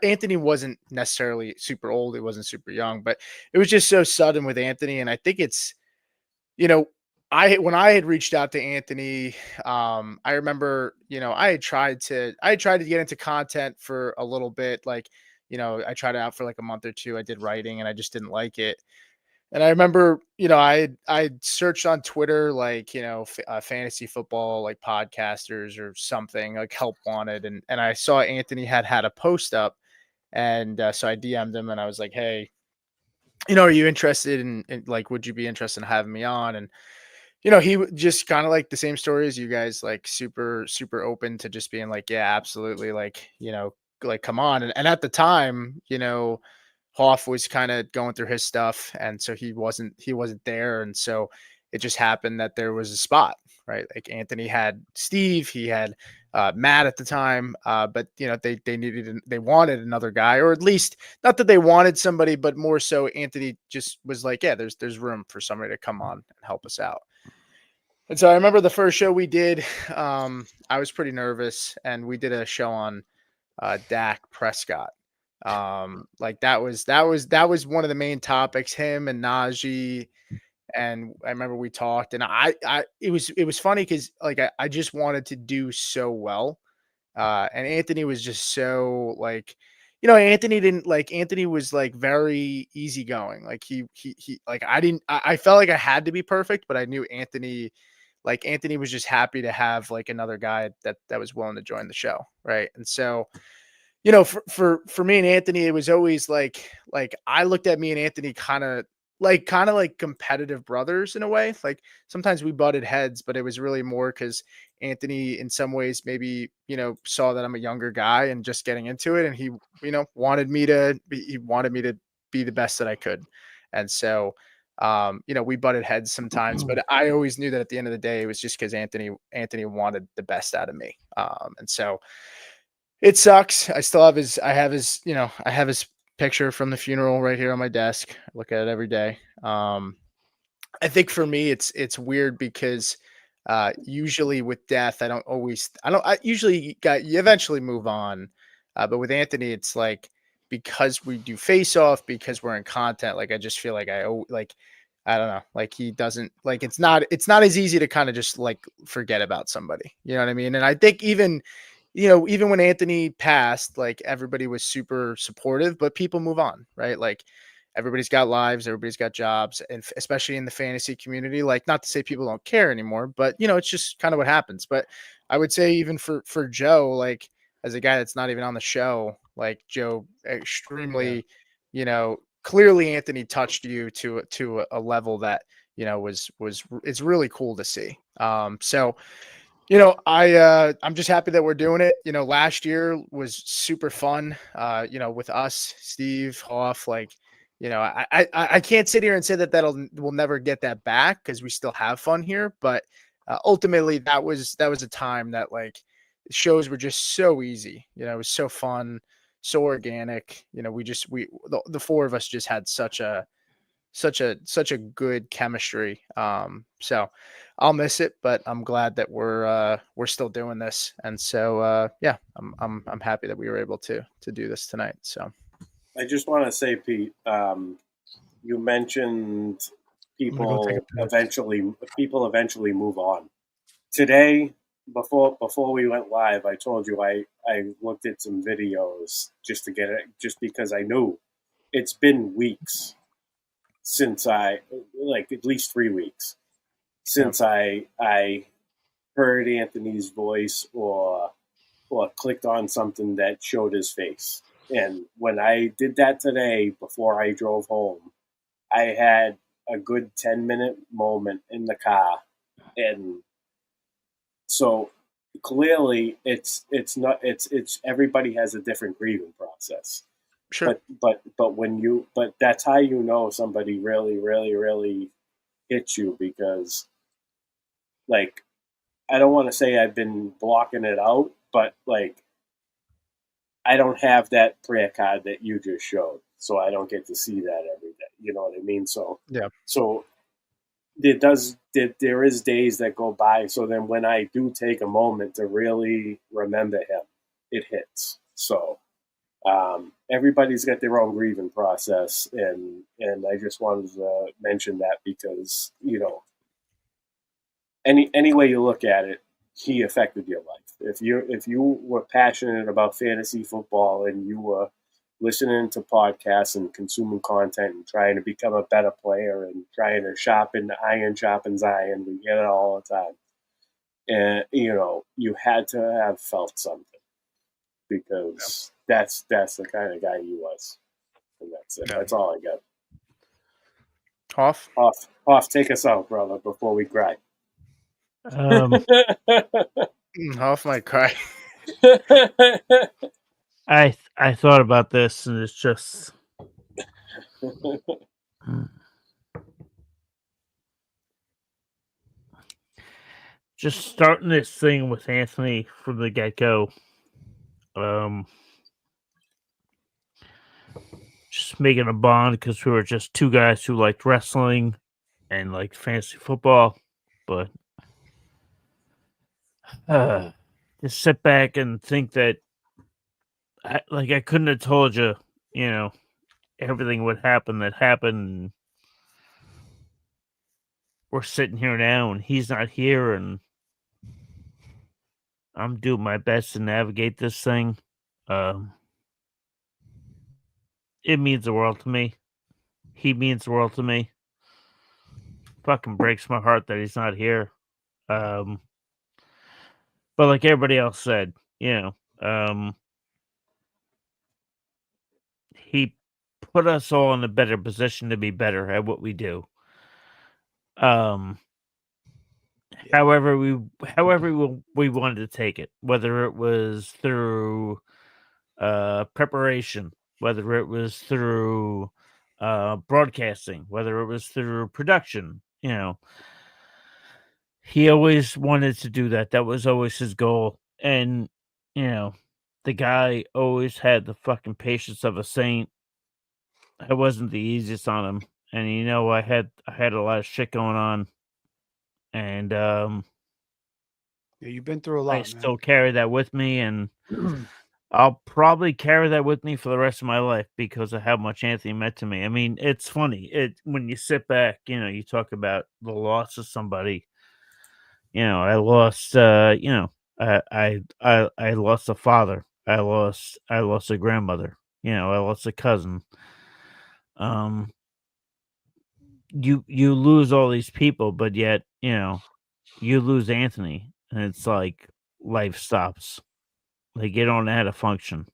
Anthony wasn't necessarily super old. It wasn't super young, but it was just so sudden with Anthony. And I think it's, when I had reached out to Anthony, I remember, I had tried to get into content for a little bit. Like, I tried it out for like a month or two. I did writing, and I just didn't like it. And I remember, I searched on Twitter, like, fantasy football, like podcasters or something, like help wanted. And I saw Anthony had a post up, and so I DM'd him, and I was like, hey, are you interested in like, would you be interested in having me on? And, he just kind of like the same story as you guys, like super, super open to just being like, yeah, absolutely. Like, like, come on. And at the time, Hoff was kind of going through his stuff, and so he wasn't there. And so it just happened that there was a spot, right? Like Anthony had Steve, he had Matt at the time, but they wanted another guy, or at least not that they wanted somebody, but more so Anthony just was like, yeah, there's room for somebody to come on and help us out. And so I remember the first show we did, I was pretty nervous, and we did a show on Dak Prescott. Like that was one of the main topics, him and Najee. And I remember we talked, and it was funny because like I just wanted to do so well. And Anthony was just so like, Anthony was like very easygoing. Like he like I felt like I had to be perfect, but I knew Anthony was just happy to have like another guy that was willing to join the show. Right. And so, for me and Anthony, it was always like I looked at me and Anthony kind of like competitive brothers in a way. Like sometimes we butted heads, but it was really more because Anthony in some ways maybe, saw that I'm a younger guy and just getting into it. And he, wanted me to be the best that I could. And so, we butted heads sometimes, but I always knew that at the end of the day, it was just because Anthony wanted the best out of me. And so it sucks. I have his picture from the funeral right here on my desk. I look at it every day. I think for me, it's weird because usually with death, I usually you eventually move on. But with Anthony, it's like, because we do face off, because we're in content, like, I just feel like I don't know, like he doesn't like, it's not as easy to kind of just like forget about somebody, you know what I mean? And I think even when Anthony passed, like everybody was super supportive, but people move on, right? Like everybody's got lives, everybody's got jobs, and especially in the fantasy community, like, not to say people don't care anymore, but it's just kind of what happens. But I would say even for Joe, like as a guy that's not even on the show, like Joe extremely, clearly Anthony touched you to a level that, it's really cool to see. So, I'm just happy that we're doing it. Last year was super fun. With us, Steve, Hoff, like, I can't sit here and say that we'll never get that back because we still have fun here. But ultimately, that was a time that, like, shows were just so easy. It was so fun, so organic. The four of us just had such a good chemistry. So I'll miss it, but I'm glad that we're still doing this. And so, yeah, I'm happy that we were able to do this tonight. So I just want to say, Pete, you mentioned people eventually move on. Today, before we went live, I told you I looked at some videos just to get it, just because I knew it's been weeks since at least 3 weeks since I heard Anthony's voice or clicked on something that showed his face. And when I did that today, before I drove home, I had a good 10-minute moment in the car. And so clearly it's everybody has a different grieving process. Sure. But that's how somebody really, really, really hits you, because, like, I don't want to say I've been blocking it out, but like, I don't have that prayer card that you just showed, so I don't get to see that every day. You know what I mean? So yeah. So there is days that go by. So then when I do take a moment to really remember him, it hits. So everybody's got their own grieving process, and I just wanted to mention that because, any way you look at it, he affected your life. If you were passionate about fantasy football and you were listening to podcasts and consuming content and trying to become a better player and trying to iron sharpens iron, we get it all the time. And you had to have felt something, because that's the kind of guy he was. And that's it. Yeah. That's all I got. Hoff, take us out, brother, before we cry. Hoff might cry. I thought about this, and it's just starting this thing with Anthony from the get-go. Just making a bond because we were just two guys who liked wrestling and liked fantasy football, but just sit back and think that I couldn't have told you, everything would happen that happened. We're sitting here now, and he's not here, and I'm doing my best to navigate this thing. it means the world to me. He means the world to me. Fucking breaks my heart that he's not here. But like everybody else said, he put us all in a better position to be better at what we do. However we wanted to take it, whether it was through preparation, whether it was through broadcasting, whether it was through production, he always wanted to do that. That was always his goal. And, the guy always had the fucking patience of a saint. It wasn't the easiest on him. And, I had a lot of shit going on. And Yeah, you've been through a lot, I man. still carry that with me. And I'll probably carry that with me for the rest of my life because of how much Anthony meant to me. I mean, it's funny. When you sit back, you talk about the loss of somebody. I lost, I lost a father. I lost a grandmother. I lost a cousin. You lose all these people, but yet, you lose Anthony, and it's like life stops. Like you don't know how to function.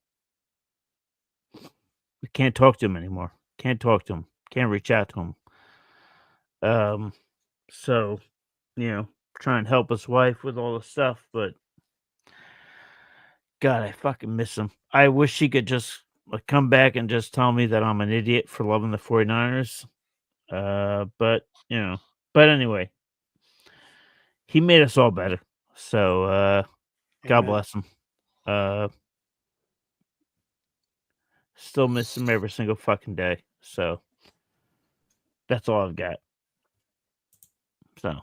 We can't talk to him anymore. Can't talk to him. Can't reach out to him. So, try and help his wife with all the stuff, but God, I fucking miss him. I wish he could just come back and just tell me that I'm an idiot for loving the 49ers. But anyway, he made us all better. So, God Amen. bless him. Still miss him every single fucking day. So, that's all I've got. So,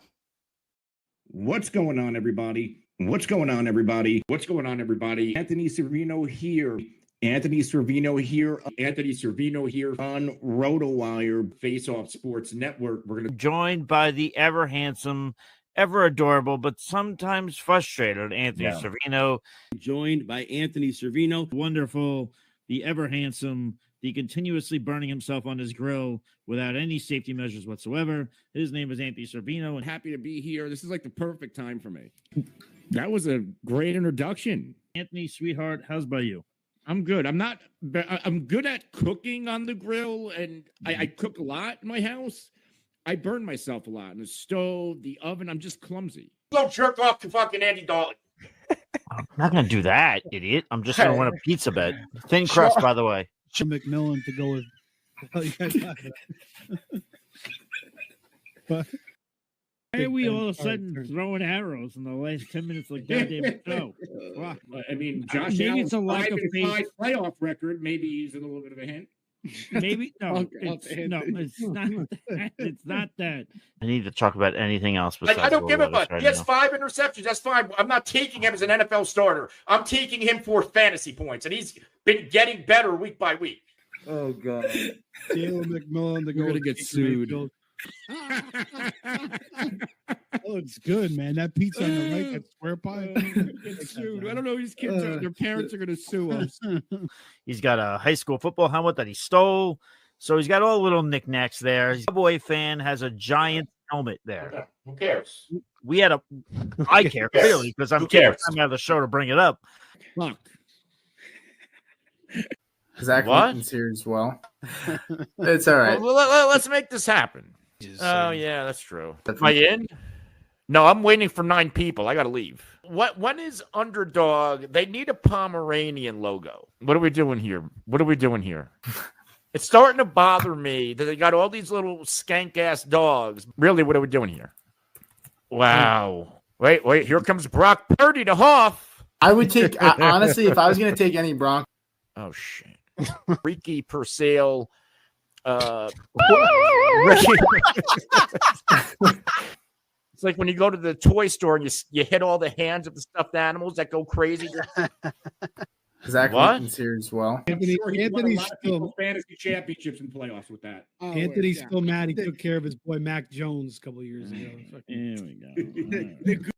What's going on, everybody? What's going on, everybody? What's going on, everybody? Anthony Cervino here. Anthony Cervino here. Anthony Cervino here on RotoWire Face Off Sports Network. We're going to joined by the ever handsome, ever adorable, but sometimes frustrated Anthony Yeah. Cervino. Joined by Anthony Cervino, wonderful, the ever handsome, the continuously burning himself on his grill without any safety measures whatsoever. His name is Anthony Cervino, and happy to be here. This is like the perfect time for me. That was a great introduction. Anthony, sweetheart, how's by you? I'm good. I'm good at cooking on the grill, and I cook a lot in my house. I burn myself a lot in the stove, the oven. I'm just clumsy. Go jerk off to fucking Andy Dalton. I'm not going to do that, idiot. I'm just going to win a pizza bet. Thin crust, by the way. McMillan to go with. But why are we all of a sudden throwing arrows in the last 10 minutes like goddamn show? Wow. I mean, Josh Maybe Allen's it's a lack of faith. 5-5 playoff record. Maybe he's a little bit of a hint. Maybe no, it's not that. It's not that. I need to talk about anything else besides I don't give a fuck. right He has now. 5 interceptions. That's fine. I'm not taking him as an NFL starter. I'm taking him for fantasy points, and he's been getting better week by week. Oh God, Jalen McMillan to go. We're gonna get sued. Oh, it's good, man. That pizza on the right, that square pie. Get sued. I don't know. These kids, their parents are going to sue us. He's got a high school football helmet that he stole. So he's got all the little knickknacks there. He's a Cowboy fan, has a giant helmet there. Who cares? We had I care, clearly, because I'm Who taking cares? time out of the show to bring it up. Fuck. Zach What? Newton's here as well. It's all right. Well, let's make this happen. Oh, yeah, that's true. Am I in? No, I'm waiting for 9 people. I got to leave. When is Underdog? They need a Pomeranian logo. What are we doing here? It's starting to bother me that they got all these little skank-ass dogs. Really, what are we doing here? Wow. Wait. Here comes Brock Purdy to Hoff. I would take, honestly, if I was going to take any Bronco. Oh, shit. Ricky Purcell. It's like when you go to the toy store and you hit all the hands of the stuffed animals that go crazy. Zach What? Newton's here as well. Anthony's Anthony's still fantasy championships and playoffs with that. Anthony's still mad. He took care of his boy Mac Jones a couple of years ago. There we go. The